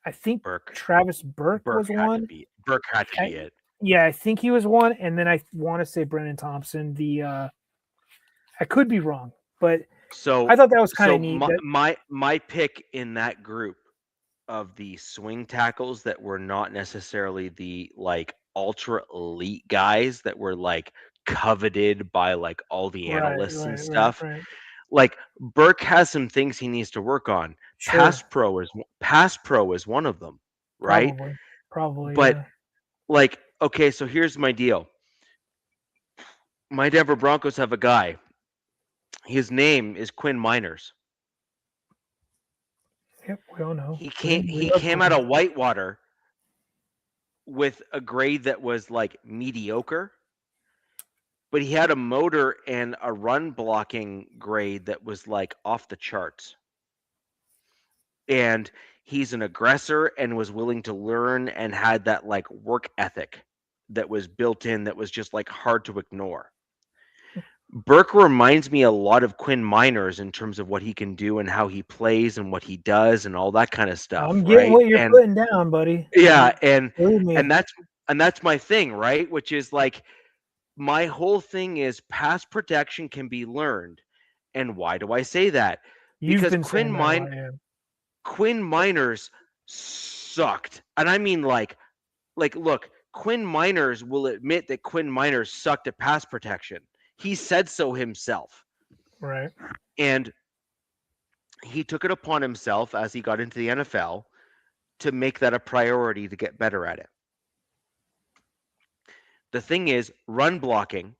I think Travis Burke was one. Burke had to be it. Yeah, I think he was one. And then I want to say Brennan Thompson. I could be wrong, but so I thought that was kind of neat. My pick in that group of the swing tackles that were not necessarily the like ultra elite guys that were like coveted by like all the analysts and stuff. Right. Like Burke has some things he needs to work on. Sure. Pass pro is one of them, right? Probably. But yeah. like, okay, so here's my deal. My Denver Broncos have a guy. His name is Quinn Miners. Yep, we all know. He came out of Whitewater with a grade that was like mediocre, but he had a motor and a run blocking grade that was like off the charts. And he's an aggressor and was willing to learn and had that like work ethic that was built in that was just like hard to ignore. Burke reminds me a lot of Quinn Miners in terms of what he can do and how he plays and what he does and all that kind of stuff. I'm getting what you're putting down, buddy. Yeah, and that's my thing, right? Which is like my whole thing is pass protection can be learned. And why do I say that? Because Quinn Miners sucked. And I mean like look, Quinn Miners will admit that Quinn Miners sucked at pass protection. He said so himself. Right. And he took it upon himself as he got into the NFL to make that a priority to get better at it. The thing is, run blocking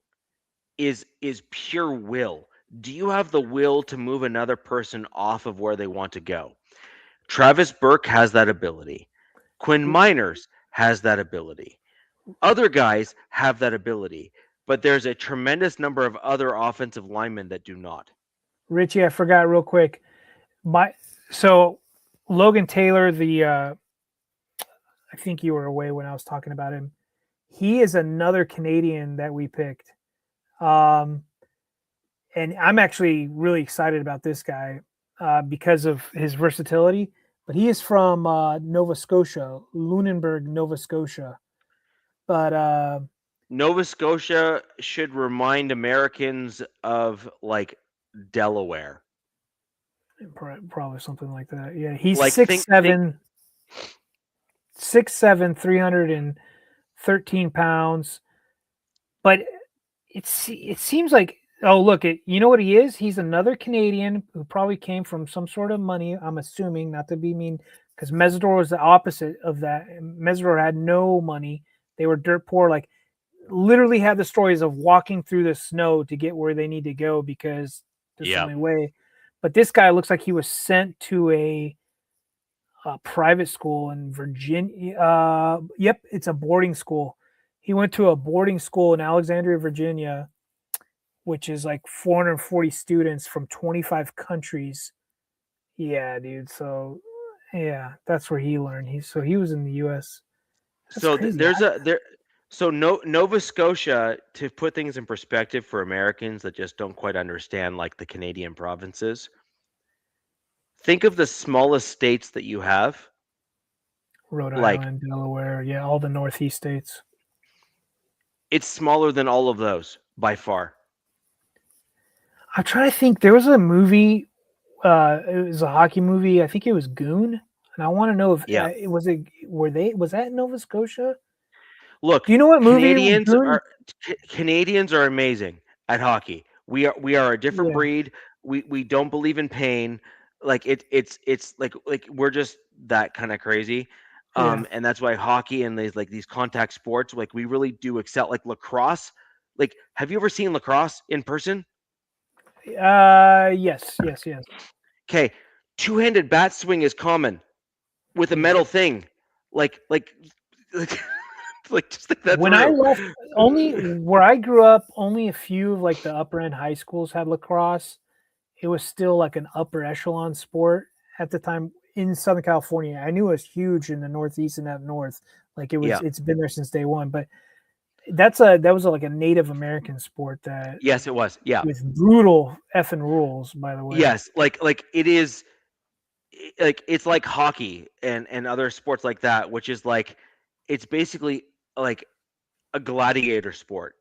is pure will. Do you have the will to move another person off of where they want to go? Travis Burke has that ability. Quinn Miners has that ability. Other guys have that ability. But there's a tremendous number of other offensive linemen that do not. Richie, I forgot real quick. So Logan Taylor, I think you were away when I was talking about him. He is another Canadian that we picked. And I'm actually really excited about this guy because of his versatility. But he is from Nova Scotia, Lunenburg, Nova Scotia. But Nova Scotia should remind Americans of like Delaware. Probably something like that. Yeah, he's like 6'7", 313 pounds. But it seems like, oh, look, you know what he is? He's another Canadian who probably came from some sort of money, I'm assuming, not to be mean, because Mesidor was the opposite of that. Mesidor had no money. They were dirt poor, like literally had the stories of walking through the snow to get where they need to go because there's the only way. But this guy looks like he was sent to a private school in Virginia. Yep, it's a boarding school. He went to a boarding school in Alexandria, Virginia, which is like 440 students from 25 countries. Yeah, dude. So yeah, that's where he learned. He was in the U.S. That's so crazy. So Nova Scotia, to put things in perspective for Americans that just don't quite understand like the Canadian provinces, think of the smallest states that you have. Rhode Island, Delaware, yeah, all the Northeast states. It's smaller than all of those by far. I'm trying to think. There was a movie, it was a hockey movie. I think it was Goon. And I want to know if was that in Nova Scotia? Look, do you know what movie Canadians are amazing at hockey. We are a different breed. We don't believe in pain. Like it's like we're just that kind of crazy. And that's why hockey and these contact sports, like we really do excel. Like lacrosse Like, have you ever seen lacrosse in person? Yes. Okay, two-handed bat swing is common with a Yeah. metal thing. Like, like, like, like just think that When I through. left, only where I grew up, only a few of like the upper end high schools had lacrosse. It was still like an upper echelon sport at the time in Southern California. I knew it was huge in the Northeast and up north. Like Yeah. it's been there since day one. But that was like a Native American sport that Yes, it was. Yeah. with brutal effing rules, by the way. Yes. Like it is. Like it's like hockey and other sports like that, which is like it's basically like a gladiator sport,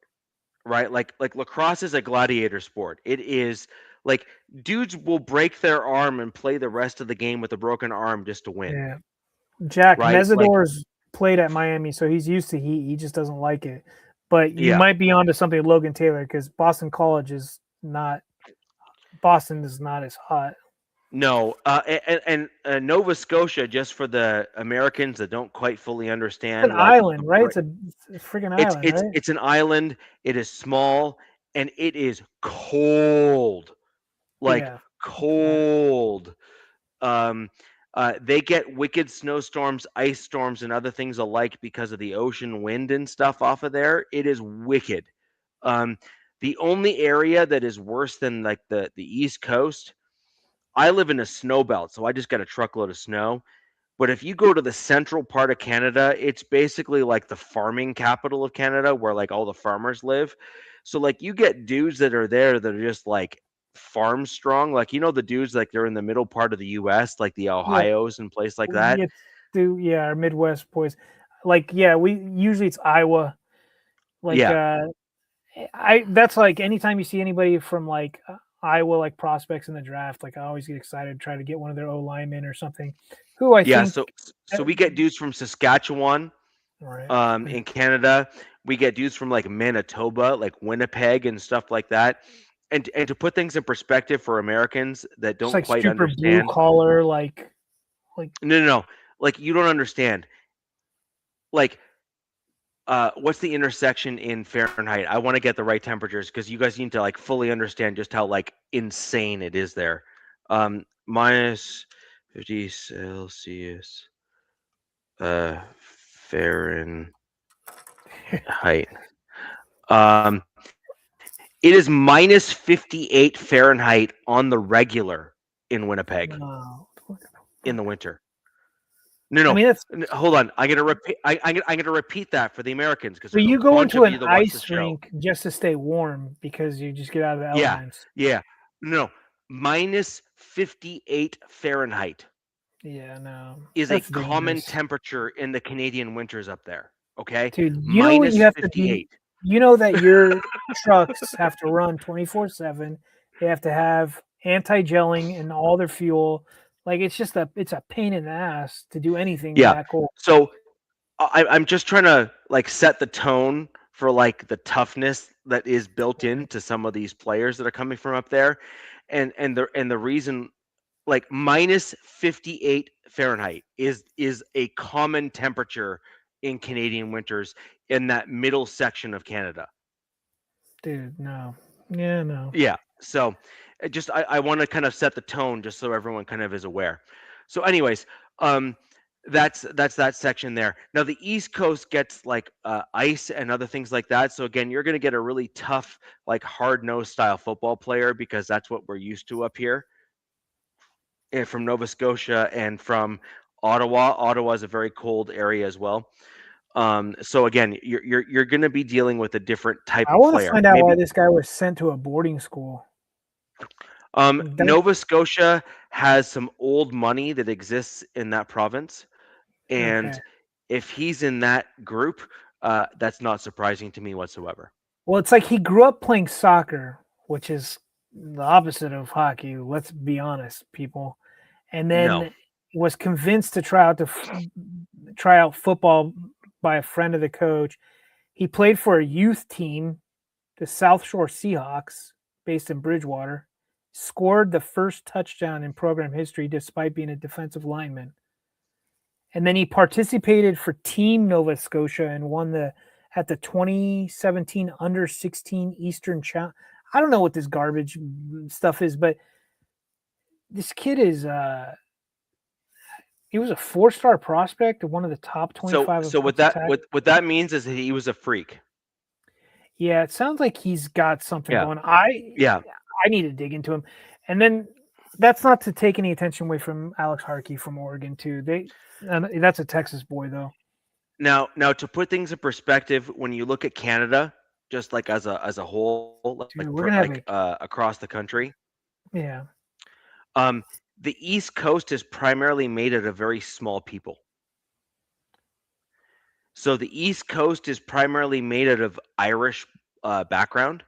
right? Like lacrosse is a gladiator sport. It is like dudes will break their arm and play the rest of the game with a broken arm just to win, Yeah. Jack right? Like Mesidor's played at Miami, so he's used to heat. He just doesn't like it. But you yeah. might be onto something with Logan Taylor because Boston College is not Boston is not as hot. No, and Nova Scotia, just for the Americans that don't quite fully It's understand an what island, right? It's a freaking island, right? it's an island. It is small and it is cold, like Yeah. cold. Um, they get wicked snowstorms, ice storms, and other things alike because of the ocean wind and stuff off of there. It is wicked. Um, the only area that is worse than like the East Coast, I live in a snow belt, so I just got a truckload of snow. But if you go to the central part of Canada, it's basically like the farming capital of Canada where like all the farmers live. So like you get dudes that are there that are just like farm strong. Like the dudes like they're in the middle part of the US, like the Yep. Ohio's and place like that. It's our Midwest boys. Like, yeah, we usually it's Iowa. Like Yeah. I that's like anytime you see anybody from like Iowa like prospects in the draft, like I always get excited to try to get one of their O linemen or something. Who I Yeah, think so we get dudes from Saskatchewan right. in Canada. We get dudes from like Manitoba, like Winnipeg and stuff like that. And to put things in perspective for Americans that Just don't like quite super blue understand. collar, like No. Like you don't understand. Like what's the intersection in Fahrenheit? I want to get the right temperatures because you guys need to like fully understand just how like insane it is there. Minus 50 Celsius Fahrenheit. It is minus 58 Fahrenheit on the regular in Winnipeg no. in the winter. I No, mean that's hold on. I'm gonna repeat. I'm gonna repeat that for the Americans because so there's a you go bunch into of an you that watch the ice show. rink just to stay warm because you just get out of the Yeah, elements. yeah. No, minus 58 Fahrenheit Yeah, no. is a That's common dangerous. temperature in the Canadian winters up there. Okay, Dude, you know what minus you have to be 58. you know that your trucks have to run 24/7. They have to have anti-gelling in all their fuel. Like it's a pain in the ass to do anything Yeah. that cold. So I'm just trying to like set the tone for like the toughness that is built into some of these players that are coming from up there, and the reason like minus 58 Fahrenheit is a common temperature in Canadian winters in that middle section of Canada. Dude, no. Yeah, no. Yeah. So I want to kind of set the tone just so everyone kind of is aware. So anyways, um that's that section there. Now the East Coast gets like ice and other things like that. So again, you're going to get a really tough like hard-nosed style football player because that's what we're used to up here. And from Nova Scotia and from Ottawa. Ottawa is a very cold area as well. So again, you're going to be dealing with a different type I of want to player. find out why Maybe this guy was sent to a boarding school. That, Nova Scotia has some old money that exists in that province, okay. and if he's in that group, that's not surprising to me whatsoever. Well, it's like he grew up playing soccer, which is the opposite of hockey. Let's be honest, people. And No, then was convinced to try out football by a friend of the coach. He played for a youth team, the South Shore Seahawks, based in Bridgewater. Scored the first touchdown in program history despite being a defensive lineman. And then he participated for Team Nova Scotia and won the at the 2017 under 16 Eastern Challenge. I don't know what this garbage stuff is, but this kid is he was a 4-star prospect, one of the top 25. So what that means is that he was a freak. Yeah, it sounds like he's got something Yeah. going. I need to dig into him. And then that's not to take any attention away from Alex Harkey from Oregon too. That's a Texas boy though. Now to put things in perspective, when you look at Canada, just like as a whole, Dude, we're gonna have across the country, yeah. The East Coast is primarily made out of very small people. So the East Coast is primarily made out of Irish background,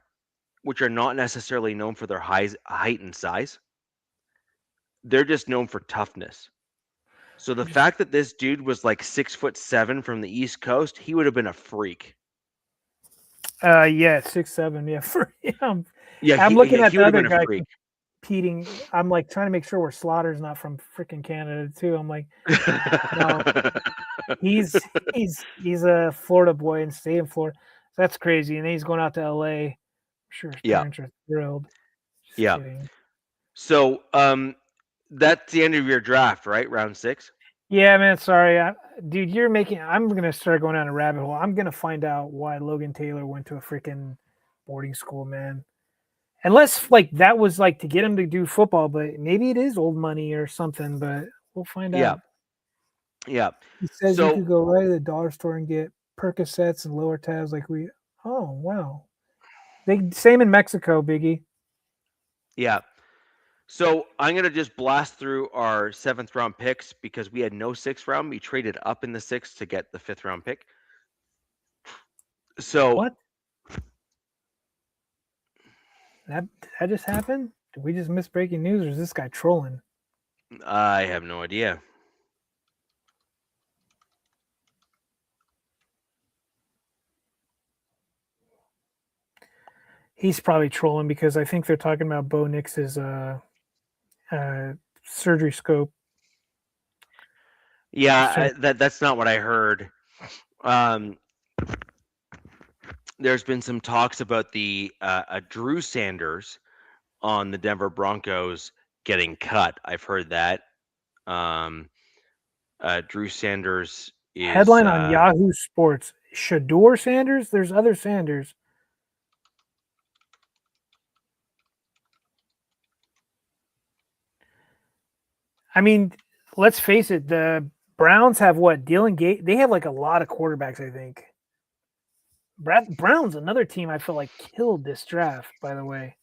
which are not necessarily known for their height and size. They're just known for toughness. So the fact that this dude was like 6'7" from the East Coast, he would have been a freak. Yeah, 6'7". Yeah, for him. Yeah, I'm looking at he the would have other been a guy freak. competing. I'm like trying to make sure where Slaughter's not from freaking Canada too. I'm like, no, he's a Florida boy and stay in Florida. So that's crazy. And then he's going out to LA. I'm sure his parents are thrilled. Just kidding. So that's the end of your draft, right? Round 6. Yeah, man. Sorry, dude. I'm gonna start going down a rabbit hole. I'm gonna find out why Logan Taylor went to a freaking boarding school, man. Unless like that was like to get him to do football, but maybe it is old money or something. But we'll find out. Yeah. He says you could go right to the dollar store and get Percocets and lower tabs like we. Oh wow. Same in Mexico, Biggie. Yeah. So I'm gonna just blast through our 7th round picks because we had no 6th round. We traded up in the 6th to get the 5th round pick. So what? That just happened? Did we just miss breaking news, or is this guy trolling? I have no idea. He's probably trolling because I think they're talking about Bo Nix's surgery scope. Yeah, that's not what I heard. There's been some talks about the Drew Sanders on the Denver Broncos getting cut. I've heard that. Drew Sanders is headline on Yahoo Sports. Shador Sanders? There's other Sanders. I mean, let's face it. The Browns have what? Dylan Gates. They have like a lot of quarterbacks, I think. Brown's another team I feel like killed this draft, by the way.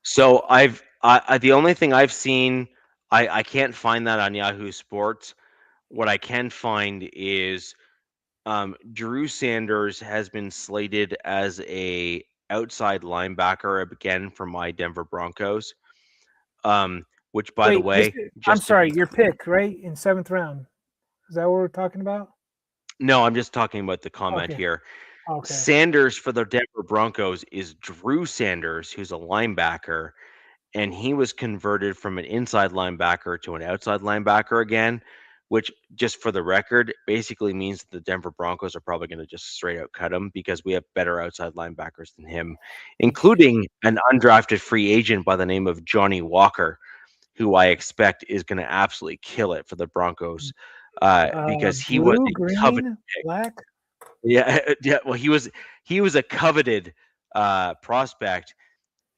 So the only thing I've seen, I can't find that on Yahoo Sports. What I can find is Drew Sanders has been slated as a outside linebacker again for my Denver Broncos. Which, by the way, I'm sorry, your pick, right? In 7th round. Is that what we're talking about? No, I'm just talking about the comment here. Okay. Sanders for the Denver Broncos is Drew Sanders, who's a linebacker, and he was converted from an inside linebacker to an outside linebacker again, which, just for the record, basically means that the Denver Broncos are probably going to just straight out cut him because we have better outside linebackers than him, including an undrafted free agent by the name of Johnny Walker, who I expect is going to absolutely kill it for the Broncos because he was a coveted pick. Black. Yeah. Well, he was a coveted prospect,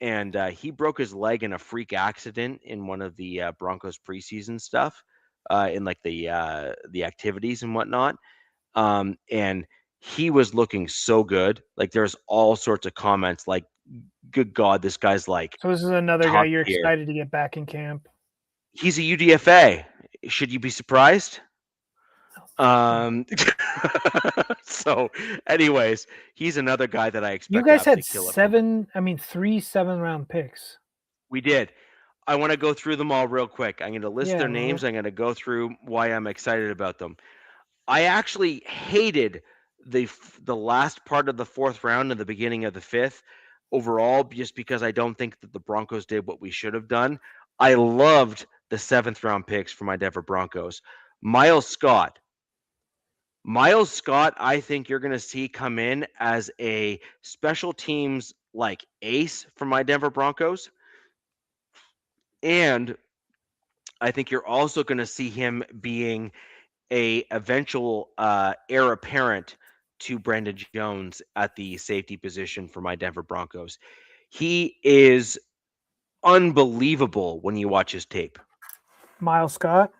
and he broke his leg in a freak accident in one of the Broncos preseason stuff, in like the activities and whatnot. And he was looking so good. Like there's all sorts of comments like, good God, this guy's like. So this is another guy you're excited to get back in camp. He's a UDFA. Should you be surprised? So anyways, he's another guy that I expect. You guys had 3 7th-round picks. We did. I want to go through them all real quick. I'm going to list their names. I'm going to go through why I'm excited about them. I actually hated the last part of the 4th round and the beginning of the 5th overall, just because I don't think that the Broncos did what we should have done. I loved the 7th round picks for my Denver Broncos. Miles Scott, Miles Scott, I think you're going to see come in as a special teams like ace for my Denver Broncos. And I think you're also going to see him being a eventual heir apparent to Brandon Jones at the safety position for my Denver Broncos. He is unbelievable when you watch his tape. Miles Scott.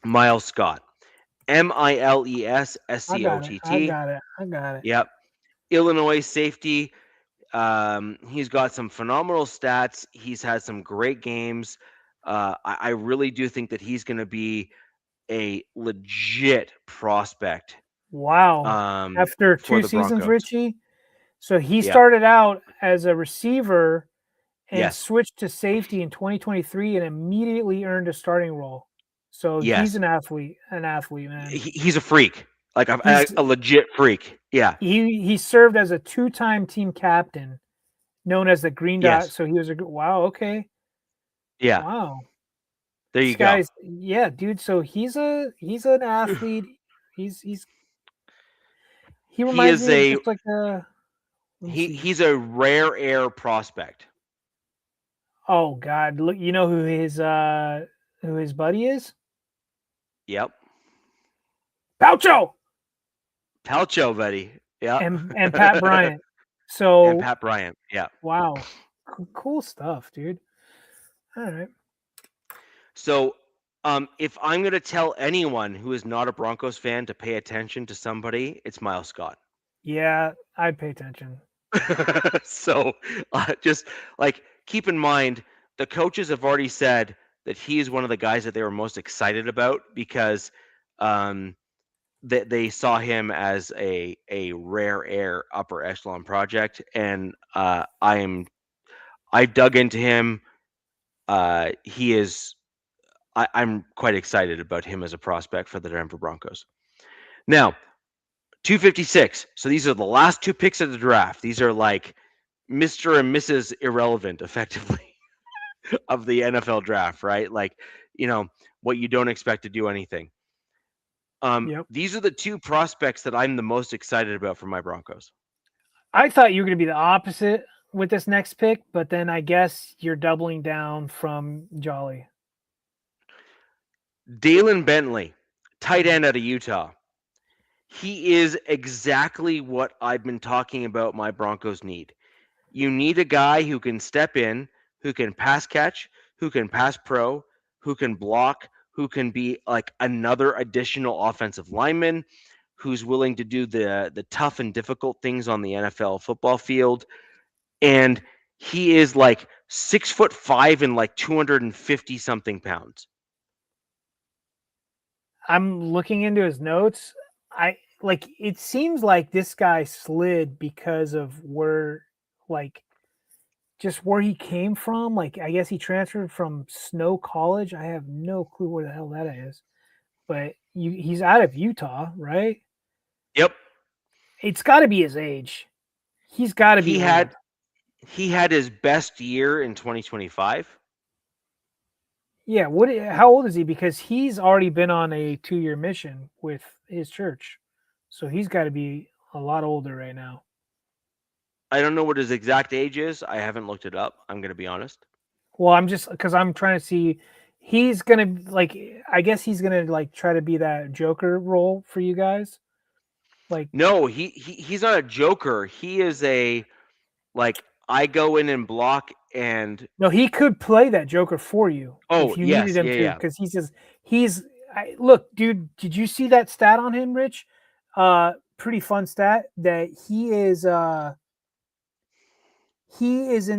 Miles Scott. I got it. I Milesscott. got it. I got it. Yep. Illinois safety. He's got some phenomenal stats. He's had some great games. I really do think that he's going to be a legit prospect. Wow. After For 2 the seasons, Broncos. Richie. So he Yeah. started out as a receiver and Yes. switched to safety in 2023 and immediately earned a starting role. So Yes. he's an athlete, man. He's a freak, like He's- a legit freak. Yeah. He served as a 2-time team captain, known as the Green Dot. Yes. So he was wow. Okay. Yeah. Wow. There you This go. guy's yeah, dude. So he's an athlete. He reminds is me a- of just like a. let me see. He's a rare air prospect. Oh God! Look, you know who his buddy is? Yep. Palcho Palcho, buddy. Yeah. and Pat Bryant. So And Pat Bryant. Yeah. wow, cool stuff, dude. All right. So, if I'm going to tell anyone who is not a Broncos fan to pay attention to somebody, it's Miles Scott. Yeah, I'd pay attention. So, just like keep in mind, the coaches have already said that he is one of the guys that they were most excited about because they saw him as a rare air upper echelon project, and I dug into him. He is. I'm quite excited about him as a prospect for the Denver Broncos. Now, 256. So these are the last 2 picks of the draft. These are like Mr. and Mrs. Irrelevant, effectively, of the NFL draft, right? Like, what you don't expect to do anything. Yep. These are the 2 prospects that I'm the most excited about for my Broncos. I thought you were going to be the opposite with this next pick, but then I guess you're doubling down from Jolly. Dalen Bentley, tight end out of Utah. He is exactly what I've been talking about my Broncos need. You need a guy who can step in, who can pass catch, who can pass pro, who can block, who can be like another additional offensive lineman, who's willing to do the tough and difficult things on the NFL football field. And he is like 6'5" and like 250 something pounds. I'm looking into his notes. It seems like this guy slid because of where he came from. Like, I guess he transferred from Snow College. I have no clue where the hell that is, but he's out of Utah, right? Yep. It's got to be his age. He's got to be. He had his best year in 2025. Yeah. How old is he? Because he's already been on a 2-year mission with his church. So he's got to be a lot older right now. I don't know what his exact age is. I haven't looked it up. I'm going to be honest. Well, I'm just because I'm trying to see. He's gonna I guess he's gonna try to be that Joker role for you guys. No, he's not a Joker. He is I go in and block and. No, he could play that Joker for you. Oh, if you yes, needed him to, yeah. because look, dude. Did you see that stat on him, Rich? Pretty fun stat that he is in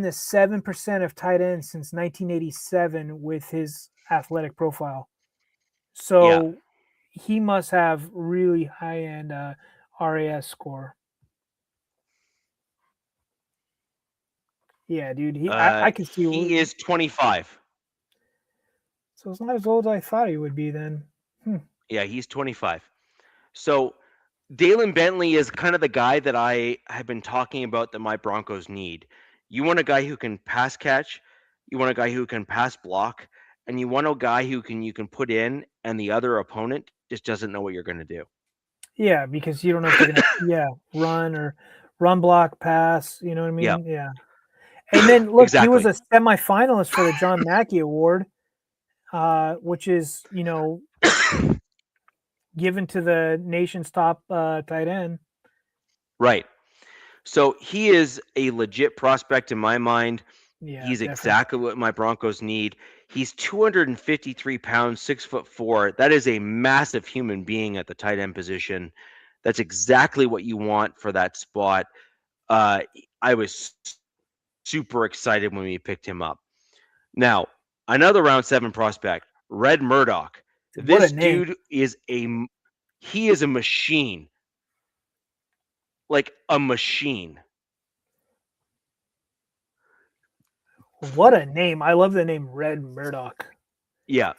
the 7% of tight ends since 1987 with his athletic profile. So he must have really high end RAS score. Yeah, dude. I can see he is 25. So it's not as old as I thought he would be then. Yeah, he's 25. So Dalen Bentley is kind of the guy that I have been talking about that my Broncos need. You want a guy who can pass catch, you want a guy who can pass block, and you want a guy who you can put in and the other opponent just doesn't know what you're going to do. Yeah, because you don't know if they're gonna run block pass. You know what I Yeah, mean? Yeah. And then look, he was exactly. a semifinalist for the John Mackey Award, which is given to the nation's top tight end. Right. So he is a legit prospect in my mind. Yeah, He's definitely. exactly what my Broncos need. He's 253 pounds, 6'4". That is a massive human being at the tight end position. That's exactly what you want for that spot. I was super excited when we picked him up. Now, another round 7 prospect, Red Murdoch. What a This name! dude is he is a machine. Like a machine. What a name! I love the name Red Murdoch. Yeah.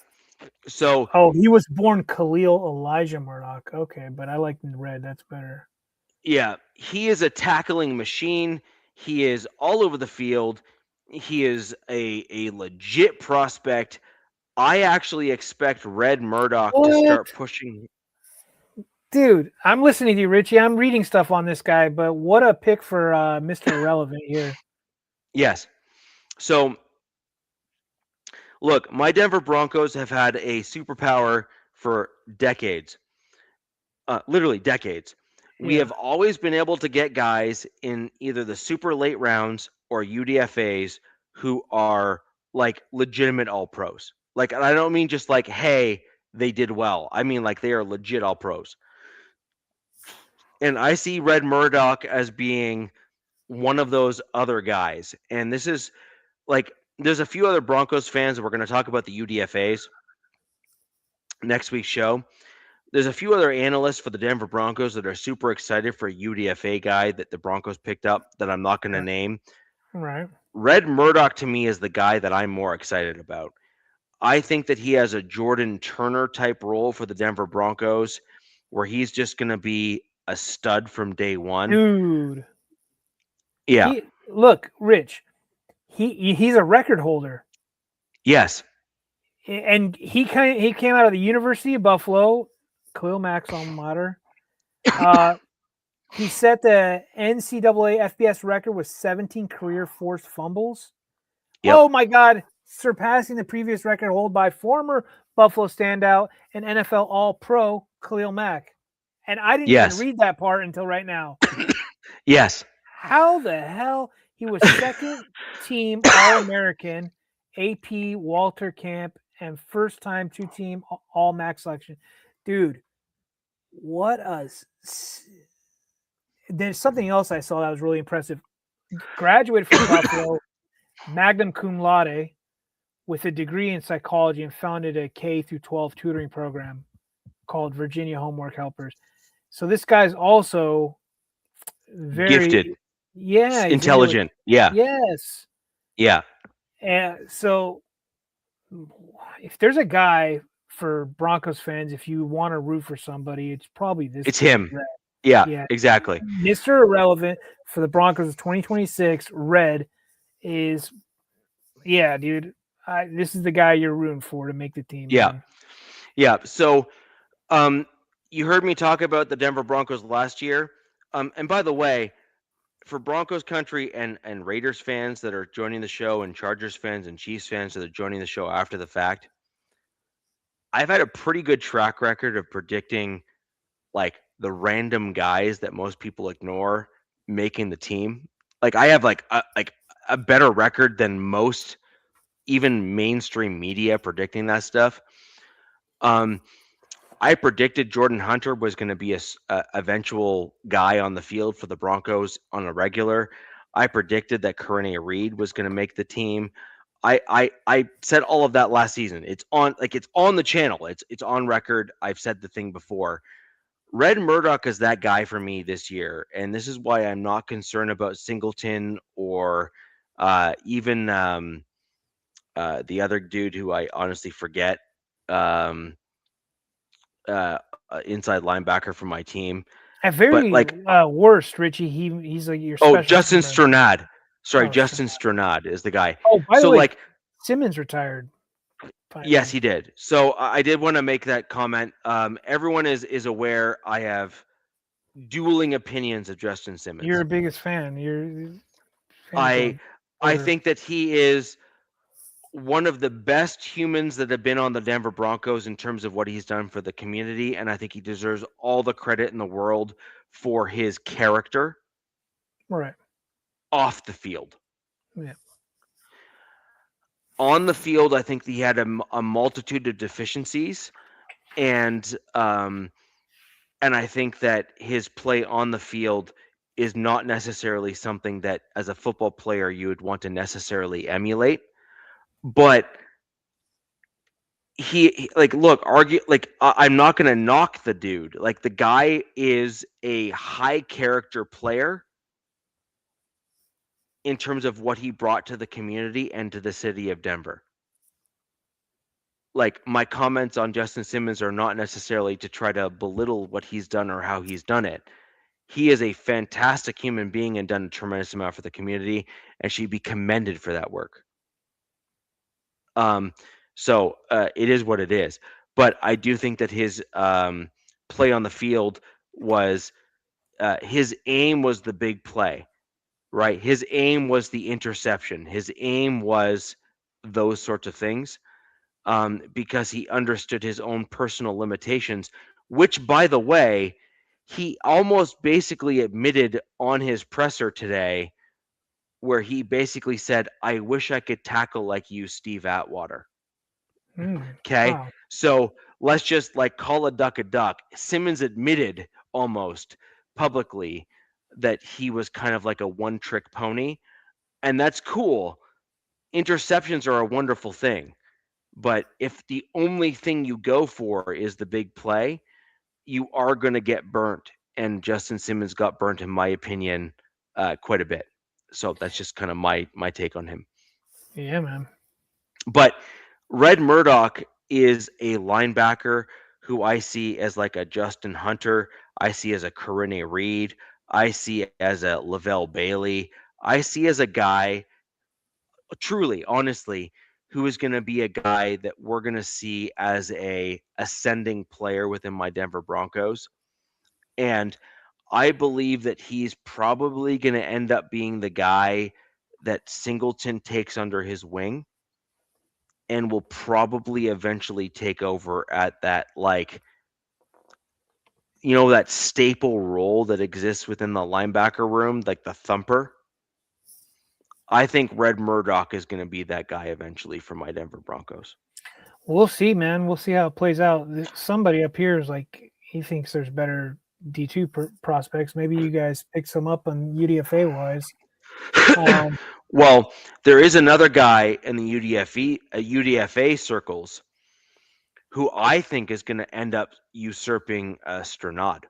So Oh, he was born Khalil Elijah Murdoch. Okay, but I like Red. That's better. yeah, he is a tackling machine. He is all over the field. He is a legit prospect. I actually expect Red Murdoch to What? start pushing. Dude, I'm listening to you, Richie. I'm reading stuff on this guy, but what a pick for Mr. Irrelevant here. Yes. So look, my Denver Broncos have had a superpower for decades. Literally decades. We Yeah. have always been able to get guys in either the super late rounds or UDFAs who are like legitimate all pros. Like, and I don't mean just like, hey, they did well. I mean like they are legit all pros. And I see Red Murdoch as being one of those other guys. And this is like, there's a few other Broncos fans that we're going to talk about the UDFAs next week's show. There's a few other analysts for the Denver Broncos that are super excited for a UDFA guy that the Broncos picked up that I'm not going to name. Right. Red Murdoch to me is the guy that I'm more excited about. I think that he has a Jordan Turner type role for the Denver Broncos where he's just going to be a stud from day one. Dude. Yeah. Look, Rich. He's a record holder. Yes. And he came out of the University of Buffalo, Khalil Mack's alma mater. He set the NCAA FBS record with 17 career forced fumbles. Yep. Oh my God, surpassing the previous record held by former Buffalo standout and NFL All-Pro Khalil Mack. And I didn't even read that part until right now. Yes. How the hell? He was second team All-American, AP Walter Camp, and first time 2-team All-Mac selection. Dude, what a... There's something else I saw that was really impressive. Graduated from Buffalo, magna cum laude, with a degree in psychology, and founded a K through 12 tutoring program called Virginia Homework Helpers. So this guy's also very gifted. Yeah. Intelligent. Yeah. Yes. Yeah. And so if there's a guy for Broncos fans, if you want to root for somebody, it's probably this. It's him. Yeah, exactly. Mr. Irrelevant for the Broncos of 2026, Red is, dude. This is the guy you're rooting for to make the team. Yeah. Man. Yeah. So, you heard me talk about the Denver Broncos last year. And by the way, for Broncos country and Raiders fans that are joining the show and Chargers fans and Chiefs fans that are joining the show after the fact, I've had a pretty good track record of predicting like the random guys that most people ignore making the team. Like I have like a better record than most even mainstream media predicting that stuff. I predicted Jordan Hunter was going to be a eventual guy on the field for the Broncos on a regular. I predicted that Corinne Reed was going to make the team. I said all of that last season. It's on the channel. It's on record. I've said the thing before. Red Murdoch is that guy for me this year, and this is why I'm not concerned about Singleton or even the other dude who I honestly forget. Inside linebacker for my team. At very worst, Richie, he's like your special. Justin Strnad. Sorry, Justin Strnad is the guy. Oh, by the way, Simmons retired. Yes, he did. So I did want to make that comment. Everyone is aware I have dueling opinions of Justin Simmons. You're the biggest fan. You're I think that he is one of the best humans that have been on the Denver Broncos in terms of what he's done for the community, and I think he deserves all the credit in the world for his character right off the field. Yeah. On the field, I think he had a multitude of deficiencies, and I think that his play on the field is not necessarily something that, as a football player, you would want to necessarily emulate. But he like, look, argue like I'm not going to knock the dude. Like, the guy is a high character player in terms of what he brought to the community and to the city of Denver. Like, my comments on Justin Simmons are not necessarily to try to belittle what he's done or how he's done it. He is a fantastic human being and done a tremendous amount for the community, and should be commended for that work. So it is what it is. But I do think that his play on the field was his aim was the big play, right? His aim was the interception. His aim was those sorts of things, because he understood his own personal limitations, which, by the way, he almost basically admitted on his presser today, where he basically said, "I wish I could tackle like you, Steve Atwater." Okay. Wow. So let's just like call a duck a duck. Simmons admitted almost publicly that he was kind of like a one-trick pony, and that's cool. Interceptions are a wonderful thing, but if the only thing you go for is the big play, you are going to get burnt. And Justin Simmons got burnt, in my opinion, quite a bit. So that's just kind of my take on him. Yeah, man. But Red Murdoch is a linebacker who I see as like a Justin Hunter. I see as a Corinne Reed. I see as a Lavelle Bailey. I see as a guy, truly, honestly, who is going to be a guy that we're going to see as a ascending player within my Denver Broncos. And I believe that he's probably going to end up being the guy that Singleton takes under his wing, and will probably eventually take over at that, like, that staple role that exists within the linebacker room, like the thumper. I think Red Murdoch is going to be that guy eventually for my Denver Broncos. We'll see, man. We'll see how it plays out. Somebody up here is like, he thinks there's better D2 prospects. Maybe you guys pick some up on UDFA wise. Well, there is another guy in the UDFA circles who I think is going to end up usurping Sternad.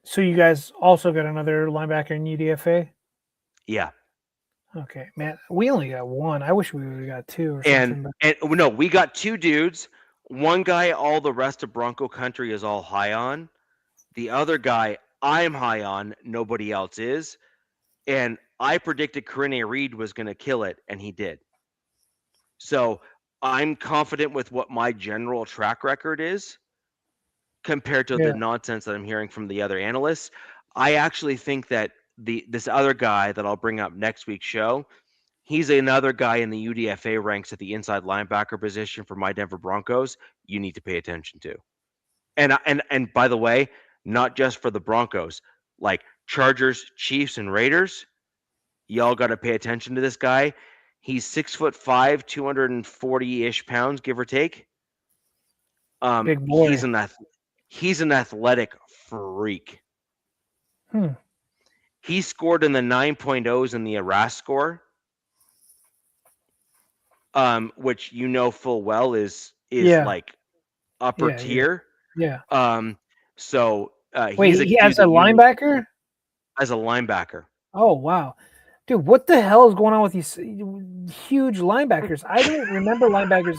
So you guys also got another linebacker in UDFA? Yeah. Okay, man. We only got one. I wish we would have got two or something. And no, we got two dudes. One guy, all the rest of Bronco country is all high on. The other guy, I'm high on. Nobody else is. And I predicted Corinne Reed was going to kill it, and he did. So I'm confident with what my general track record is compared to the nonsense that I'm hearing from the other analysts. I actually think that this other guy that I'll bring up next week's show, he's another guy in the UDFA ranks at the inside linebacker position for my Denver Broncos. You need to pay attention to. And by the way, not just for the Broncos, like Chargers, Chiefs, and Raiders, y'all got to pay attention to this guy. He's 6'5", 240-ish pounds, give or take. Big boy. He's an athletic freak. He scored in the 9.0s in the Arras score, which full well is like upper tier. Yeah. So wait, he has a linebacker? As a linebacker. Oh wow. Dude, what the hell is going on with these huge linebackers? I don't remember linebackers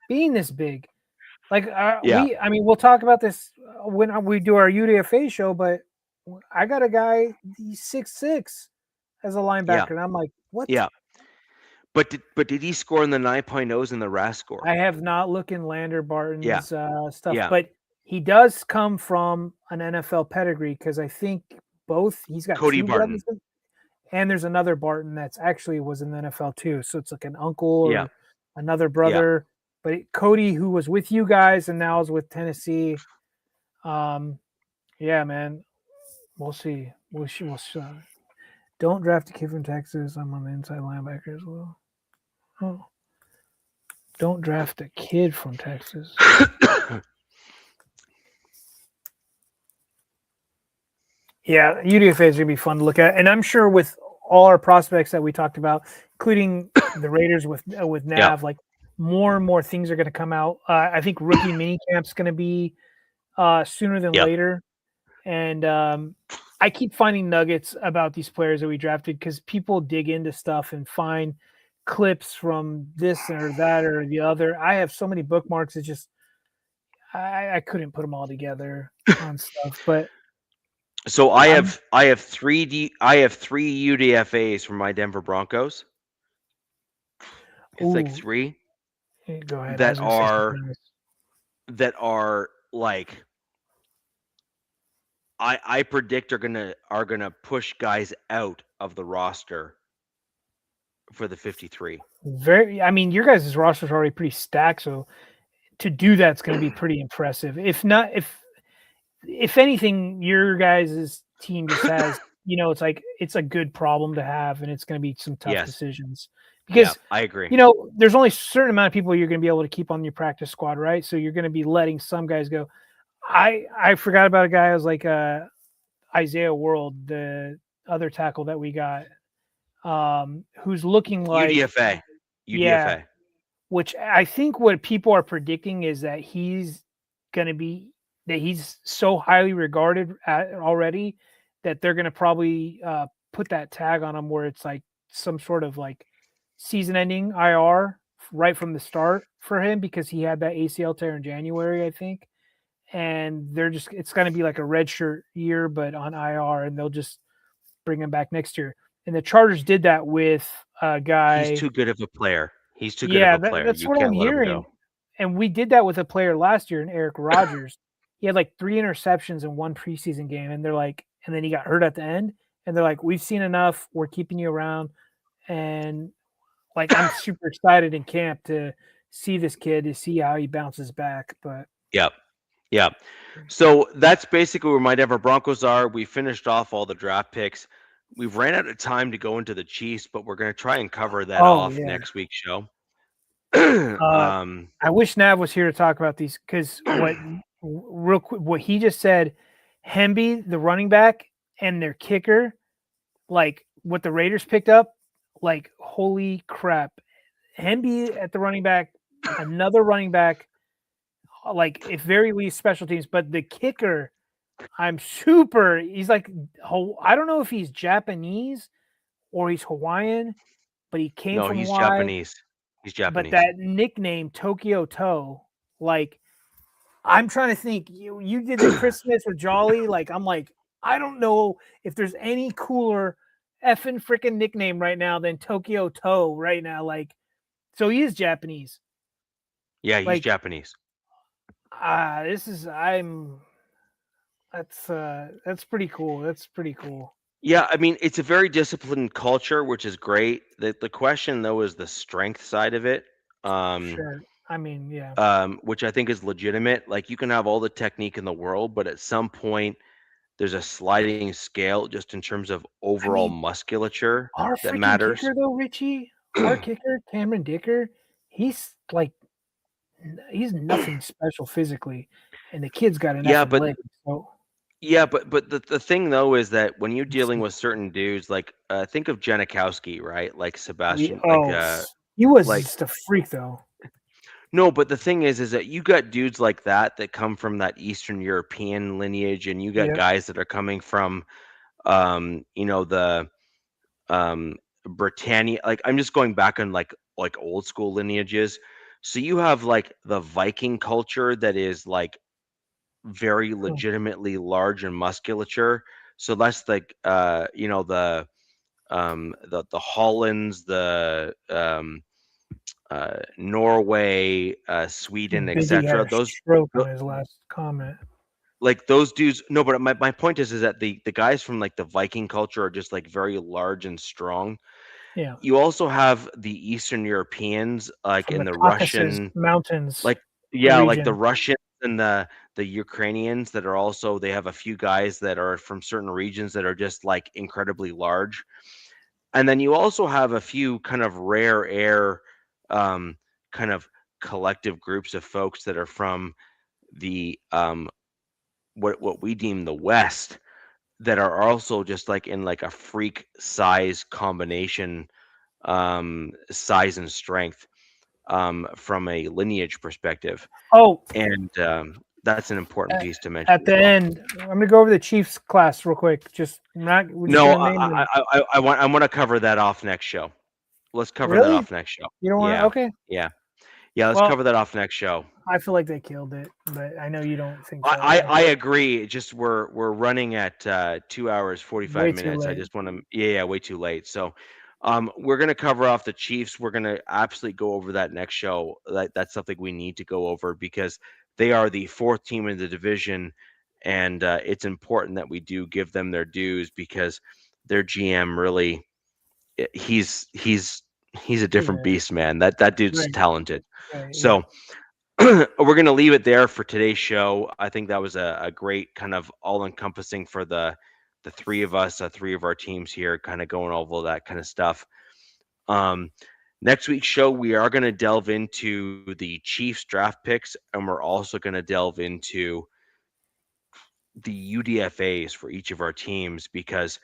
being this big. Like, we'll talk about this when we do our UDFA show, but I got a guy, he's 6'6" as a linebacker, and I'm like, what? Yeah. But did he score in the 9.0s in the RAS score? I have not looked in Lander Yeah, Barton's stuff, yeah. but he does come from an NFL pedigree because I think he's got Cody two Barton. brothers, and there's another Barton that's actually was in the NFL too. So it's like an uncle Yeah, or another yeah. brother. But Cody, who was with you guys and now is with Tennessee, yeah, man, we'll see. We'll see. Don't draft a kid from Texas. I'm on the inside linebacker as well. Oh, don't draft a kid from Texas. Yeah, UDFA is going to be fun to look at, and I'm sure with all our prospects that we talked about, including the Raiders with Yeah, Nav, like more and more things are going to come out. I think rookie mini camp's going to be sooner than yeah. later, and I keep finding nuggets about these players that we drafted because people dig into stuff and find clips from this or that or the other. I have so many bookmarks; it's just I couldn't put them all together on stuff, but. So I'm I have three UDFAs from my Denver Broncos. It's like ooh, three go ahead. I that was going to say are something else. that are like I predict are gonna push guys out of the roster for the 53. I mean, your guys' roster is already pretty stacked, so to do that's going to be pretty impressive. If not, if anything, your guys' team just has, it's like it's a good problem to have, and it's going to be some tough Yes. decisions Yeah, because I agree. there's only a certain amount of people you're going to be able to keep on your practice squad, right? So you're going to be letting some guys go. I forgot about a guy. I was like Isaiah World, the other tackle that we got, who's looking like UDFA. yeah. UDFA. Which I think what people are predicting is that he's going to be that he's so highly regarded already that they're going to probably put that tag on him where it's like some sort of like season-ending IR right from the start for him because he had that ACL tear in January, I think, and it's going to be like a red shirt year but on IR, and they'll just bring him back next year. And the Chargers did that with a guy. He's too good of a player. He's too good of Yeah, a player. that's You what I'm can't let him hearing. go. And we did that with a player last year in Eric Rogers. He had like 3 interceptions in one preseason game, and they're like, and then he got hurt at the end. And they're like, we've seen enough. We're keeping you around. And like, I'm super excited in camp to see this kid to see how he bounces back. But Yep. Yeah. So that's basically where my Denver Broncos are. We finished off all the draft picks. We've ran out of time to go into the Chiefs, but we're going to try and cover that oh off yeah, next week's show. I wish Nav was here to talk about these because real quick, what he just said, Hemby, the running back, and their kicker, like what the Raiders picked up, like holy crap. Hemby at the running back, another running back, like if very least special teams, but the kicker, he's like, I don't know if he's Japanese or he's Hawaiian, but he came No, from he's Hawaii. Japanese. He's Japanese. But that nickname, Tokyo Toe, like, I'm trying to think. You did the Christmas with Jolly. Like, I'm like, I don't know if there's any cooler effing freaking nickname right now than Tokyo Toe right now. Like, so he is Japanese. Yeah, he's Like, Japanese. that's pretty cool. That's pretty cool. Yeah, I mean, it's a very disciplined culture, which is great. The question though is the strength side of it. Sure. I mean, yeah. Which I think is legitimate. Like you can have all the technique in the world, but at some point there's a sliding scale just in terms of I overall mean, musculature our that freaking matters. kicker though, Richie, our kicker, Cameron Dicker, he's like, he's nothing special physically, and the kid's got an Yeah, effing but leg. So yeah, but the thing though is that when you're dealing with certain dudes, like think of Janikowski, right? Like Sebastian, he was like just a freak though. no, but the thing is that you got dudes like that come from that Eastern European lineage, and you got Yeah. guys that are coming from, the Britannia. Like I'm just going back on like old school lineages. So you have like the Viking culture that is like very legitimately large and musculature. So that's like the the Hollands, the Norway, Sweden, Biggie had etc. a stroke on his last comment. Like those dudes. No, but my point is that the guys from like the Viking culture are just like very large and strong. Yeah. You also have the Eastern Europeans, like From in the the Caucasus Russian, Mountains like like the region. Russians and the Ukrainians that are also, they have a few guys that are from certain regions that are just like incredibly large. And then you also have a few kind of rare air, kind of collective groups of folks that are from the what we deem the West, that are also just like in like a freak size combination, size and strength, from a lineage perspective. Oh, And that's an important piece to mention at as the well. end, I'm gonna go over the Chiefs class real quick. We're just No, gonna name them. I want to cover that off next show. Let's cover that Really? off next show. You don't want to? Yeah, Okay. yeah, yeah. Let's Well, cover that off next show. I feel like they killed it, but I know you don't think so. I agree. Just we're running at 2 hours 45 Way too minutes. I late. just want to, yeah, way too late. So we're gonna cover off the Chiefs. We're gonna absolutely go over that next show. That's something we need to go over because they are the fourth team in the division, and it's important that we do give them their dues because their GM really, he's a different Yeah. beast, man. That dude's Right. talented. Right. So we're going to leave it there for today's show. I think that was a great kind of all-encompassing for the three of us, three of our teams here, kind of going over that kind of stuff. Next week's show, we are going to delve into the Chiefs draft picks, and we're also going to delve into the UDFAs for each of our teams because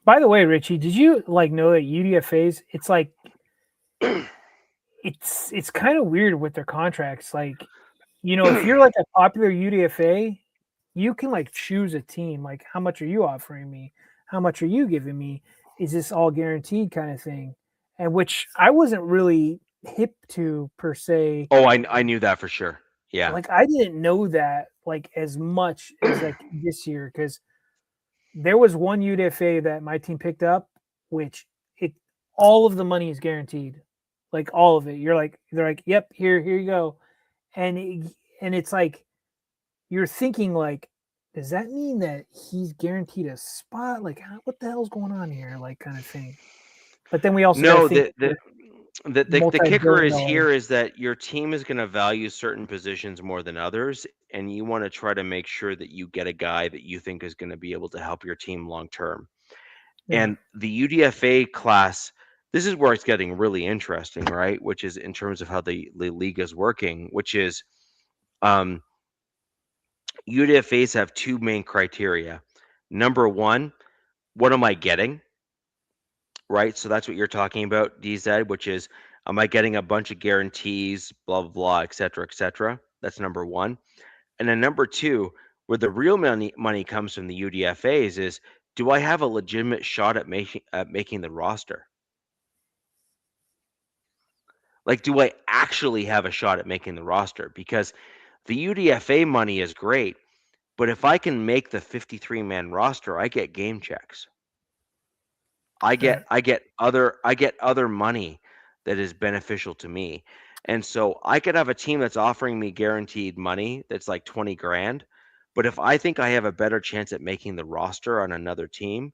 By the way, Richie, did you know that UDFAs? It's like it's kind of weird with their contracts. Like, if you're like a popular UDFA, you can choose a team. Like, how much are you offering me? How much are you giving me? Is this all guaranteed kind of thing? And which I wasn't really hip to per se. Oh, I knew that for sure. Yeah. I didn't know that as much as this year because there was one UDFA that my team picked up, which all of the money is guaranteed, all of it. They're like, yep, here you go, and it's like you're thinking does that mean that he's guaranteed a spot? What the hell's going on here? Kind of thing. But then we also No, think the kicker is multi-billion-dollar. here is that your team is going to value certain positions more than others, and you want to try to make sure that you get a guy that you think is going to be able to help your team long term. Yeah. And the UDFA class, this is where it's getting really interesting, right? Which is in terms of how the league is working, which is UDFAs have two main criteria. Number one, what am I getting? Right? So that's what you're talking about, DZ, which is, am I getting a bunch of guarantees, blah, blah, blah, et cetera, et cetera? That's number one. And then number two, where the real money comes from the UDFAs is, do I have a legitimate shot at making the roster? Like, do I actually have a shot at making the roster? Because the UDFA money is great, but if I can make the 53-man roster, I get game checks. I get other money that is beneficial to me. And so I could have a team that's offering me guaranteed money that's like 20 grand, but if I think I have a better chance at making the roster on another team,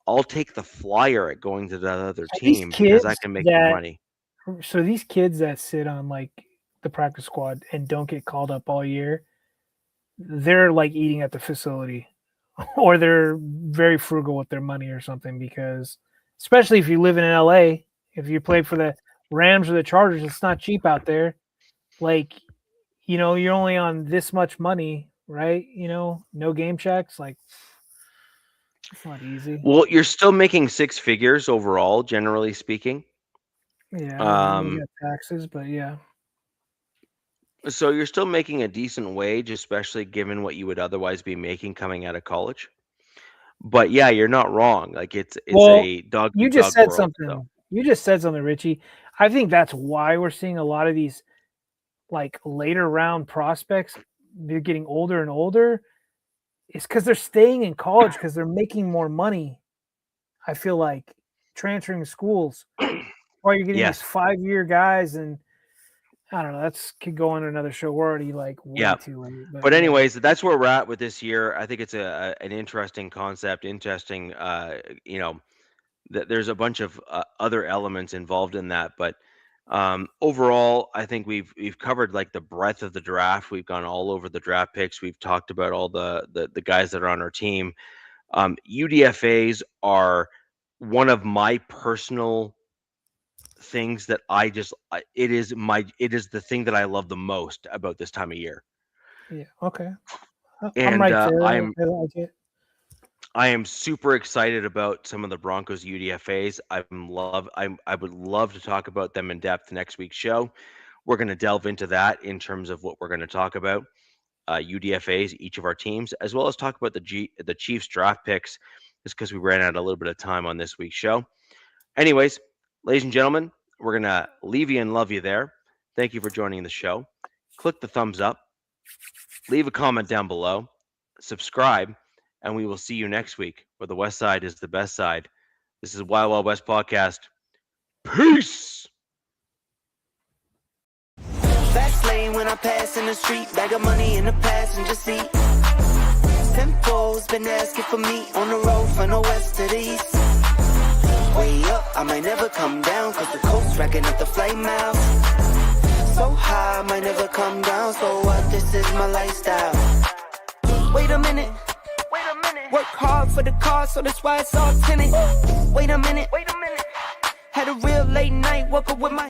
I'll take the flyer at going to the other These team because I kids can make more money. So these kids that sit on the practice squad and don't get called up all year, they're eating at the facility or they're very frugal with their money or something because especially if you live in LA, if you play for the Rams or the Chargers, it's not cheap out there. You're only on this much money, right? No game checks. It's not easy. Well, you're still making six figures overall, generally speaking. Yeah, you got taxes, but yeah. So you're still making a decent wage, especially given what you would otherwise be making coming out of college. But yeah, you're not wrong. It's a dog you eat just dog said world. something. So. You just said something, Richie. I think that's why we're seeing a lot of these later round prospects. They're getting older and older. It's because they're staying in college because they're making more money. I feel like transferring schools, while you're getting Yes. these 5-year guys, and I don't know, could go on another show. We're already like way Yeah. too late. But yeah. anyways, that's where we're at with this year. I think it's an interesting concept, interesting. There's a bunch of other elements involved in that, but overall, I think we've covered like the breadth of the draft. We've gone all over the draft picks. We've talked about all the guys that are on our team. UDFAs are one of my personal things that it is the thing that I love the most about this time of year. Yeah. Okay. And I'm right there. I like it. I am super excited about some of the Broncos UDFAs. I would love to talk about them in depth next week's show. We're going to delve into that in terms of what we're going to talk about, UDFAs, each of our teams, as well as talk about the Chiefs draft picks, just because we ran out a little bit of time on this week's show. Anyways, ladies and gentlemen, we're going to leave you and love you there. Thank you for joining the show. Click the thumbs up, leave a comment down below, subscribe, and we will see you next week where the West Side is the best side. This is Wild Wild West Podcast. Peace! Fast lane when I pass in the street, bag of money in the passenger seat. Tempo's been asking for me on the road from the west to the east. Way up, I might never come down, cause the coast's racking up the flight miles. So high, I might never come down, so what, this is my lifestyle. Wait a minute. Work hard for the car, so that's why it's all tinted. Wait a minute. Had a real late night, woke up with my